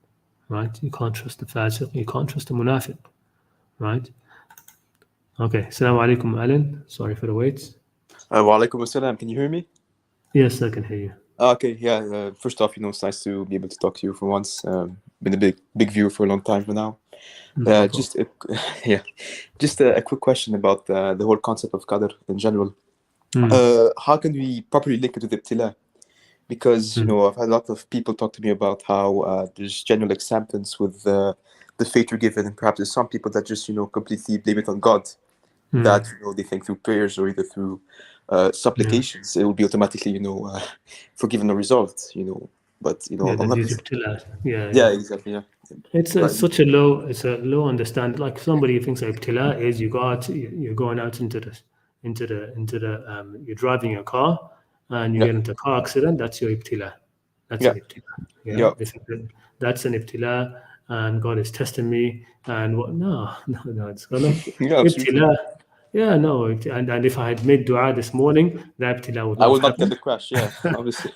right? You can't trust the fasiq, you can't trust the munafiq, right? Okay, assalamu alaikum, Alan. Sorry for the wait. Wa alaikum assalam. Can you hear me? Yes, I can hear you. Okay, yeah. First off, it's nice to be able to talk to you for once. Been a big viewer for a long time for now. Just a quick question about the whole concept of Qadr in general. How can we properly link it to the ibtila? Because I've had a lot of people talk to me about how there's general acceptance with the fate you're given, and perhaps there's some people that just completely blame it on God. That they think through prayers or either through supplications it will be automatically forgiven or resolved. But yeah, exactly, yeah. It's such a low understanding. Like somebody thinks ibtila is you're going out into the you're driving your car and you get into a car accident. That's your ibtila. That's an ibtila. They think that's an ibtila, and God is testing me. And what? No, it's gonna ibtila. Yeah, no, and if I had made dua this morning, the ibtila would not I would not happen. get the crash. Yeah, obviously.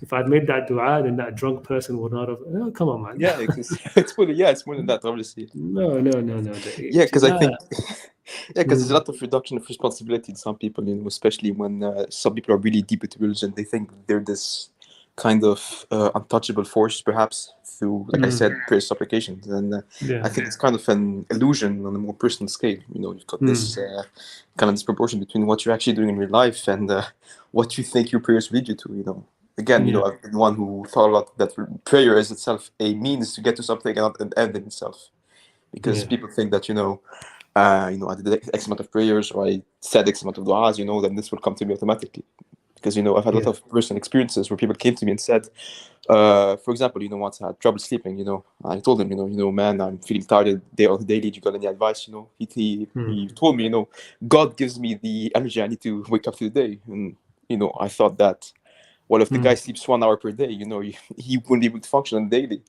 If I'd made that dua, then that drunk person would not have. Oh, come on, man. Yeah, it's more than that, obviously. No. Yeah, because I think, because there's a lot of reduction of responsibility in some people, especially when some people are really deep into religion. They think they're this kind of untouchable force, perhaps through, like I said, prayer supplications, and I think it's kind of an illusion on a more personal scale. You've got this kind of disproportion between what you're actually doing in real life and what you think your prayers lead you to. Again, I've been one who thought a lot that prayer is itself a means to get to something and not an end in itself, because people think that I did X amount of prayers or I said X amount of du'as, then this will come to me automatically. Because I've had a lot of personal experiences where people came to me and said, for example, once I had trouble sleeping, I told him, man, I'm feeling tired daily. Do you got any advice? He told me, God gives me the energy I need to wake up to the day, and I thought that, well, if the guy sleeps 1 hour per day, he wouldn't be able to function on daily,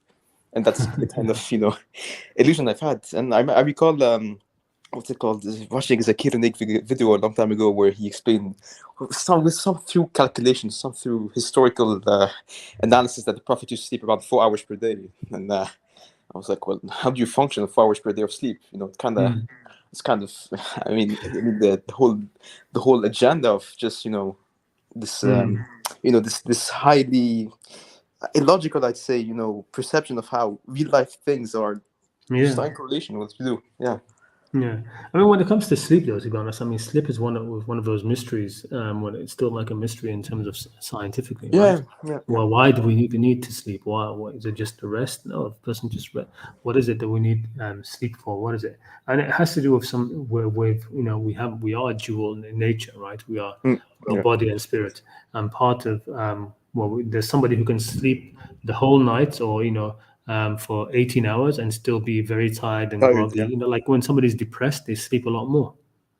and that's the kind of illusion I've had. And I recall what's it called? Watching a Qur'anic video a long time ago where he explained some through calculations, some through historical analysis that the Prophet used to sleep around 4 hours per day. And I was like, well, how do you function on 4 hours per day of sleep? It's kind of, I mean, the whole agenda of just this this highly illogical, I'd say, perception of how real life things are just in correlation with what you do. Yeah, I mean, when it comes to sleep, though, to be honest, I mean, sleep is one of those mysteries. When it's still like a mystery in terms of scientifically, right? Well, why do we even need to sleep? Why is it just to rest? No, it doesn't just rest. What is it that we need sleep for? What is it? And it has to do with we are dual in nature, right? We are body and spirit, and part of there's somebody who can sleep the whole night, or for 18 hours and still be very tired and groggy. Like when somebody's depressed, they sleep a lot more,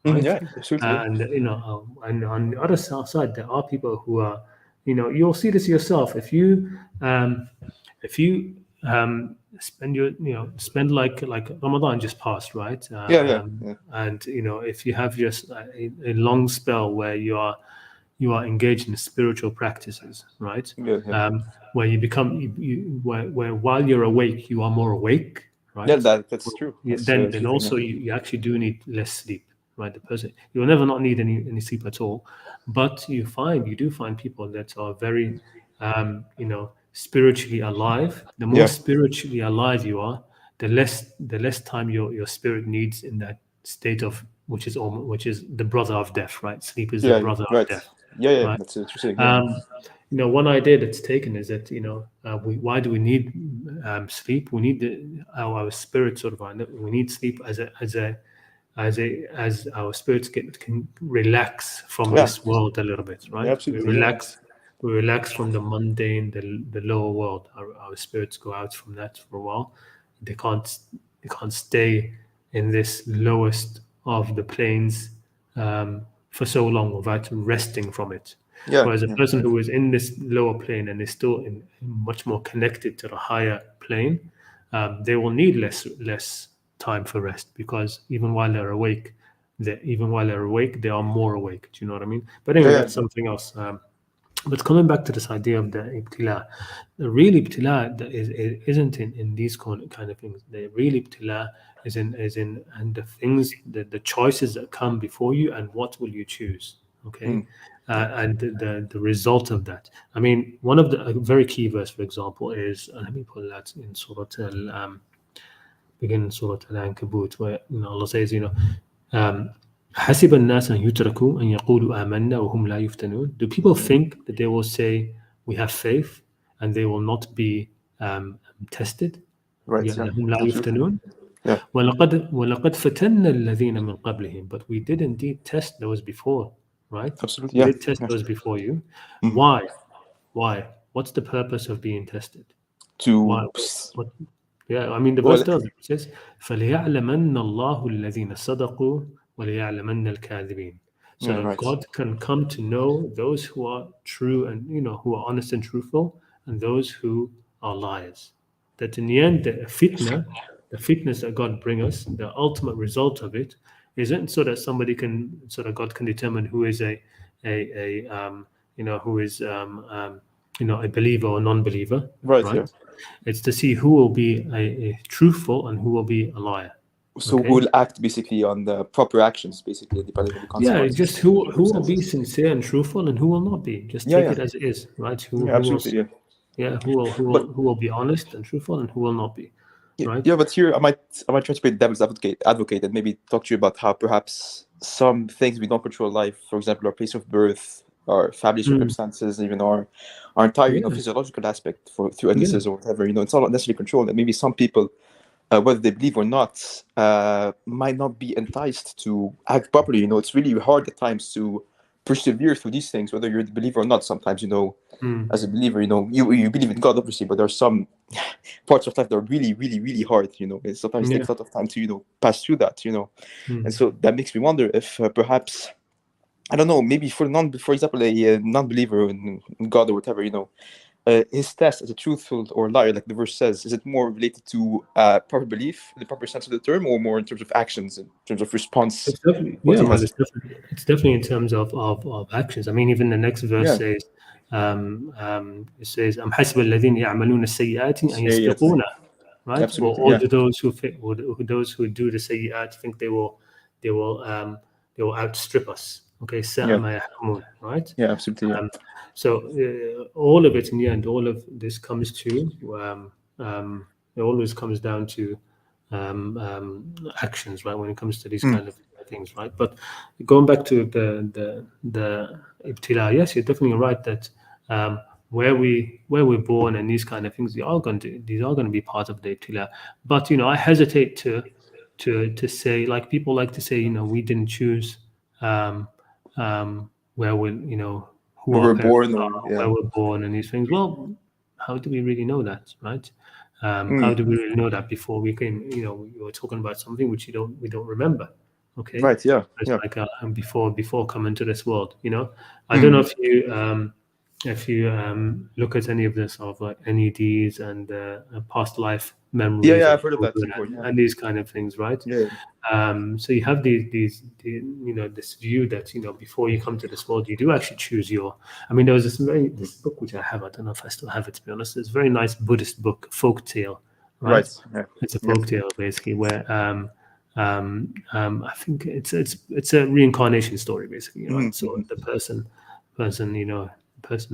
right? And and on the other side, there are people who are, you'll see this yourself. If you spend like Ramadan just passed, right? And if you have just a long spell where you are engaged in spiritual practices, right? Where you become, where while you're awake, you are more awake, right? Yeah, that's true. Then also you actually do need less sleep, right? The person, you'll never not need any sleep at all, but you do find people that are very, spiritually alive. The more spiritually alive you are, the less time your spirit needs in that state of which is the brother of death, right? Sleep is the brother of death. Right? That's interesting. One idea that's taken is that why do we need sleep? We need our spirit sort of. We need sleep as our spirits can relax from this world a little bit, right? Absolutely, we relax from the mundane, the lower world. Our spirits go out from that for a while. They can't stay in this lowest of the planes for so long without resting from it. Whereas a person who is in this lower plane and is still much more connected to the higher plane, they will need less time for rest, because even while they're awake, they are more awake. Do you know what I mean? But anyway, that's something else. But coming back to this idea of the ibtila, the real ibtila isn't in these kind of things. The real ibtila is in and the things, the choices that come before you, and what will you choose, okay? And the result of that. I mean, one of the a very key verse, for example, is let me pull that in Surat Surat Al-Ankabut, where Allah says, حسب الناس أن يتركوا أن يقولوا آمنا وهم لا يفتنون. Do people think that they will say we have faith and they will not be tested? Right. Yeah, Yeah. هم لا يفتنون. Yeah. ولقد فتنا الذين من قبلهم. But we did indeed test those before, right? Absolutely. We Yeah. did test those before you. Mhm. Why? What's the purpose of being tested? To Why? Yeah, I mean, the verse does. It says, فَلِيَعْلَمَنَّ اللَّهُ الَّذِينَ صَدَقُوا وَلِيَعْلَمَنَّ الْكَاذِبِينَ. So Yeah, right. God can come to know those who are true and, who are honest and truthful, and those who are liars. That in the end, the fitness that God bring us, the ultimate result of it, isn't so that somebody can, so that God can determine who is a believer or non-believer. Right. Yeah. It's to see who will be a truthful and who will be a liar. So who will act basically on the proper actions, basically, depending on the consequences. Yeah, just who will be sincere and truthful and who will not be. Just take it as it is, right? Absolutely. Who will be honest and truthful and who will not be. Right? Yeah, but here I might try to play devil's advocate and maybe talk to you about how perhaps some things we don't control in life, for example, our place of birth, our family circumstances, even our entire physiological aspect through illnesses or whatever, it's not necessarily controlled. And maybe some people, whether they believe or not, might not be enticed to act properly. It's really hard at times to persevere through these things, whether you're a believer or not. Sometimes, as a believer, you believe in God, obviously, but there are some parts of life that are really, really, really hard. It sometimes takes a lot of time to pass through that. And so that makes me wonder if perhaps, I don't know, maybe for example, a non-believer in God or whatever, his test as a truthful or liar, like the verse says, is it more related to proper belief, the proper sense of the term, or more in terms of actions, in terms of response? It's definitely in terms of actions. I mean, even the next verse says, it says, "Am حسب الذين يعملون السيئات أن يسبقونا." Right? Absolutely, or those who do the sayyat think they will outstrip us. Okay, right? Yeah, absolutely. So all of it in the end, all of this comes to it always comes down to actions, right? When it comes to these kind of things, right? But going back to the ibtila, yes, you're definitely right that where we're born and these kind of things, these are going to be part of the ibtila. But I hesitate to say, like people like to say, we didn't choose where we're who where we're born, where we're born and these things. Well, how do we really know that, right? How do we really know that before we came? We were talking about something which we don't remember. Okay, right? Yeah, it's like before coming to this world. I don't know if you look at any of this of like NEDs and past life memories. Yeah, I've heard of that before. And these kind of things, right? Yeah. So you have these this view that before you come to this world, you do actually choose your. I mean, there was this book which I have. I don't know if I still have it, to be honest. It's a very nice Buddhist book, folk tale. Right. Yeah. It's a folk tale basically where I think it's a reincarnation story basically. Right? So the person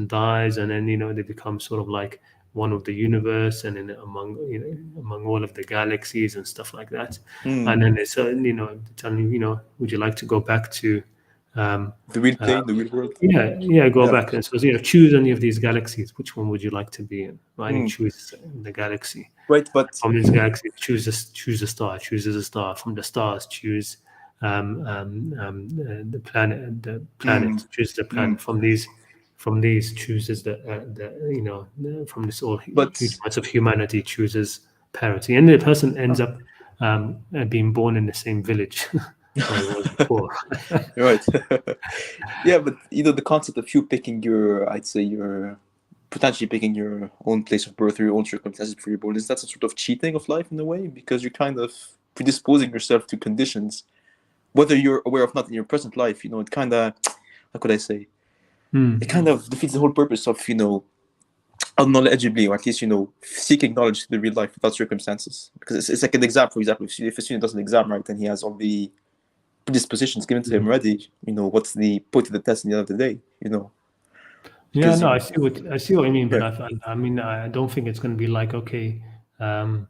dies and then they become sort of like one of the universe and then among all of the galaxies and stuff like that. And then it's telling you would you like to go back to the real plane, the real world? Go back and so choose any of these galaxies. Which one would you like to be in? Right, and choose the galaxy. Right, but from this galaxy, choose a star. Chooses a star. From the stars, choose the planet. The planet chooses the planet. From these chooses from this all huge mass of humanity chooses parity, and the person ends up being born in the same village. Right. Yeah, but the concept of you picking potentially picking your own place of birth or your own circumstances before you're born, is that some sort of cheating of life in a way? Because you're kind of predisposing yourself to conditions, whether you're aware of not in your present life. It kind of, how could I say? it kind of defeats the whole purpose of, unknowledgeably, or at least, seeking knowledge to the real life without circumstances. Because it's like an exam, for example. If a student does an exam right, and he has all the predispositions given to him already, what's the point of the test in the end of the day, Yeah, Because, no, I see what you mean, but Yeah. I mean, I don't think it's going to be like, okay, again,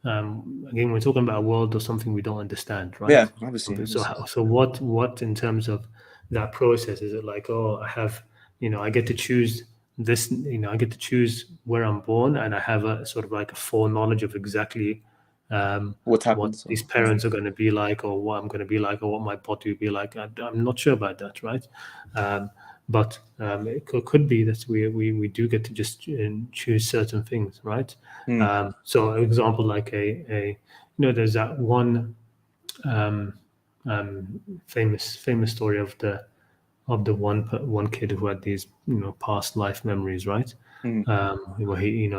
we're talking about a world or something we don't understand, right? Yeah, obviously. So what in terms of that process, is it like, oh, I have, I get to choose this, I get to choose where I'm born, and I have a sort of like a foreknowledge of exactly What happens? these parents are going to be like, or what I'm going to be like, or what my body will be like. I'm not sure about that, right? But it could be that we do get to just choose certain things, right? So, an example, like there's that one famous story of the one kid who had these past life memories, right? Where he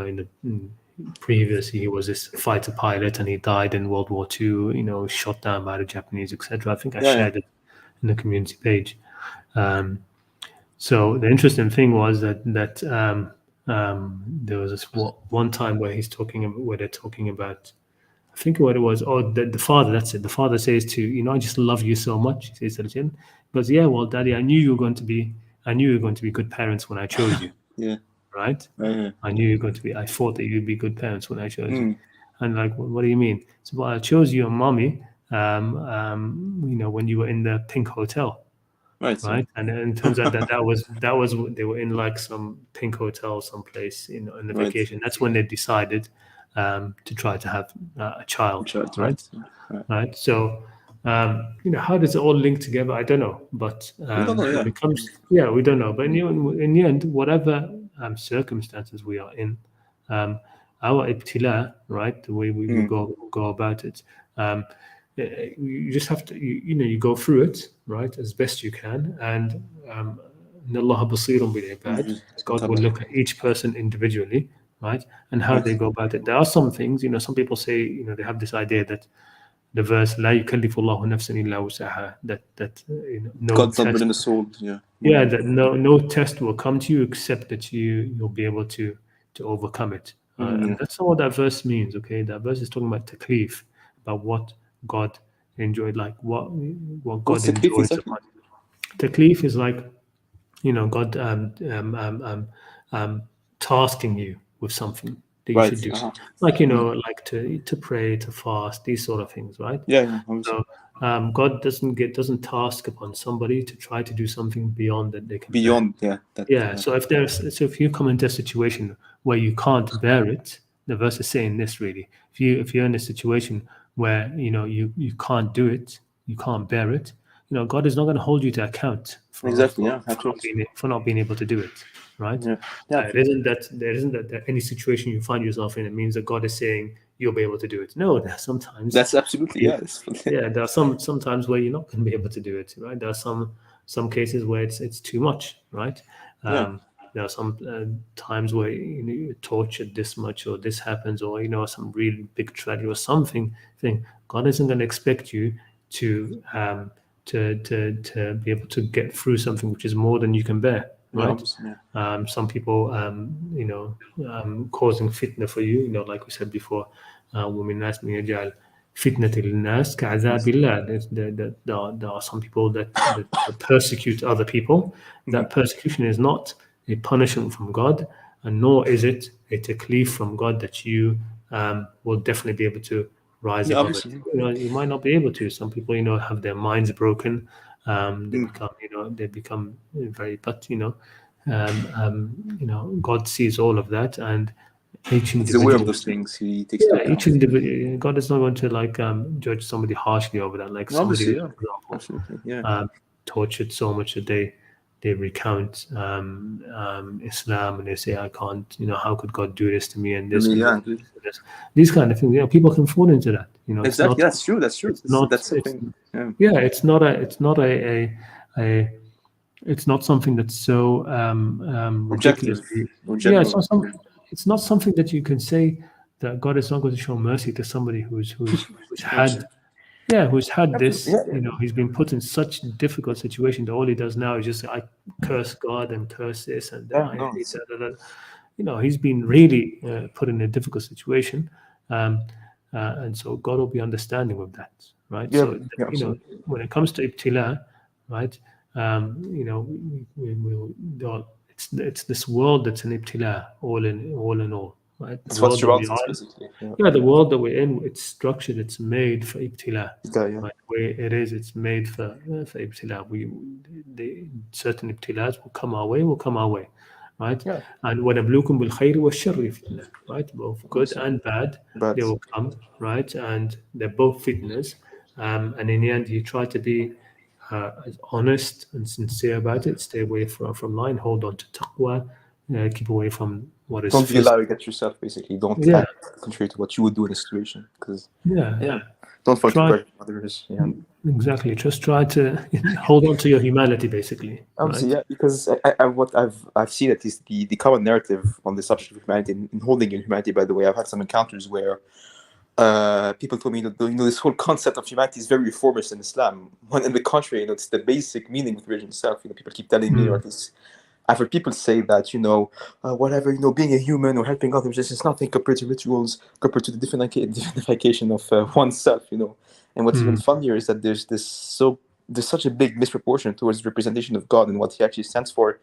previously he was this fighter pilot and he died in World War II, shot down by the Japanese, etc. I think I shared it in the community page. So the interesting thing was that there was this one time where they're talking about, I think what it was, the father, that's it. The father says to, I just love you so much. He says to the chin. He goes, yeah, well, Daddy, I knew you were going to be good parents when I chose you. Yeah. Right? I knew you were going to be, I thought that you'd be good parents when I chose you. And like, what do you mean? So, well, I chose you and mommy, when you were in the pink hotel. Right. And it turns out that was they were in like some pink hotel someplace in the vacation. That's when they decided to try to have a child. Right. So how does it all link together? I don't know, but we don't know, it becomes we don't know. But in the end, whatever circumstances we are in, our ibtila, right, the way we go about it, you just have to you go through it, right, as best you can, and Allah basirun bil ibad. God will look at each person individually, right, and how they go about it. There are some things, some people say, they have this idea that the verse "La yukallifu Allahu nafsan illa wusaha," that no God's test, not within the soul. that no test will come to you except that you'll be able to overcome it. And that's not what that verse means. Okay, that verse is talking about taklif, about what God enjoyed, like what God enjoys. Taklif is like, God tasking you with something that you should do, like like to pray, to fast, these sort of things, right? So God doesn't task upon somebody to try to do something beyond that they can bear. So if you come into a situation where you can't bear it, the verse is saying this really. If you're in a situation where you can't do it, you can't bear it, God is not going to hold you to account for not being able to do it, right? There isn't that any situation you find yourself in, it means that God is saying you'll be able to do it. No, sometimes that's absolutely there are some times where you're not going to be able to do it, right? There are some cases where it's too much, right? There are some times where you're tortured this much, or this happens, or some really big tragedy or something. God isn't going to expect you to be able to get through something which is more than you can bear, right? Some people, causing fitna for you, like we said before, وَمِن النَّاسِ مَن يَجْعَلْ فِتْنَةَ لِلنَّاسِ كَعَذَابِ اللَّهِ. There are some people that persecute other people. That persecution is not a punishment from God, and nor is it a taklif from God that you will definitely be able to rise above it. You might not be able to. Some people, have their minds broken. They become very. But God sees all of that, and each individual. He's aware of those things. He takes each individual. God is not going to judge somebody harshly over that. Like somebody, for example, tortured so much that they recount Islam, and they say, I can't, how could God do this to me, and this, this. These kind of things. People can fall into that. Exactly. That's true. It's not something that's so ridiculously. It's not something that you can say that God is not going to show mercy to somebody who's had who's had this, Yeah. he's been put in such difficult situation that all he does now is just I curse God and curse this and that. Yeah, no, I hate that. He's been really put in a difficult situation, and so God will be understanding with that, right? Yeah, So yeah, absolutely. when it comes to ibtila, right? It's this world that's an ibtila, all in all, right? It's The what world that we surrounds us, are, basically. the world that we're in, it's structured, it's made for ibtila. Yeah. Right, where it is, it's made for ibtila. Certain ibtilas will come our way, right? Yeah. And وَنَبْلُوكُمْ بِالْخَيْرِ وَالشَّرِّ fitna, right? Both good and bad, But they will come, right? And they're both fitnas. And in the end, you try to be as honest and sincere about it. Stay away from lying. Hold on to taqwa. Keep away from what is don't be physical. allowed to get yourself, basically. Don't Yeah. act contrary to what you would do in a situation. Because Yeah. don't fall to Try- pressure others. Yeah. Exactly. Just try to hold on to your humanity, basically. Obviously, Right? yeah, because what I've seen at least the common narrative on the subject of humanity and holding your humanity. By the way, I've had some encounters where people told me that this whole concept of humanity is very reformist in Islam. When in the contrary, it's the basic meaning of religion itself. People keep telling me, or at least I've heard people say that whatever being a human or helping others, this is nothing compared to rituals, compared to the differentiation of oneself. And what's even funnier is that there's such a big misproportion towards the representation of God and what He actually stands for,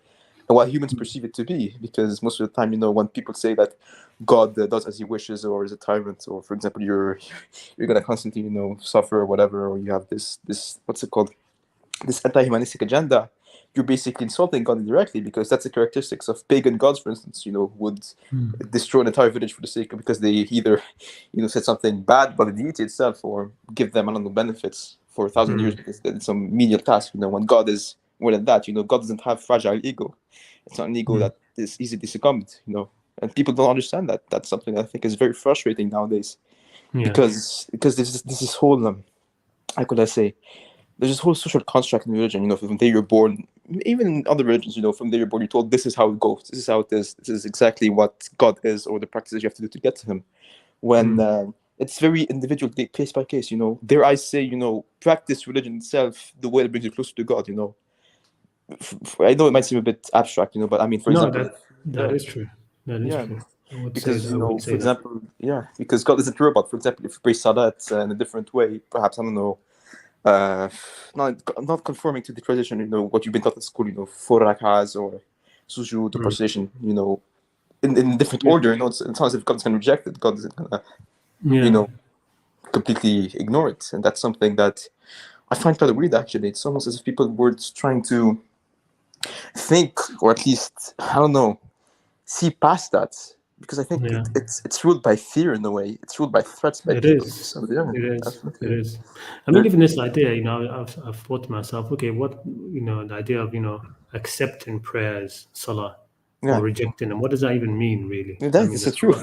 and what humans perceive it to be. Because most of the time, when people say that God does as He wishes, or is a tyrant, or for example, you're gonna constantly suffer or whatever, or you have this what's it called, this anti-humanistic agenda, you're basically insulting God indirectly, because that's the characteristics of pagan gods, for instance, who would destroy an entire village for the sake of, because they either said something bad about the deity itself, or give them benefits for 1,000 years because they did some menial task. When God is more than that, God doesn't have fragile ego. It's not an ego that is easily succumbed, and people don't understand that. That's something I think is very frustrating nowadays, because there's this whole how could I say, there's this whole social construct in religion, from the day you're born, even in other religions, from the day you're born, you're told this is how it goes, this is how it is, this is exactly what God is, or the practices you have to do to get to Him. When it's very individual, case by case, dare I say, practice religion itself the way that brings you closer to God, I know it might seem a bit abstract, but I mean, for example, that is true. That is true. I would because say, for example, because God isn't a robot. For example, if you pray Salat in a different way, perhaps, I don't know, not conforming to the tradition, what you've been taught at school, 4 rak'ahs or sujood or prostration, in different order. It's not as if God's going to reject it. God isn't going to, completely ignore it. And that's something that I find kind of weird, actually. It's almost as if people were trying to think, or at least, I don't know, see past that. Because I think it's ruled by fear in a way. It's ruled by threats. By people. So, it is. I mean, even this idea, I've thought to myself, okay, what, the idea of, accepting prayers, salah, or rejecting them, what does that even mean, really? That's true.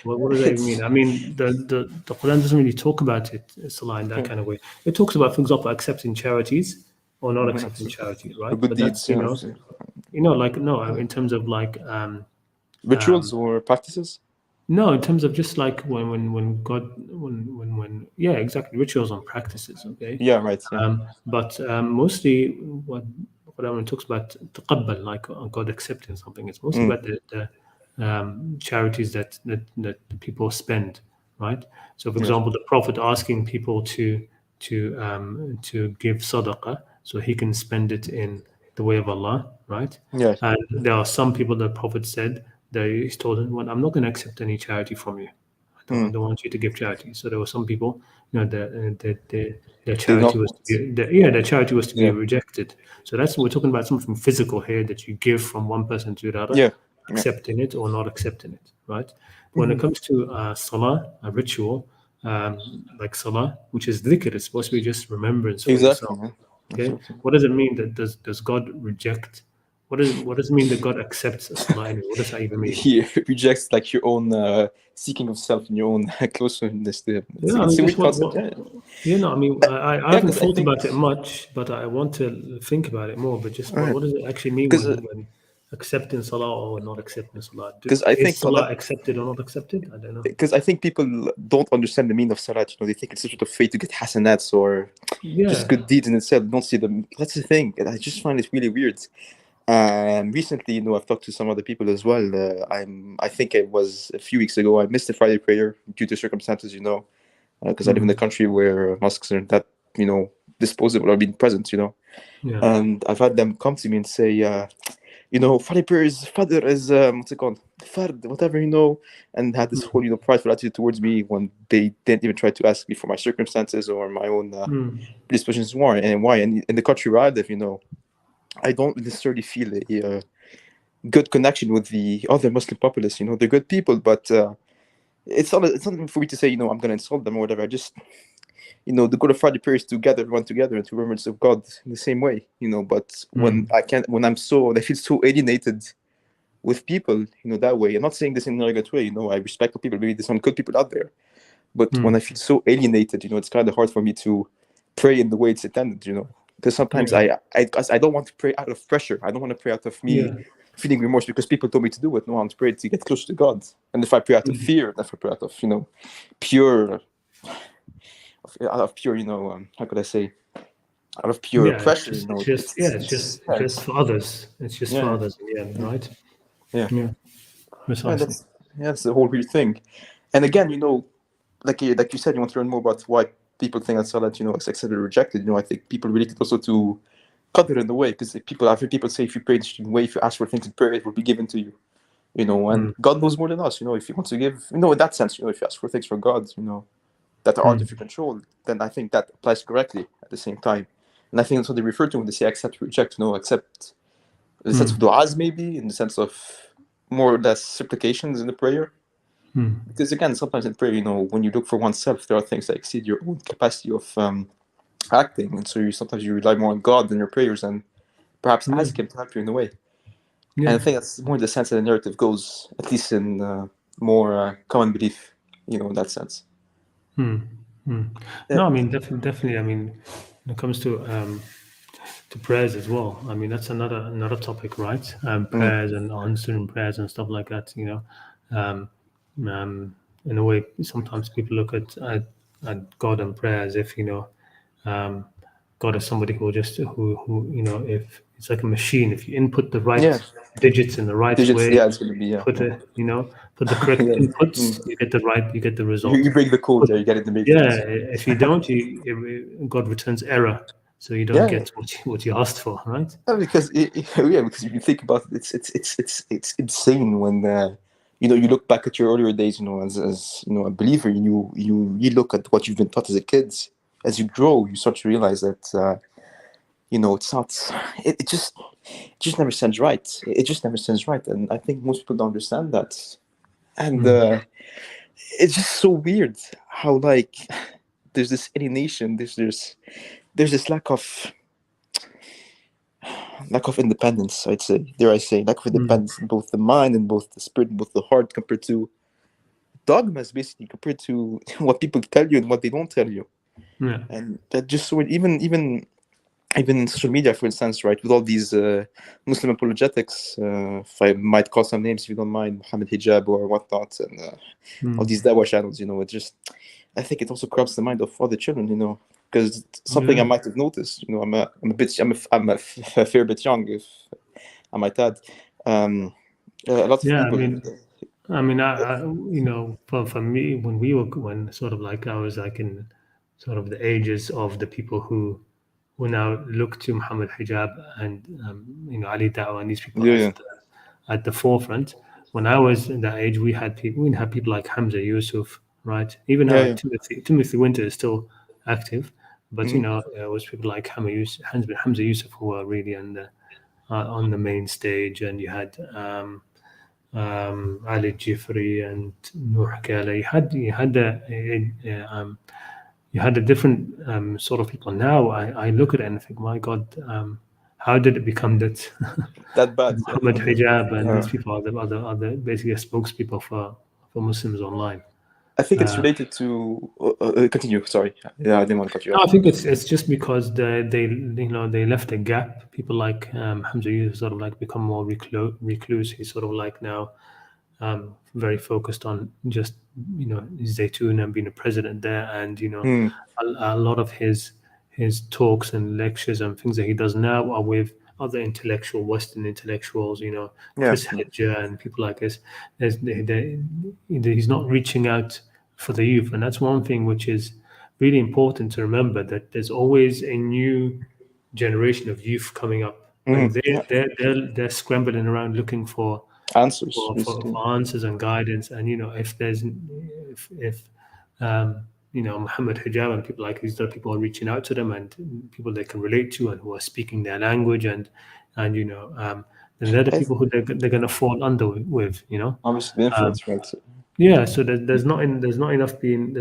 What does that even mean? I mean, the Qur'an doesn't really talk about it, salah, in that kind of way. It talks about, for example, accepting charities or not accepting charity, right? Good but deeds, that's, in terms of like rituals or practices. No, in terms of just like when God, exactly, rituals and practices. Okay. Yeah, right. Yeah. But mostly what Quran talks about taqabbal, like God accepting something. It's mostly about the charities that the people spend, right? So, for example, the Prophet asking people to give sadaqah so he can spend it in the way of Allah, right? Yeah. And there are some people the Prophet said that he's told them, "Well, I'm not going to accept any charity from you. I don't want you to give charity." So there were some people, their charity was to be rejected. So that's we're talking about something physical here that you give from one person to the other, accepting it or not accepting it, right? But when it comes to salah, a ritual like salah, which is dhikr, it's supposed to be just remembrance for yourself. Okay, what does it mean that does God reject? What does it mean that God accepts a salah? What does that even mean? He rejects like your own seeking of self and your own closeness to Him. It's a weird concept. I haven't thought about it much, but I want to think about it more. But just what does it actually mean when accepting salah or not accepting salah. 'Cause I think salah salat- accepted or not accepted? I don't know. Because I think people don't understand the meaning of salat. You know, they think it's a sort of way to get hasanats or just good deeds in itself. They don't see them. That's the thing. And I just find it really weird. Recently, you know, I've talked to some other people as well. I think it was a few weeks ago. I missed the Friday prayer due to circumstances, you know, because I live in a country where mosques are that, you know, disposable or being present, you know. Yeah. And I've had them come to me and say, you know, Friday prayer is Qadr is what's it called? Fard, whatever, you know, and had this whole, you know, prideful attitude towards me when they didn't even try to ask me for my circumstances or my own predispositions and why. And in the country where I live, you know, I don't necessarily feel a good connection with the other Muslim populace. You know, they're good people, but it's not for me to say, you know, I'm going to insult them or whatever. I just, you know, the good of Friday prayer is to gather everyone together and to remembrance of God in the same way, you know. But when I feel so alienated with people, you know, that way. I'm not saying this in an arrogant way, you know. I respect people. Maybe there's some good people out there, but when I feel so alienated, you know, it's kind of hard for me to pray in the way it's intended, you know. Because sometimes I don't want to pray out of pressure. I don't want to pray out of me feeling remorse because people told me to do it. No, I want to pray to get closer to God. And if I pray out of fear, if I pray out of, you know, pure, you know, how could I say, out of pure pressure. It's you know, just for others. It's just for others. Yeah, right. Yeah. Precisely. That's the whole weird thing. And again, you know, like you said, you want to learn more about why people think that salat, you know, is accepted or rejected. You know, I think people relate it also to Qadr in a way, because I've heard people say if you pray in a certain way, if you ask for things in prayer, it will be given to you. You know, and God knows more than us. You know, if you want to give, you know, in that sense, you know, if you ask for things from God, you know, that are out of your control, then I think that applies correctly at the same time. And I think that's what they refer to when they say accept, reject. You know, accept in the sense of du'as, maybe in the sense of more or less supplications in the prayer. Because again, sometimes in prayer, you know, when you look for oneself, there are things that exceed your own capacity of acting, and so sometimes you rely more on God than your prayers, and perhaps ask Him to help you in a way. And I think that's more the sense that the narrative goes, at least in more common belief, you know, in that sense. No, I mean definitely. I mean, when it comes to prayers as well. I mean, that's another topic, right? Prayers and answering prayers and stuff like that. You know. In a way, sometimes people look at God and prayer as if, you know, God is somebody who you know, if it's like a machine, if you input the right digits in the right way, it's gonna be put the correct inputs, you get the result. You break the code, you get it in the matrix. If you don't, God returns error, so you don't get what you asked for, right? Because because if you think about it, it's insane when. You know, you look back at your earlier days, you know, as you know, a believer, you look at what you've been taught as a kid. As you grow, you start to realize that, you know, it's not. It just never sounds right. It just never sounds right, and I think most people don't understand that. And it's just so weird how, like, there's this alienation. There's this lack of independence, I'd say. Dare I say, lack of independence in both the mind and both the spirit and both the heart, compared to dogmas, basically, compared to what people tell you and what they don't tell you. And that just so even in social media, for instance, right, with all these Muslim apologetics, if I might call some names if you don't mind, Muhammad Hijab or whatnot, and all these dawah channels, you know, it just, I think it also corrupts the mind of all the children, you know. Because something I might have noticed, you know, I'm a fair bit young, if I might add. A lot of people. I mean, you know, for me, when sort of like I was like in sort of the ages of the people who now look to Muhammad Hijab and you know, Ali Dawah and these people at the forefront. When I was in that age, we had people like Hamza Yusuf, right? Even now, Timothy Winter is still active. But you know, it was people like Hamza Yusuf who were really on the main stage, and you had Ali Jifri and Noor Kala. You had a different sort of people. Now I look at it and think, my God, how did it become that bad? Muhammad Hijab and these people are the basically spokespeople for Muslims online. I think it's related to continue. Sorry, yeah, I didn't want to cut you No, off. I think it's just because they left a gap. People like Hamza Yusuf sort of like become more recluse. He's sort of like now very focused on just Zaytun and being a president there, and a lot of his talks and lectures and things that he does now are with other Western intellectuals, Chris Hedger and people like this. He's not reaching out for the youth, and that's one thing which is really important to remember, that there's always a new generation of youth coming up, and they're scrambling around looking for answers, for answers and guidance. And if Muhammad Hijab and people like these, people are reaching out to them, and people they can relate to and who are speaking their language, and then they're the people who they're going to fall under with. Obviously, the influence, right? Yeah, so there's not enough being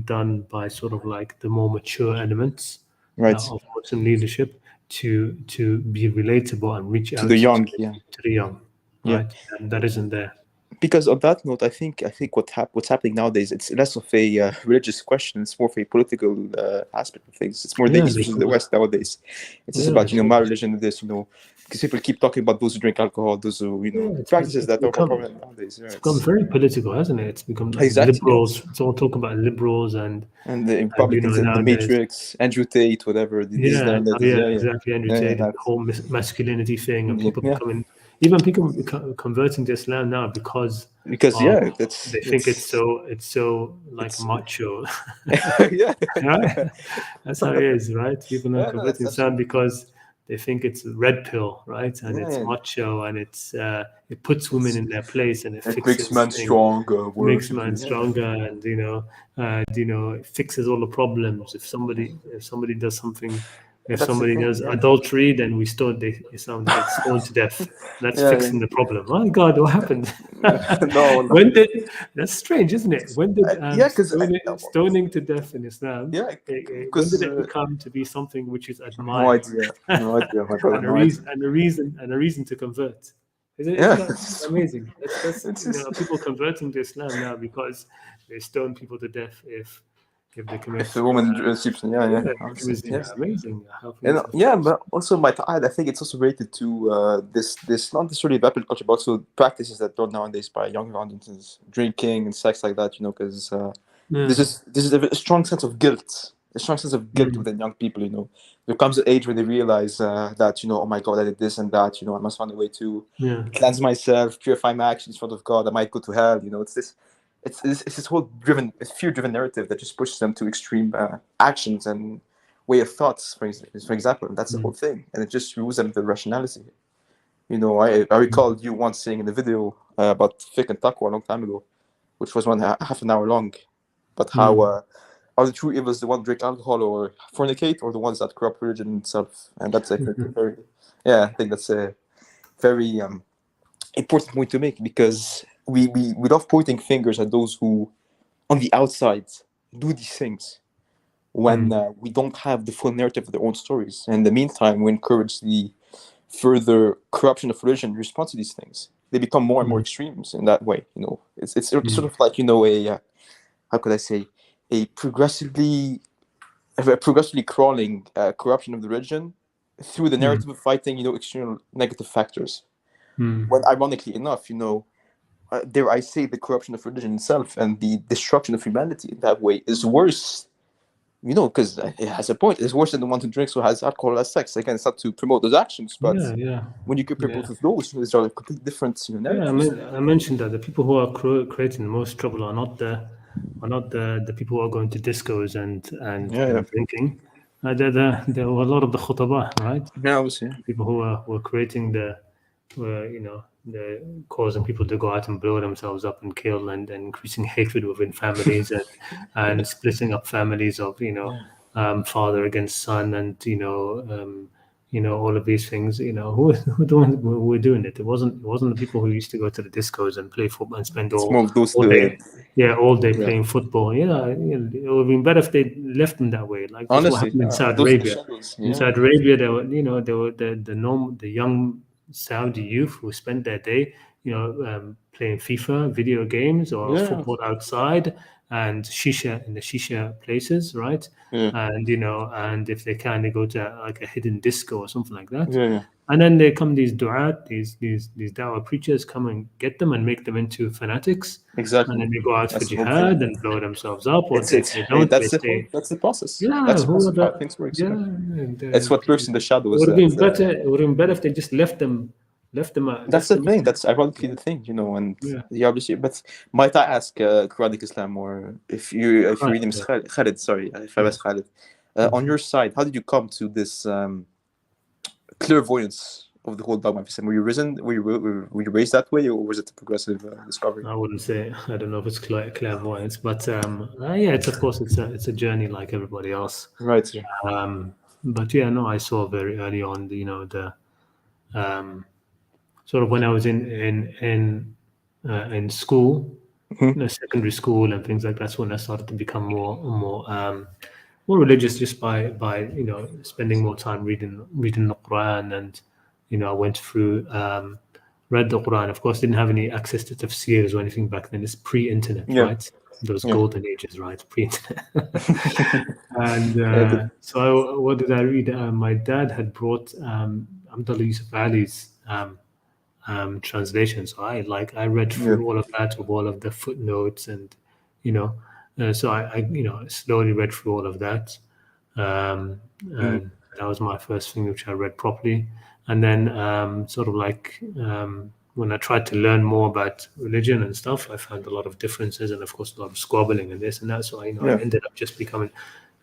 done by sort of like the more mature elements of Muslim leadership to be relatable and reach out to the young, right? And that isn't there. Because on that note, I think what's happening nowadays, it's less of a religious question; it's more of a political aspect of things. It's more the East versus the West nowadays. It's just about my religion and this, because people keep talking about those who drink alcohol, those who practices that are problem nowadays. It's become very political, hasn't it? It's become like liberals. It's all talk about liberals and the Republicans and the Matrix, Andrew Tate, whatever. Exactly. Andrew Tate, the whole masculinity thing, and people becoming. Even people converting to Islam now because they think it's so like macho. Right? That's how it is, right? People are converting to Islam because they think it's a red pill, right? And it's macho, and it puts women in their place, and it makes men stronger. Makes men stronger, and it fixes all the problems. If somebody does something. If somebody does adultery, then Islam gets stoned to death. That's fixing the problem. My God, what happened? No. That's strange, isn't it? When did stoning to death in Islam? Yeah, when did it become to be something which is admired? No idea. and a reason to convert. Isn't it amazing? People converting to Islam now because they stone people to death if they commit. If a woman sleeps, amazing. But also might add, I think it's also related to this not necessarily Bible culture, but also practices that are done nowadays by young audiences, drinking and sex like that. Because this is a strong sense of guilt. A strong sense of guilt within young people. There comes an age where they realize that oh my God, I did this and that. I must find a way to cleanse myself, purify my actions in front of God. I might go to hell. It's this whole fear-driven narrative that just pushes them to extreme actions and way of thoughts, for example. And that's the whole thing, and it just removes them of the rationality. I recall you once saying in a video about fiqh and taqwa a long time ago, which was half an hour long, but how are the true evils the ones who drink alcohol or fornicate, or the ones that corrupt religion itself? And that's I think that's a very important point to make, because we love pointing fingers at those who, on the outside, do these things when we don't have the full narrative of their own stories. And in the meantime, we encourage the further corruption of religion in response to these things. They become more and more extremes in that way. It's sort of like how could I say, a progressively crawling corruption of the religion through the narrative of fighting external negative factors. When ironically enough, dare I say, the corruption of religion itself and the destruction of humanity in that way is worse, because it has a point. It's worse than the one who drinks or has alcohol or has sex. Again, it's not to promote those actions, but when you compare both of those, these are completely different narratives. I mentioned that the people who are creating the most trouble are not the people who are going to discos and drinking. There were a lot of the khutbah, right? Yeah, obviously. People who were creating the causing people to go out and blow themselves up and kill, and increasing hatred within families and splitting up families of father against son, and all of these things. Who were doing it? It wasn't the people who used to go to the discos and play football and spend all day playing football. It would have been better if they left them that way. Like that's what happened in Saudi Arabia. In Saudi Arabia, there were the young Saudi youth who spent their day playing FIFA, video games, or Yeah. football outside, and shisha in the shisha places, right? Yeah. And and if they can, they go to like a hidden disco or something like that. Yeah. And then they come these du'at, these da'wah preachers come and get them and make them into fanatics. Exactly. And then they go out That's for the whole jihad thing. and blow themselves up, or It's if they don't, that's they the whole, stay. that's the process. Yeah, That's the who process would how things work. yeah, It's what works in the shadows. It would have been better. It would have been better if they just left them. That's the thing. That's ironically the thing, And the obviously. But might I ask, Quranic Islam, or if you read him, Khalid? Sorry, if I was Khalid. On your side, how did you come to this clairvoyance of the whole dogma? Were you raised that way, or was it a progressive discovery? I wouldn't say. I don't know if it's clairvoyance, but yeah, it's of course it's a journey like everybody else. Right. Yeah. But yeah, no, I saw very early on, the sort of when I was in school, secondary school and things like that's when I started to become more religious, just by spending more time reading the Qur'an. And I went through read the Qur'an. Of course, didn't have any access to tafsirs or anything back then. It's pre-internet, right? Those golden ages, right? Pre-internet. And so what did I read? My dad had brought Abdullah Yusuf Ali's translation. So I read through all of that, with all of the footnotes, and so I slowly read through all of that, and that was my first thing which I read properly. And then sort of when I tried to learn more about religion and stuff, I found a lot of differences, and of course a lot of squabbling and this and that. So I ended up just becoming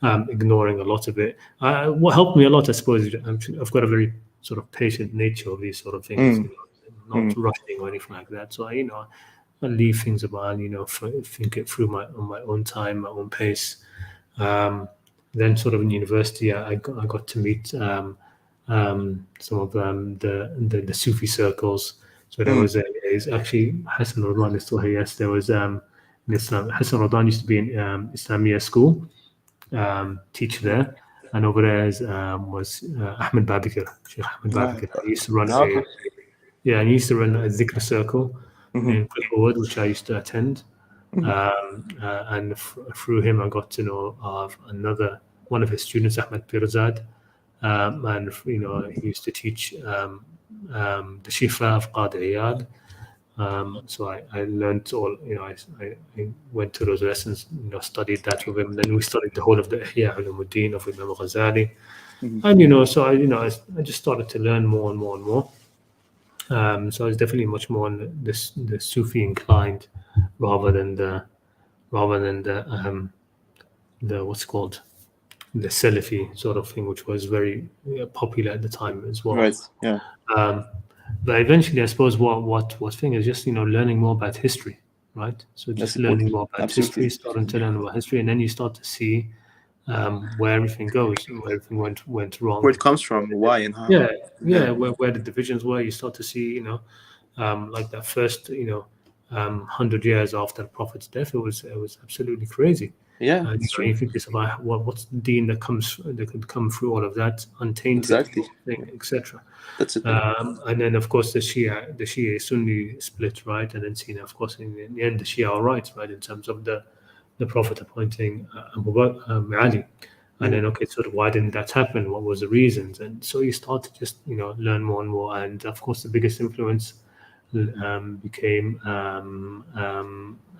ignoring a lot of it. What helped me a lot, I suppose, I've got a very sort of patient nature of these sort of things, not rushing or anything like that. So I leave things about, think it through on my own time, my own pace. Then sort of in university, I got to meet some of the Sufi circles. So there was actually Hassan Ramadan is still here. Yes, there was in Islam. Hassan Ramadan used to be in Islamia school, teacher there, and over there was Ahmed Babikir, Sheikh Ahmed Babikir. He used to run he used to run a dhikr circle in Qur'an, which I used to attend. And through him, I got to know of one of his students, Ahmed Pirzad, and he used to teach the Shifa of Qadr Iyad. So I learned all. I went to those lessons. Studied that with him. Then we studied the whole of the Ihya Ulumuddin of Imam Ghazali, and so I just started to learn more and more and more. So I was definitely much more on the Sufi inclined, rather than the what's called the Salafi sort of thing, which was very popular at the time as well. Right. Yeah. But eventually, I suppose what thing is just learning more about history, right? So just learning more about history, starting to learn about history, and then you start to see where everything goes, where everything went wrong, where it comes from, why and how. Where the divisions were. You start to see, like that first, 100 years after the Prophet's death, it was absolutely crazy. Yeah, you think it's about what's the deen that could come through all of that untainted, etc. That's it. And then of course the Shia Sunni split, right? And then of course in the end the Shia are right, in terms of the Prophet appointing Ali. And then sort of why didn't that happen? What was the reasons? And so you start to just learn more and more. And of course the biggest influence became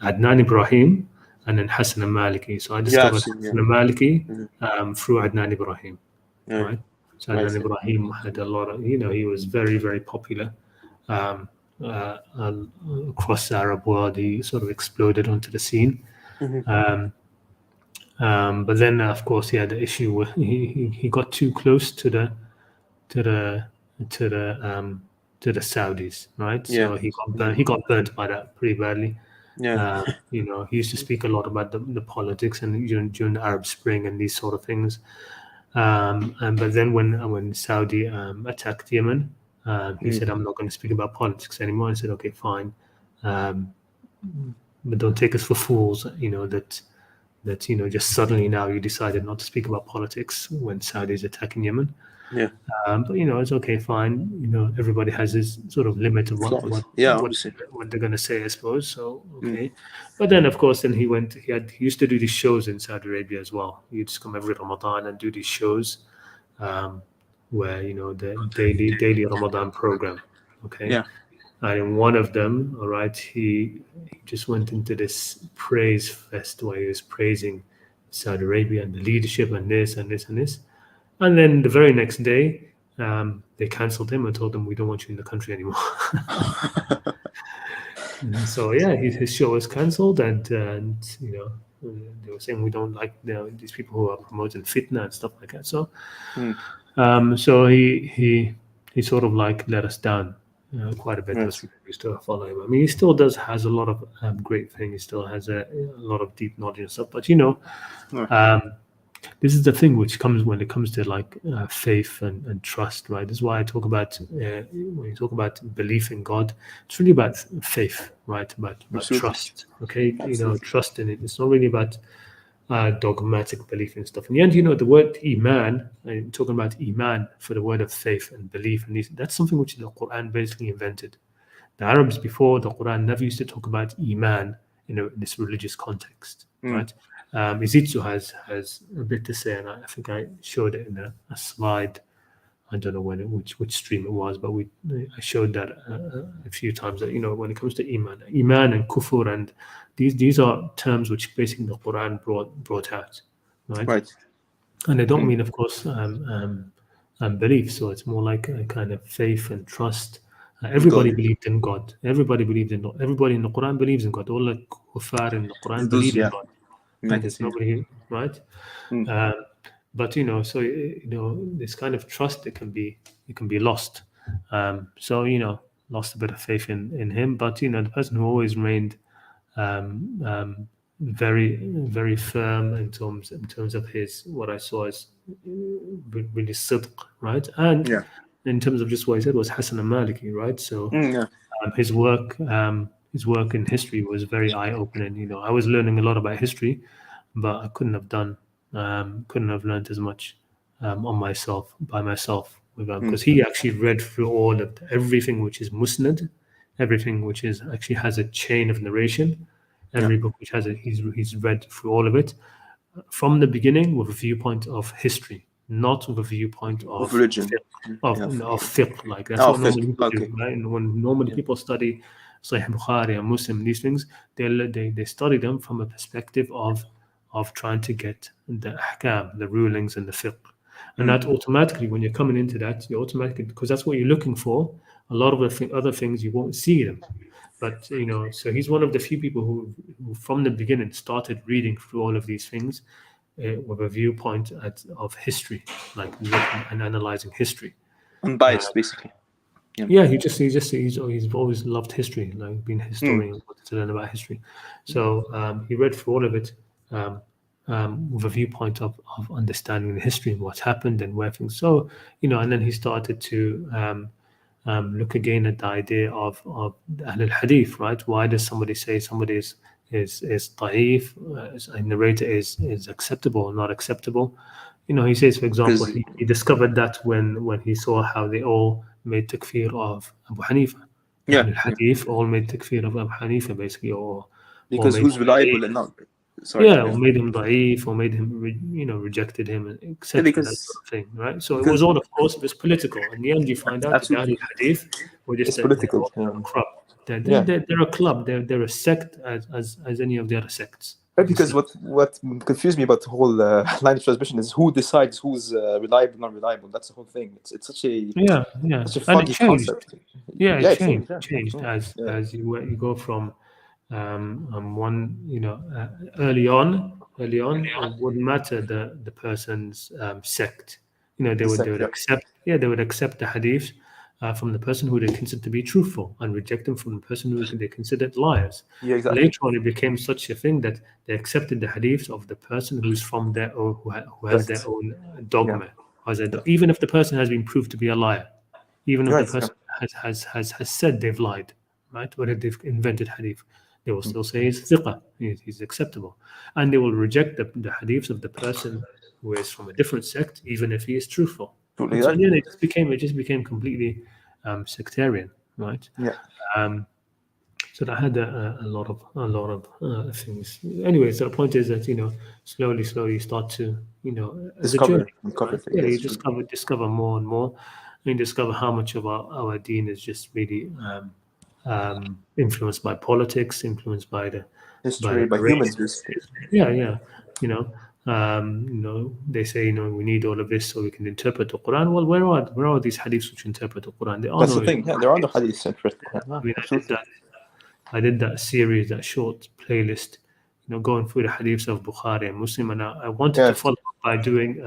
Adnan Ibrahim and then Hassan al-Maliki. So I discovered Hassan al-Maliki through Adnan Ibrahim, right? So Adnan Ibrahim had a lot of, he was very, very popular across the Arab world. He sort of exploded onto the scene. But then, of course, he had the issue where he got too close to the Saudis, right? So he got burnt by that pretty badly. Yeah. He used to speak a lot about the politics and during the Arab Spring and these sort of things. But then when Saudi attacked Yemen, he said, "I'm not going to speak about politics anymore." I said, "Okay, fine, but don't take us for fools." That just suddenly now you decided not to speak about politics when Saudi is attacking Yemen. Yeah. But it's okay, fine. Everybody has this sort of limit of what obviously. what they're gonna say, I suppose. So okay, but then of course, then he used to do these shows in Saudi Arabia as well. He'd just come every Ramadan and do these shows, where the daily Ramadan program. Okay. Yeah. And in one of them, all right, he just went into this praise fest where he was praising Saudi Arabia and the leadership and this and this and this. And then the very next day, they cancelled him and told him, we don't want you in the country anymore. So yeah, his show was cancelled, and they were saying we don't like these people who are promoting fitna and stuff like that. So, so he sort of like let us down quite a bit. Those people who still follow him. I mean, he still has a lot of great things. He still has a lot of deep knowledge and stuff. But this is the thing which comes when it comes to like faith and trust, right? This is why I talk about when you talk about belief in God, it's really about faith, right? About trust. Okay, trust in it. It's not really about dogmatic belief and stuff. In the end, the word iman, I'm talking about iman for the word of faith and belief, and that's something which the Qur'an basically invented. The Arabs before the Qur'an never used to talk about iman in this religious context, right? Izitsu has a bit to say, and I think I showed it in a slide. I don't know which stream it was, but I showed that a few times. That when it comes to iman and kufur, and these are terms which basically the Quran brought out, right? And they don't mean, of course, belief. So it's more like a kind of faith and trust. Everybody believed in God. Everybody in the Quran believes in God. All the kuffar in the Quran believe in God. And there's nobody, right? But so this kind of trust, it can be lost. So lost a bit of faith in him. But the person who always remained very, very firm in terms of his, what I saw as really sidq, right? And in terms of just what he said was Hassan al-Maliki, right? So his work in history was very eye-opening. I was learning a lot about history, but I couldn't have learned as much by myself with him, because he actually read through everything which is musnad, everything which is actually has a chain of narration, every book which has he's read through all of it from the beginning with a viewpoint of history, not with a viewpoint of religion, of fiqh. Like that's what normally people do, right? And when normally people study Sahih Bukhari and Muslim, these things, they study them from a perspective of trying to get the ahkam, the rulings and the fiqh. And that automatically, when you're coming into that, you automatically, because that's what you're looking for, a lot of the other things you won't see them. But so he's one of the few people who from the beginning started reading through all of these things with a viewpoint of history, like looking and analyzing history. Unbiased, basically. Yeah, he's always loved history, like being a historian, wanted to learn about history. So he read through all of it with a viewpoint of understanding the history and what's happened and where things. So and then he started to look again at the idea of al-hadith, right? Why does somebody say somebody is da'if, a narrator is acceptable or not acceptable? He says, for example, he discovered that when he saw how they all made takfir of Abu Hanifa. Al-hadith all made takfir of Abu Hanifa, basically, because who's reliable and not. Or made him da'if, or made him, rejected him, etc. That sort of thing, right? So it was all, of course, it was political. In the end, you find out that the Hadith were just political. They're a club. They're a sect as any of the other sects. Because what confused me about the whole line of transmission is who decides who's reliable, not reliable. That's the whole thing. It's such a such a funny concept. It changed as you go from. Early on, it wouldn't matter the person's sect. They would accept the hadith from the person who they consider to be truthful and reject them from the person who they considered liars. Later on, it became such a thing that they accepted the hadiths of the person who's from their own, who has their own dogma. Even if the person has been proved to be a liar, even if the person has said they've lied, right? Or they've invented hadith, they will still say he's thiqah, he's acceptable. And they will reject the hadiths of the person who is from a different sect, even if he is truthful. Totally So agree. then it just became completely sectarian, right? Yeah. So that had a lot of things. Anyway, so the point is that slowly you start to as a journey, uncover right? things. Yeah, you Yes, true. discover more and more, and you discover how much of our deen is just really influenced by politics, influenced by the History by race. humans, basically. Yeah. They say we need all of this so we can interpret the Quran. Well, where are these hadiths which interpret the Quran? There are That's no. the thing. Yeah, there are no hadiths in Quran. I mean, I did that series, that short playlist, going through the hadiths of Bukhari and Muslim, and I wanted to follow up by doing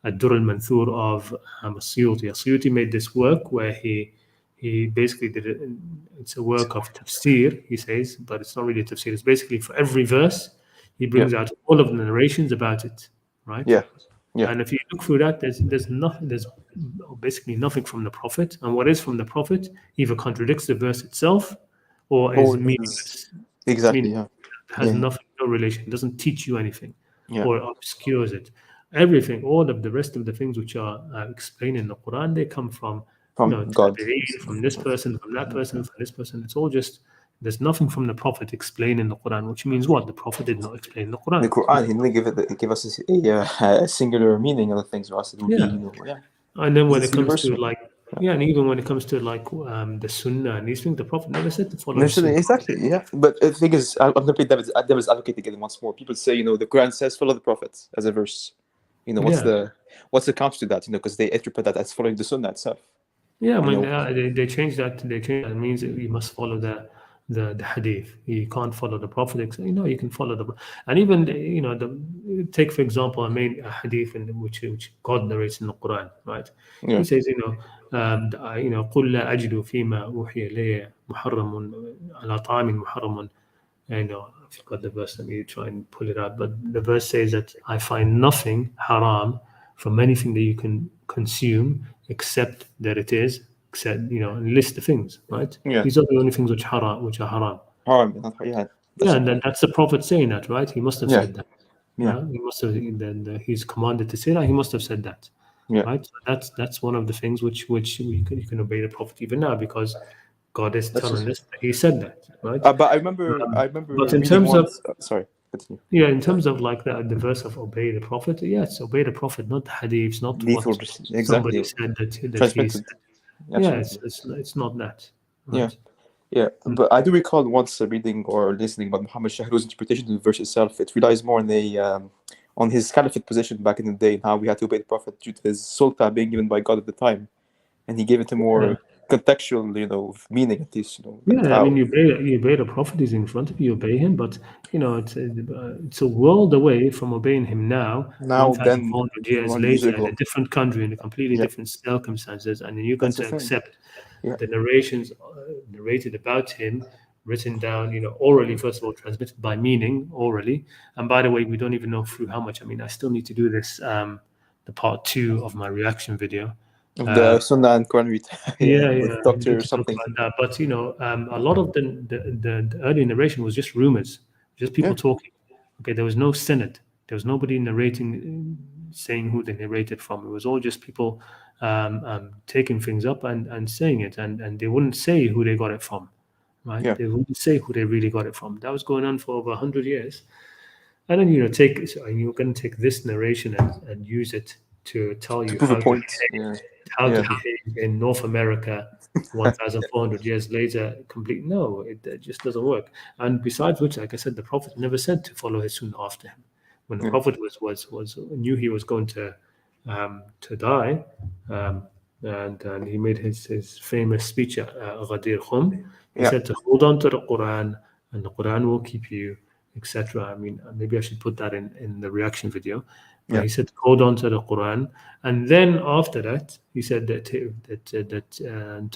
Ad-Durr al-Manthur of Suyuti. Suyuti made this work where he basically did it. It's a work of tafsir, he says, but it's not really tafsir. It's basically for every verse, he brings out all of the narrations about it, right? Yeah. And if you look through that, there's basically nothing from the Prophet, and what is from the Prophet either contradicts the verse itself or is meaningless. Exactly. It has nothing, no relation. It doesn't teach you anything, Yeah. or obscures it. Everything, all of the rest of the things which are explained in the Quran, they come from God. from this person, from that person, from this person. It's all just. There's nothing from the Prophet explained in the Quran, which means what? The Prophet did not explain the Quran. The Quran, he didn't give us a singular meaning of the things. For us, it would be, And then when It's it comes to universal. and even when it comes to the Sunnah and these things, the Prophet never said to follow the Sunnah. Exactly, yeah. But the thing is, I'm going to play devil's advocate again once more. People say, the Quran says follow the Prophet as a verse. What's the counter to that? Because they interpret that as following the Sunnah itself. Yeah, I mean, they changed that. It means that you must follow the hadith. You can't follow the Prophet. You can follow the, and even take for example a hadith in which God narrates in the Quran, right? Yeah. He says, قل لا أجد فيما أوحي إلي محرم على طعام محرم. I forgot the verse. Let me try and pull it out. But the verse says that I find nothing haram from anything that you can consume except that it is, and list the things, right? Yeah. These are the only things which are haram. And then that's the Prophet saying that, right? He must have said that. Yeah. He must have. He's commanded to say that. He must have said that. Yeah. Right. So that's one of the things which you can obey the Prophet even now because God is telling us that He said that, right? But I remember. But in terms of sorry, continue. Yeah, in terms of like the verse of obey the Prophet, yes, obey the Prophet, not the hadiths, not what somebody said that he said. Yeah, it's not that. Right? Yeah. But I do recall once reading or listening about Muhammad Shahru's interpretation of the verse itself. It relies more on his caliphate position back in the day and how we had to obey the Prophet due to his sultan being given by God at the time, and he gave it a more contextual, meaning at least. I mean, you obey the Prophet. He's in front of you. Obey him, but it's a world away from obeying him now. 1,400 years later, in a different country, in a completely different circumstances, and then you're going to accept the narrations narrated about him, written down, orally, first of all, transmitted by meaning, orally. And by the way, we don't even know through how much. I mean, I still need to do this, the part 2 of my reaction video. The Sunnah and Quran read. With doctor or something. That. But, a lot of the early narration was just rumors, just people talking. Okay, there was no Senate. There was nobody narrating, saying who they narrated from. It was all just people taking things up and saying it. And they wouldn't say who they got it from. Right? Yeah. They wouldn't say who they really got it from. That was going on for over 100 years. And then you're going to take this narration and use it to tell you how to behave in North America 1,400 years later. No, it just doesn't work. And besides which, like I said, the Prophet never said to follow his Sunnah after him. When the Prophet knew he was going to die, and he made his famous speech at Ghadir Khum. He said to hold on to the Quran, and the Quran will keep you, etc. I mean, maybe I should put that in the reaction video. But he said, hold on to the Quran. And then after that, he said that to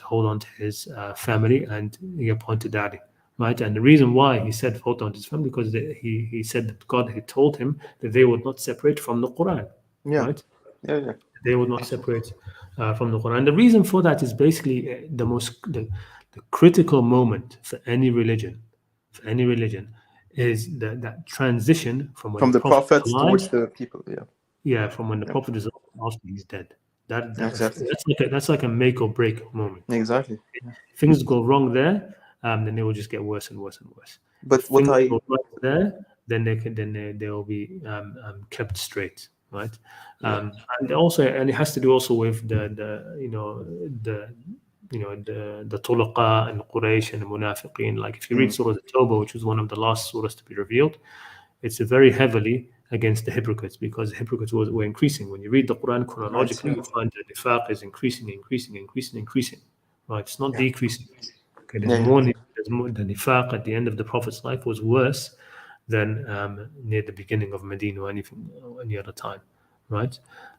hold on to his family, and he appointed Daddy. Right? And the reason why he said hold on to his family, because he said that God had told him that they would not separate from the Quran. Right? They would not separate from the Quran. And the reason for that is basically the critical moment for any religion. Is that transition from when the Prophet alive, towards the people. from when the Prophet is alive after he's dead. That's like a make or break moment. Exactly. If things go wrong there, then they will just get worse and worse and worse. But if what things go right there, then they will be kept straight, right? And also, and it has to do also with the Tulaqa and Quraysh and the Munafiqeen. Like if you read Surah At-Tawbah, which was one of the last surahs to be revealed, it's very heavily against the hypocrites, because the hypocrites were increasing. When you read the Quran chronologically, you find that the nifaq is increasing. Right? It's not decreasing. Okay, there's more. The nifaq at the end of the Prophet's life was worse than near the beginning of Medina or any other time, right?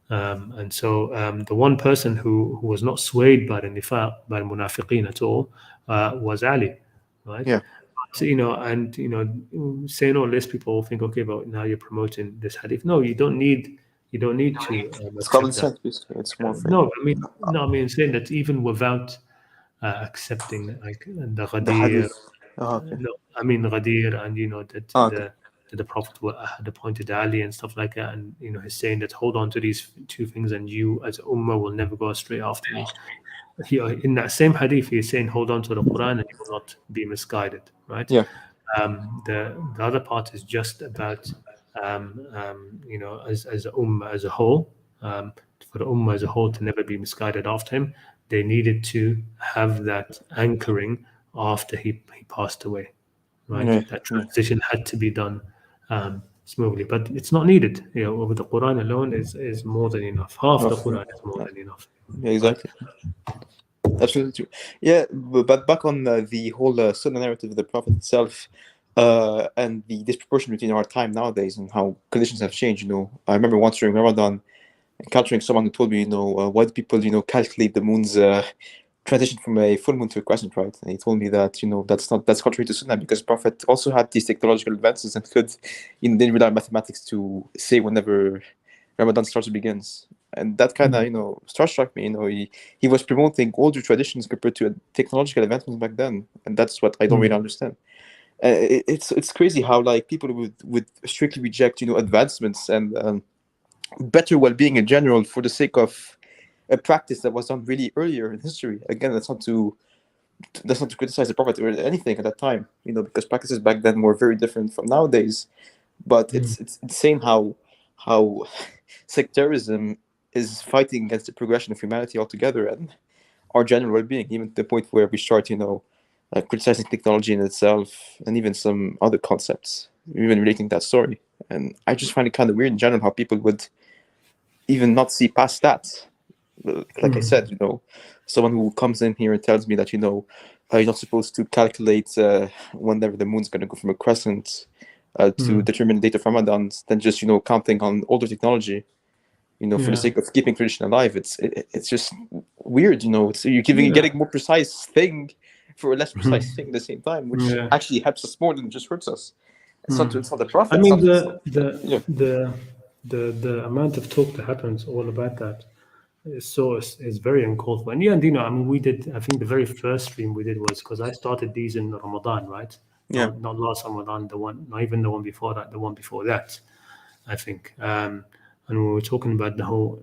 And so the one person who was not swayed by the nifaq, by the munafiqeen at all, was Ali, right? Yeah. So, saying all this, people think, okay, but now you're promoting this hadith. No, you don't need to. It's common sense, basically. It's more. No, I mean saying that even without accepting like the Ghadir. The hadith. Okay. No, I mean Ghadir, and that the Prophet had appointed Ali and stuff like that, and he's saying that hold on to these two things, and you as Ummah will never go astray after me. In that same hadith, he's saying hold on to the Quran and you will not be misguided, right? Yeah. The other part is just about as a Ummah as a whole, for the Ummah as a whole to never be misguided after him. They needed to have that anchoring after he passed away, right? That transition had to be done smoothly, but it's not needed. With the Quran alone is more than enough. Half the Quran is more than enough. Yeah, exactly. Absolutely true. Yeah, but back on the whole Sunnah narrative of the Prophet itself, and the disproportion between our time nowadays and how conditions have changed. I remember once during Ramadan encountering someone who told me, why do people, calculate the moon's transition from a full moon to a crescent, right? And he told me that, that's contrary to Sunnah, because Prophet also had these technological advances and could, didn't rely on mathematics to say whenever Ramadan starts or begins. And that kind of, struck me. He was promoting older traditions compared to technological advancements back then, and that's what I don't really understand. It's crazy how people would strictly reject advancements and better well-being in general for the sake of a practice that was done really earlier in history. Again, that's not to criticize the Prophet or anything at that time, because practices back then were very different from nowadays. But it's insane how sectarism is fighting against the progression of humanity altogether and our general well-being, even to the point where we start, criticizing technology in itself and even some other concepts, even relating that story. And I just find it kind of weird in general how people would even not see past that. Like I said, someone who comes in here and tells me that, you're not supposed to calculate whenever the moon's going to go from a crescent to determine the date of Ramadan, then just, counting on older technology, for the sake of keeping tradition alive. It's just weird, you're getting a more precise thing for a less precise thing at the same time, which actually helps us more than just hurts us. It's not the Prophet. I mean, the amount of talk that happens all about that is very uncalled for. And we did. I think the very first stream we did was because I started these in Ramadan, right? Yeah. Not last Ramadan, not even the one before that, the one before that, I think. And we were talking about the whole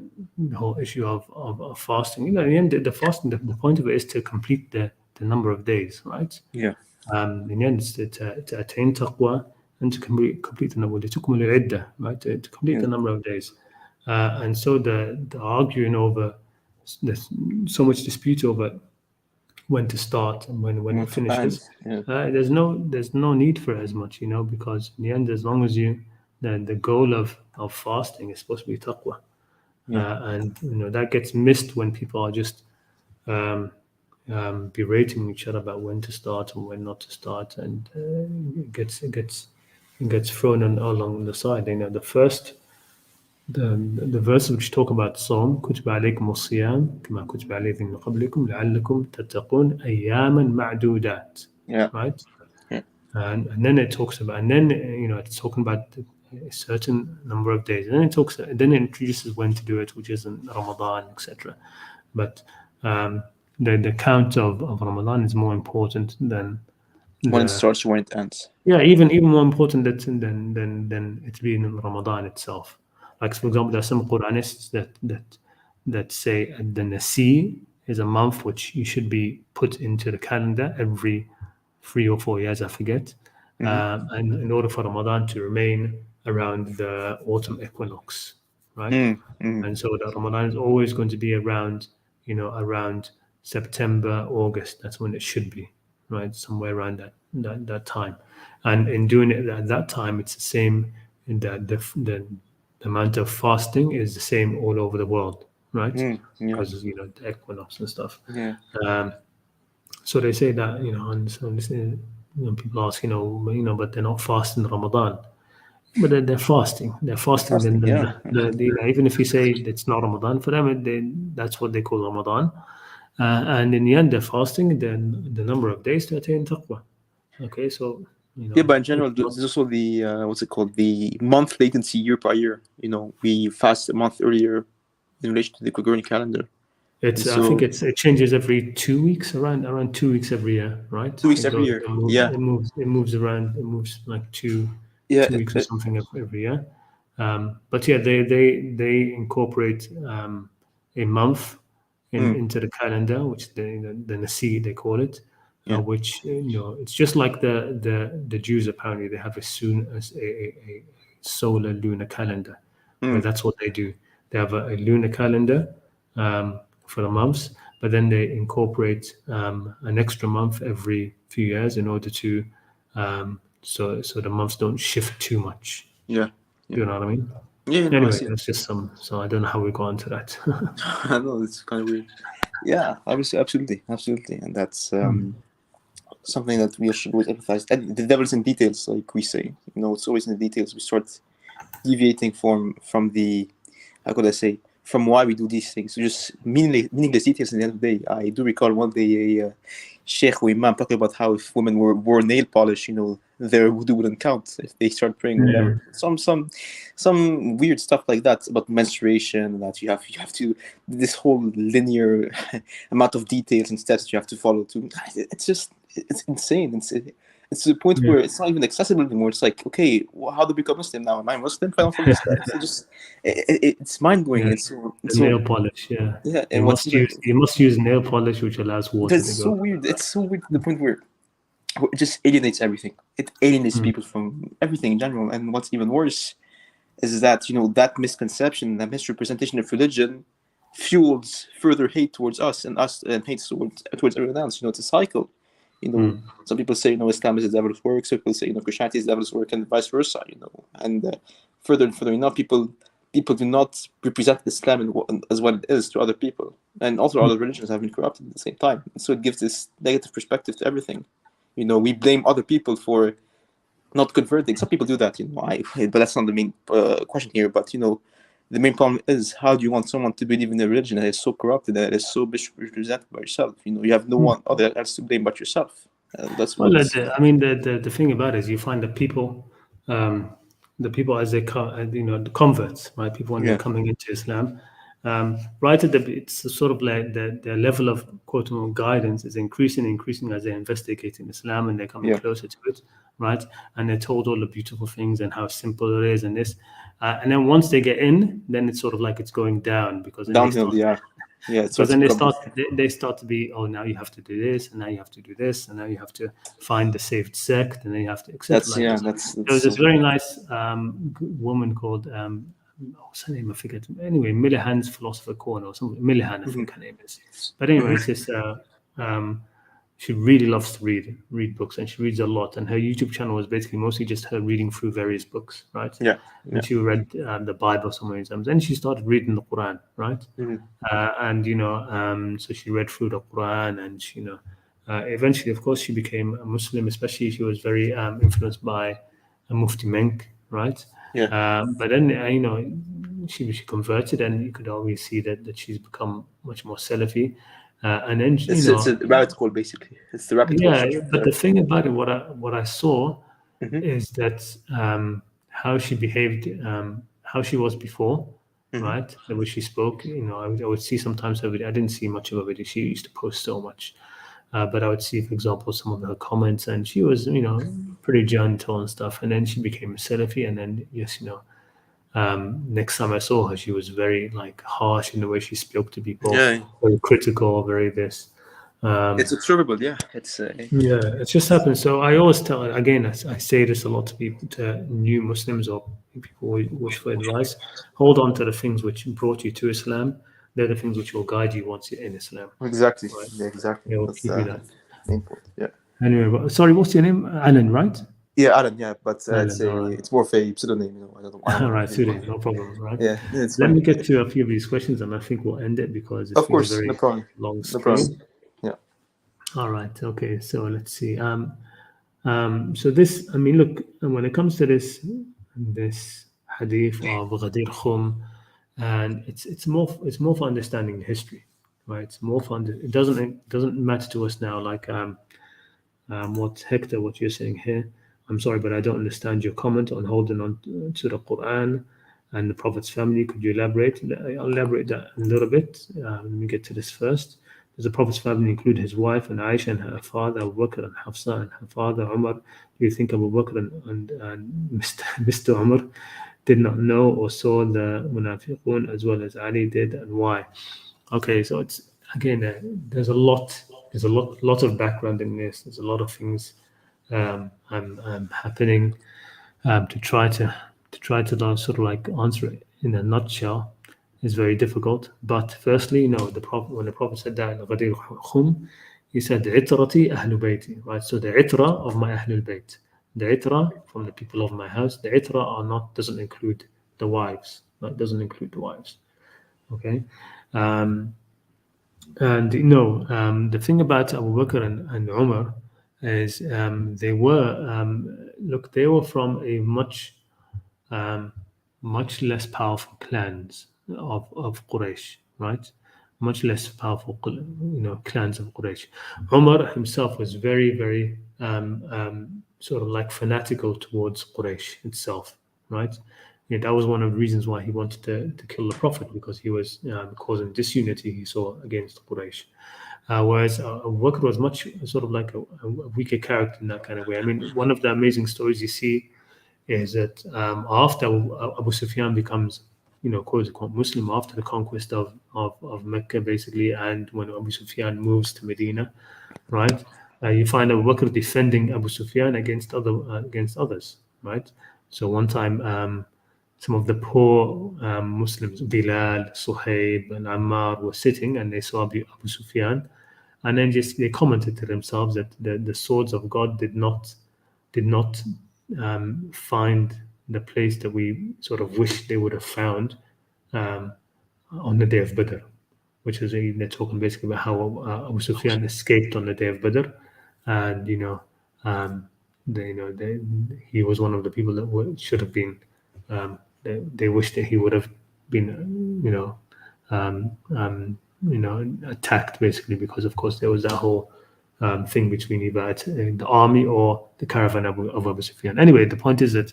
issue of fasting. In the end, the fasting, the point of it is to complete the number of days, right? Yeah. In the end, it's to attain taqwa and to complete the number. Right? To complete the number of days. And so the arguing over, there's so much dispute over when to start and when it finishes. There's no need for it as much, because in the end, as long as the goal of fasting is supposed to be taqwa, and that gets missed when people are just berating each other about when to start and when not to start, and it gets thrown along the side. The verses which talk about Psalm, كتب عليكم الصيام كما كتب عليكم من قبلكم لعلكم تتقون أياما معدودات. Right? And then it talks about, it's talking about a certain number of days, and then it introduces when to do it, which is in Ramadan, etc. But the count of Ramadan is more important than when it starts, when it ends. Yeah, even more important than it being in Ramadan itself. Like, for example, there are some Qur'anists that that say the Nasi is a month which you should be put into the calendar every 3 or 4 years, I forget. And in order for Ramadan to remain around the autumn equinox, right? And so that Ramadan is always going to be around, around September, August. That's when it should be, right? Somewhere around that time. And in doing it at that time, it's the same. In that the amount of fasting is the same all over the world, right? Because the equinox and stuff. So they say that and so people ask but they're not fasting Ramadan. But they're fasting. They're fasting. Even if you say it's not Ramadan for them, that's what they call Ramadan. And in the end, they're fasting. Then the number of days to attain taqwa. Okay, so but in general, there's also the what's it called? The month latency year by year. We fast a month earlier in relation to the Gregorian calendar. I think it changes every 2 weeks, around 2 weeks every year, right? 2 weeks every year. It moves around. It moves like 2 weeks or something every year. But yeah, they incorporate a month into the calendar, which the Nasi they call it, which it's just like the Jews apparently they have a solar lunar calendar, where that's what they do. They have a lunar calendar for the months, but then they incorporate an extra month every few years in order to so the months don't shift too much. You know what I mean? Anyway, that's just so I don't know how we got into that. I know, it's kind of weird. Yeah, obviously, absolutely, and that's something that we should always emphasize. And the devil's in details, like we say. It's always in the details. We start deviating from the, how could I say, from why we do these things. So just meaningless details. At the end of the day, I do recall one day a sheikh or imam talking about how if women wore nail polish, their wudu wouldn't count if they start praying or whatever. Some weird stuff like that about menstruation, that you have to, this whole linear amount of details and steps you have to follow to. It's insane. It's to the point where it's not even accessible anymore. It's like, okay, how do I become Muslim now? Am I Muslim? If I don't follow this stuff, it's mind blowing. It's nail polish, and you must use nail polish, which allows water to go. It's so weird. It's so weird to the point where it just alienates everything. It alienates people from everything in general. And what's even worse is that that misconception, that misrepresentation of religion, fuels further hate towards us and hate towards everyone else. It's a cycle. Some people say, Islam is the devil's work. Some people say, Christianity is the devil's work, and vice versa. And further and further enough, people do not represent Islam as what it is to other people, and also other religions have been corrupted at the same time. So it gives this negative perspective to everything. We blame other people for not converting. Some people do that, but that's not the main question here. But the main problem is, how do you want someone to believe in a religion that is so corrupted, that is so misrepresented by yourself? You have no one other else to blame but yourself. That's what. The thing about it is, you find that people, as they come, the converts, right? People when they're coming into Islam, right at it's sort of like their level of quote unquote guidance is increasing as they're investigating Islam and they're coming closer to it, right? And they're told all the beautiful things and how simple it is and this. And then once they get in, then it's sort of like it's going down because downhill, So then they start to be, now you have to do this, and now you have to do this, and now you have to find the saved sect, and then you have to accept. There was this very nice woman called what's her name? I forget. Anyway, Millihan's Philosopher Corner or something. Millihan, I think her name is. But anyway, it's just she really loves to read books, and she reads a lot. And her YouTube channel was basically mostly just her reading through various books, right? And she read the Bible so many times. Then she started reading the Qur'an, right? So she read through the Qur'an, and eventually, of course, she became a Muslim. Especially, she was very influenced by Mufti Menk, right? But then she converted, and you could always see that she's become much more Salafi. And then it's a rabbit hole, basically. It's the rabbit hole. But the thing about it, what I saw is that how she behaved, how she was before, right? The way she spoke. I would see sometimes her video. I didn't see much of her video. She used to post so much, but I would see, for example, some of her comments, and she was, pretty gentle and stuff. And then she became a Salafi, and then Next time I saw her, she was very like harsh in the way she spoke to people, Yeah. very critical, very this. It's observable, yeah. It's Yeah, it just happens. So I always tell, again, I say this a lot to people, to new Muslims or people who wish for advice. Hold on to the things which brought you to Islam. They're the things which will guide you once you're in Islam. exactly, Right. yeah, exactly. They will That's give you that. main point. Yeah, Anyway, sorry, what's your name? Alan, right? yeah, Alan. Yeah, but Alan, it's all right. it's more of a pseudonym, you know. I don't know. All right, Sudi, no problem, right? Yeah, it's Let fine. me get to a few of these questions, and I think we'll end it because it's Of been a course, very no problem. long No stream. problem. Yeah. All right. Okay. So let's see. So this, I mean, look, when it comes to this hadith of Ghadir Khum, and it's more for understanding the history, right? It's more for it doesn't matter to us now. Like what Hector, what you're saying here. I'm sorry, but I don't understand your comment on holding on to the Quran and the Prophet's family. Could you elaborate? I'll elaborate that a little bit. Let me get to this first. Does the Prophet's family include his wife and Aisha and her father Abu Bakr and Hafsa and her father Umar? Do you think Abu Bakr and Mr. Umar did not know or saw the Munafiqun as well as Ali did, and why? Okay, so it's again there's a lot of background in this. There's a lot of things happening to try to sort of like answer it in a nutshell is very difficult. But firstly, when the Prophet said that Ghadir Khum, he said itrati ahlu bayti, right? So the itra of my ahlul bayt, the itra from the people of my house, the itra doesn't include the wives, right? Doesn't include the wives. Okay. And the thing about Abu Bakr and Umar is they were from a much less powerful clans of Quraysh, right? Much less powerful, clans of Quraysh. Umar himself was very, very sort of like fanatical towards Quraysh itself, right? Yeah, that was one of the reasons why he wanted to kill the Prophet, because he was causing disunity he saw against Quraysh. Whereas Abu Bakr was much sort of like a weaker character in that kind of way. I mean, one of the amazing stories you see is that after Abu Sufyan becomes, quote unquote, Muslim, after the conquest of Mecca, basically, and when Abu Sufyan moves to Medina, right, you find Abu Bakr defending Abu Sufyan against others, right? So one time, some of the poor Muslims, Bilal, Suhaib, and Ammar, were sitting, and they saw Abu Sufyan, and then they commented to themselves that the swords of God did not find the place that we sort of wish they would have found on the day of Badr, which is they're talking basically about how Abu Sufyan escaped on the day of Badr, and he was one of the people that should have been. They wish that he would have been, attacked basically, because of course there was that whole thing between either the army or the caravan of Abu Sufyan. Anyway, the point is that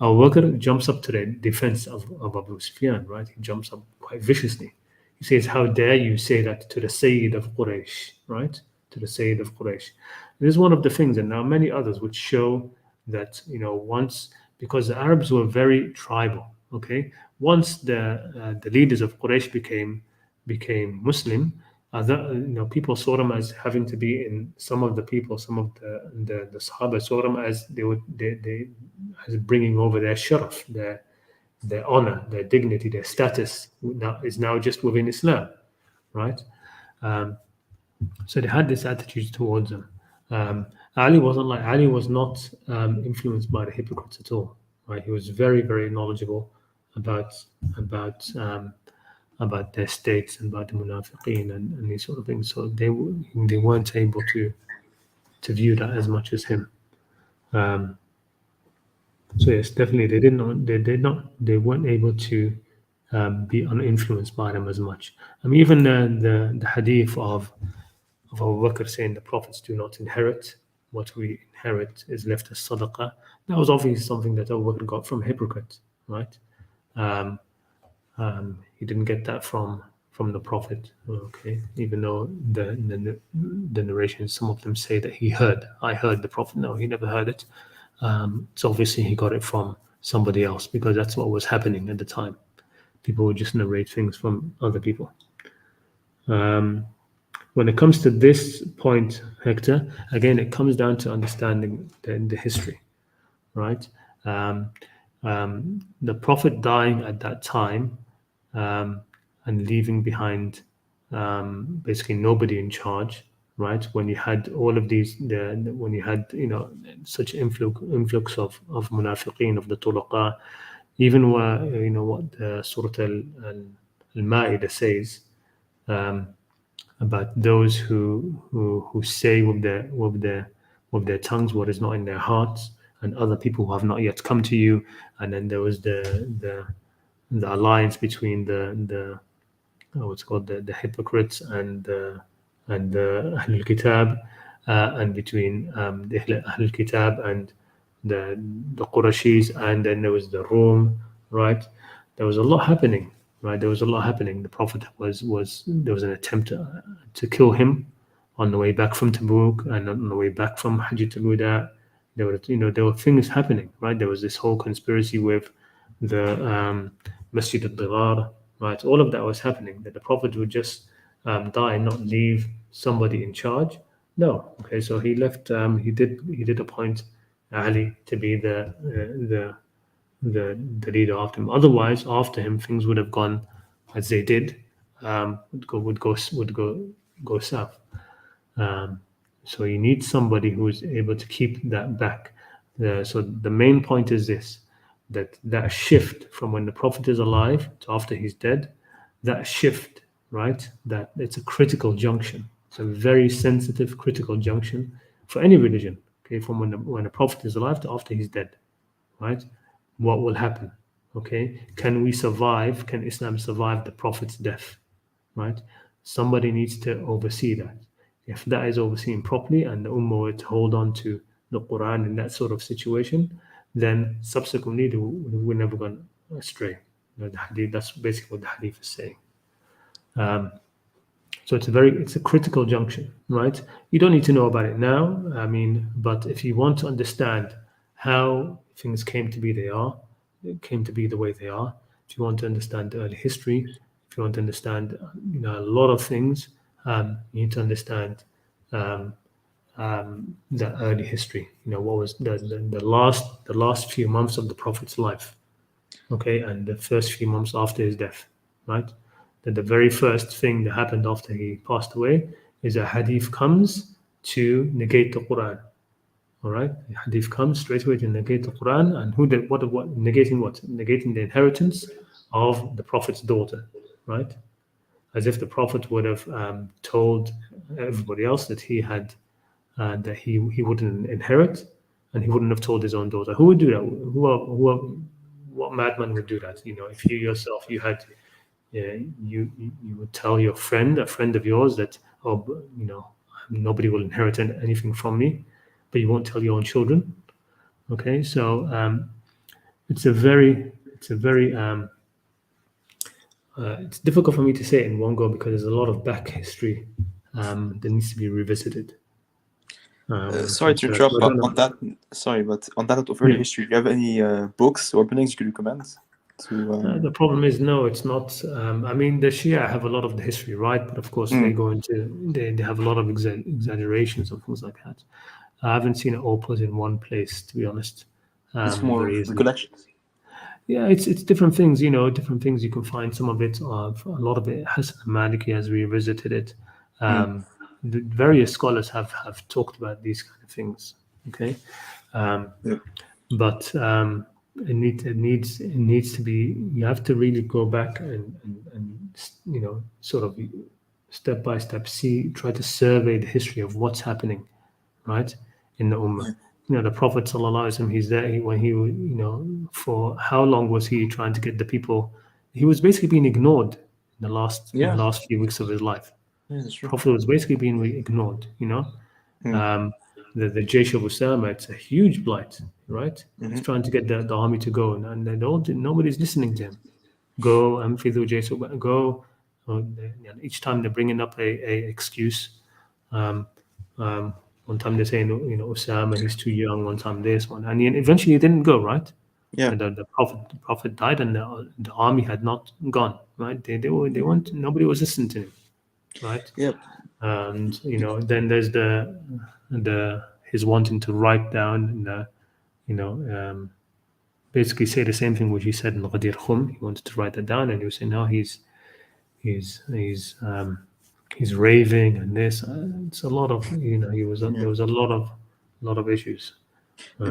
Abu Bakr jumps up to the defense of Abu Sufyan, right? He jumps up quite viciously. He says, "How dare you say that to the Sayyid of Quraysh," right? To the Sayyid of Quraysh. This is one of the things, and there are many others which show that, once, because the Arabs were very tribal, okay? Once the leaders of Quraysh became Muslim, people saw them as having to be in some of the Sahaba saw them as they as bringing over their sharaf, their honor, their dignity, their status is now just within Islam, right? So they had this attitude towards them. Ali was not influenced by the hypocrites at all, right? He was very, very knowledgeable about their states and about the munafiqeen and these sort of things. So they weren't able to view that as much as him. So yes, definitely they weren't able to be uninfluenced by them as much. I mean, even the hadith of Abu Bakr saying the prophets do not inherit. What we inherit is left as sadaqah. That was obviously something that Abu Bakr got from hypocrites, right? He didn't get that from the Prophet, okay? Even though the narrations, some of them say that I heard the Prophet. No, he never heard it. So obviously he got it from somebody else, because that's what was happening at the time. People would just narrate things from other people. When it comes to this point, Hector, again, it comes down to understanding the history, right? The Prophet dying at that time and leaving behind basically nobody in charge, right? When you had all of these, when you had such influx of munafiqeen, of the tulaqa, even what the Surat al-Ma'idah says about those who say with their tongues what is not in their hearts, and other people who have not yet come to you. And then there was the alliance between the what's called the hypocrites and the Ahlul Kitab, and between the Ahlul Kitab and the Qurashis, and then there was the Rome, right? There was a lot happening, right? There was a lot happening. The Prophet there was an attempt to kill him on the way back from Tabuk and on the way back from Hajjat al-Wada. There were things happening, right? There was this whole conspiracy with the Masjid al-Dirar, right? All of that was happening. That the Prophet would just die and not leave somebody in charge. No, okay. So he left. He did appoint Ali to be the leader after him. Otherwise, after him, things would have gone as they did. Would go south. So you need somebody who is able to keep that back. So the main point is this: that shift from when the Prophet is alive to after he's dead, that shift, right? That it's a critical junction. It's a very sensitive, critical junction for any religion. Okay, from when the Prophet is alive to after he's dead, right? What will happen? Okay, can we survive? Can Islam survive the Prophet's death? Right? Somebody needs to oversee that. If that is overseen properly and the Ummah were to hold on to the Qur'an in that sort of situation, then subsequently we're never going astray. The hadith, that's basically what the hadith is saying. So it's a critical junction, right? You don't need to know about it now. But if you want to understand how things came to be the way they are, if you want to understand the early history, if you want to understand a lot of things, you need to understand the early history. What was the last few months of the Prophet's life, okay, and the first few months after his death, right? That the very first thing that happened after he passed away is a hadith comes to negate the Qur'an. All right, the hadith comes straight away to negate the Qur'an, and negating what? Negating the inheritance of the Prophet's daughter, right? As if the Prophet would have told everybody else that he had that he wouldn't inherit, and he wouldn't have told his own daughter. Who would do that? What madman would do that? If you yourself you would tell your friend, a friend of yours, that nobody will inherit anything from me, but you won't tell your own children. Okay, so it's difficult for me to say it in one go because there's a lot of back history that needs to be revisited. Sorry to interrupt on that. Sorry, but on that of early history, do you have any books or openings you could recommend? The problem is, no, it's not. The Shia have a lot of the history, right? But of course, they go into they have a lot of exaggerations and things like that. I haven't seen it all put in one place, to be honest. It's more recollections. Yeah, it's different things. Different things you can find. Some of it, a lot of it, Hassan al-Maliki has revisited it. The various scholars have talked about these kind of things. Okay, but it needs to be. You have to really go back and sort of step by step try to survey the history of what's happening, right, in the Ummah. The Prophet ﷺ, he's there when he, for how long was he trying to get the people? He was basically being ignored in the last few weeks of his life. Yeah, that's true. Prophet was basically being ignored. The Jaysh of Usama, it's a huge blight, right? He's trying to get the army to go, and nobody's listening to him. Go, Amfidhu Jaysh, go. Each time they're bringing up a excuse. One time they're saying, Usama, he's too young. One time this one, and eventually he didn't go, right? Yeah. And the prophet died, and the army had not gone. Right? They weren't. Nobody was listening to him. Right? Yeah. And then there's the his wanting to write down, basically say the same thing which he said in Ghadir Khum. He wanted to write that down, and he was saying, no, he's raving and this. It's a lot of there was a lot of issues.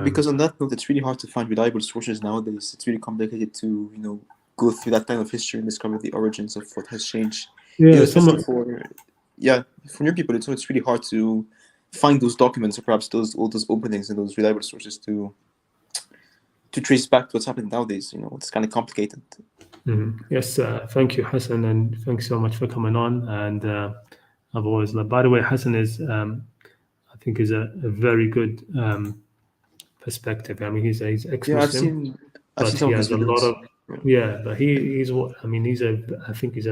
Because on that note, it's really hard to find reliable sources nowadays. It's really complicated to go through that time of history and discover the origins of what has changed. Yeah, especially for new people, it's really hard to find those documents or perhaps all those openings and those reliable sources to trace back to what's happening nowadays. It's kind of complicated. Yes, thank you, Hassan, and thanks so much for coming on. And I've always loved. By the way, Hassan is, I think, is a very good perspective. I mean, he's ex-Muslim. I've seen some of his videos. But he's what I mean. I think he's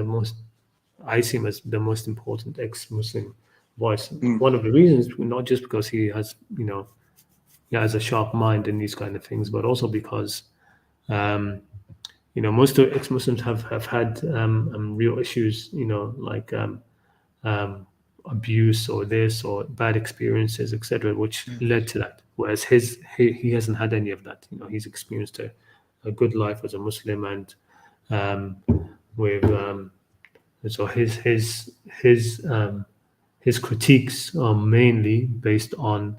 I see him as the most important ex-Muslim voice. One of the reasons, not just because he has, he has a sharp mind in these kind of things, but also because, most of ex-Muslims have had real issues, like abuse or this or bad experiences, etc., which led to that. Whereas he hasn't had any of that. He's experienced a good life as a Muslim, and with so his critiques are mainly based on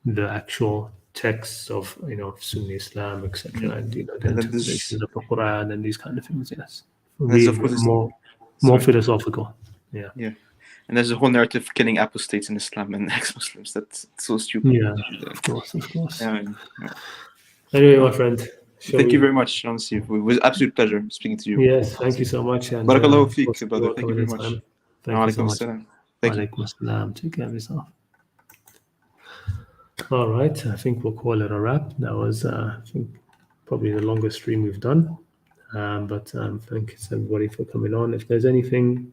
the actual texts of Sunni Islam, etc., and the interpretations of the Qur'an and these kind of things. Yes, really more philosophical. Yeah. And there's a whole narrative of killing apostates in Islam and ex-Muslims. That's so stupid. Yeah, of course. Yeah. Anyway, my friend. Thank you very much, honestly. It was an absolute pleasure speaking to you. Yes, thank you so much. And Barakallahu feek, brother. Thank you very much. Thank you so much. Thank you. Walaikum assalam. Take care of yourself. All right, I think we'll call it a wrap. That was, I think, probably the longest stream we've done. But thanks everybody for coming on. If there's anything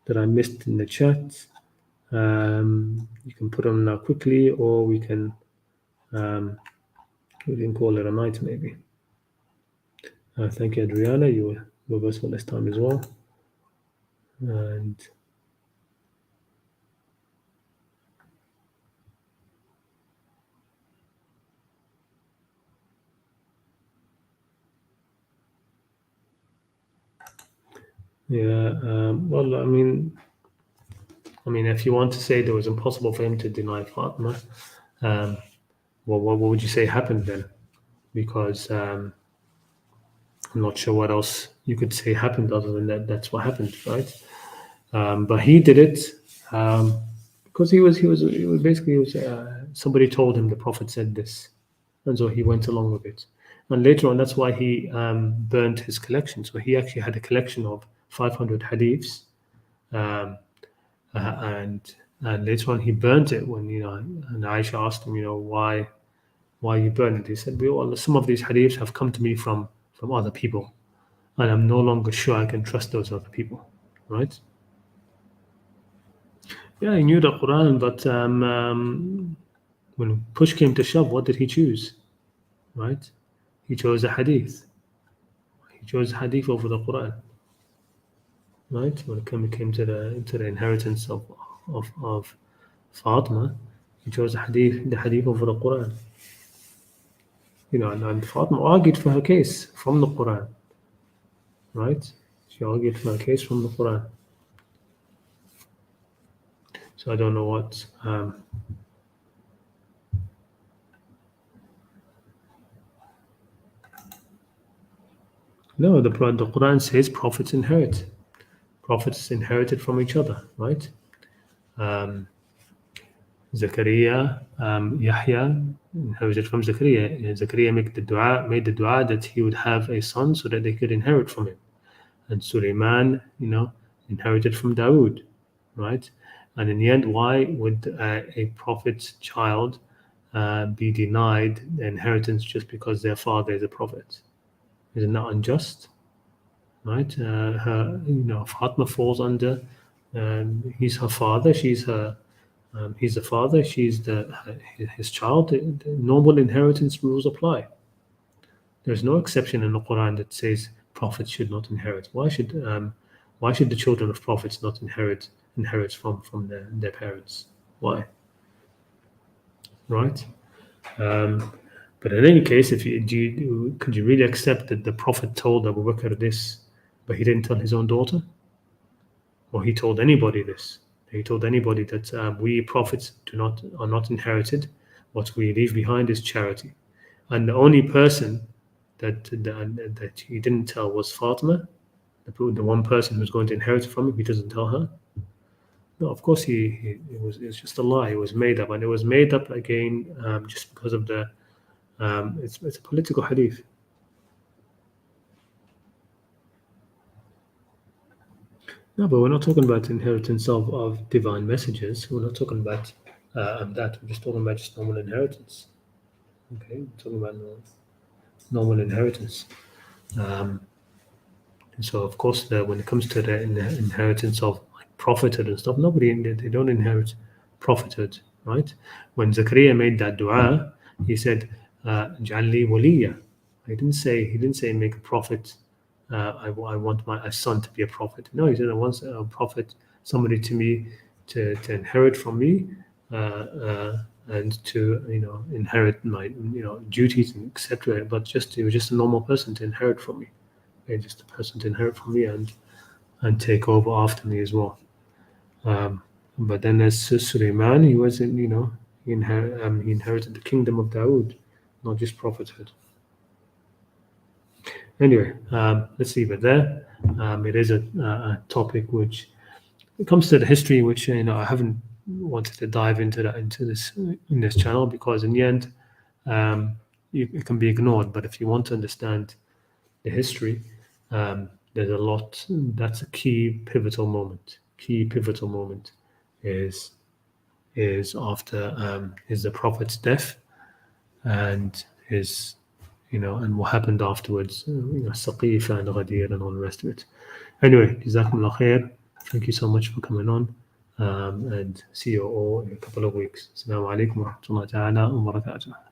that I missed in the chat, you can put them now quickly, or we can call it a night maybe. Thank you, Adriana. You were with us for this time as well. And well, I mean, if you want to say that it was impossible for him to deny Fatima, well, what would you say happened then? Because I'm not sure what else you could say happened other than that. That's what happened, right? But he did it because he was somebody told him the Prophet said this, and so he went along with it. And later on, that's why he burnt his collection. So he actually had a collection of 500 hadiths, and later on he burnt it when and Aisha asked him, why you burn it. He said, well, some of these hadiths have come to me from other people, and I'm no longer sure I can trust those other people, right? Yeah, he knew the Quran, but when push came to shove, what did he choose? Right? He chose a hadith. He chose hadith over the Quran. Right? When it came to the inheritance of Fatima, he chose the hadith over the Quran. And Fatima argued for her case from the Quran. Right? She argued for her case from the Quran. So I don't know what. No, the Quran says prophets inherit. Prophets inherited from each other, right? Zakaria, Yahya inherited from Zakaria. Zakaria made the dua that he would have a son so that they could inherit from him. And Sulaiman, inherited from Dawood, right? And in the end, why would a prophet's child be denied the inheritance just because their father is a prophet? Isn't that unjust? Right? Fatima falls under. He's her father. She's her. He's the father. She's his child. The normal inheritance rules apply. There's no exception in the Quran that says prophets should not inherit. Why should the children of prophets not inherit from their parents? Why? Right? But in any case, could you really accept that the Prophet told Abu Bakr this, but he didn't tell his own daughter? Or he told anybody this? He told anybody that we prophets are not inherited. What we leave behind is charity. And the only person that he didn't tell was Fatima, the one person who's going to inherit from him. He doesn't tell her. No, of course it was just a lie. It was made up, and it was made up again just because of the. It's a political hadith. No, but we're not talking about inheritance of divine messages. We're not talking about that. We're just talking about just normal inheritance. Okay, we're talking about normal inheritance. And so, of course, when it comes to the inheritance of like prophethood and stuff, they don't inherit prophethood, right? When Zakaria made that dua, he said, "Jalli waliya." He didn't say make a prophet. I want my son to be a prophet. No, he said I want a prophet, somebody to me to inherit from me, and to inherit my duties and etc. But he was just a normal person to inherit from me, okay? Just a person to inherit from me and take over after me as well. But then as Sulaiman, he wasn't, he inherited the kingdom of Dawood, not just prophethood. Anyway, let's leave it there. It is a topic which it comes to the history, which I haven't wanted to dive into this channel, because in the end, it can be ignored. But if you want to understand the history, there's a lot. That's a key pivotal moment. Key pivotal moment is after the Prophet's death and his. And what happened afterwards, Saqifa and Ghadir and all the rest of it. Anyway, Jazakumullah khair. Thank you so much for coming on, and see you all in a couple of weeks. Assalamu alaikum wa rahmatullahi ta'ala wa barakatuh.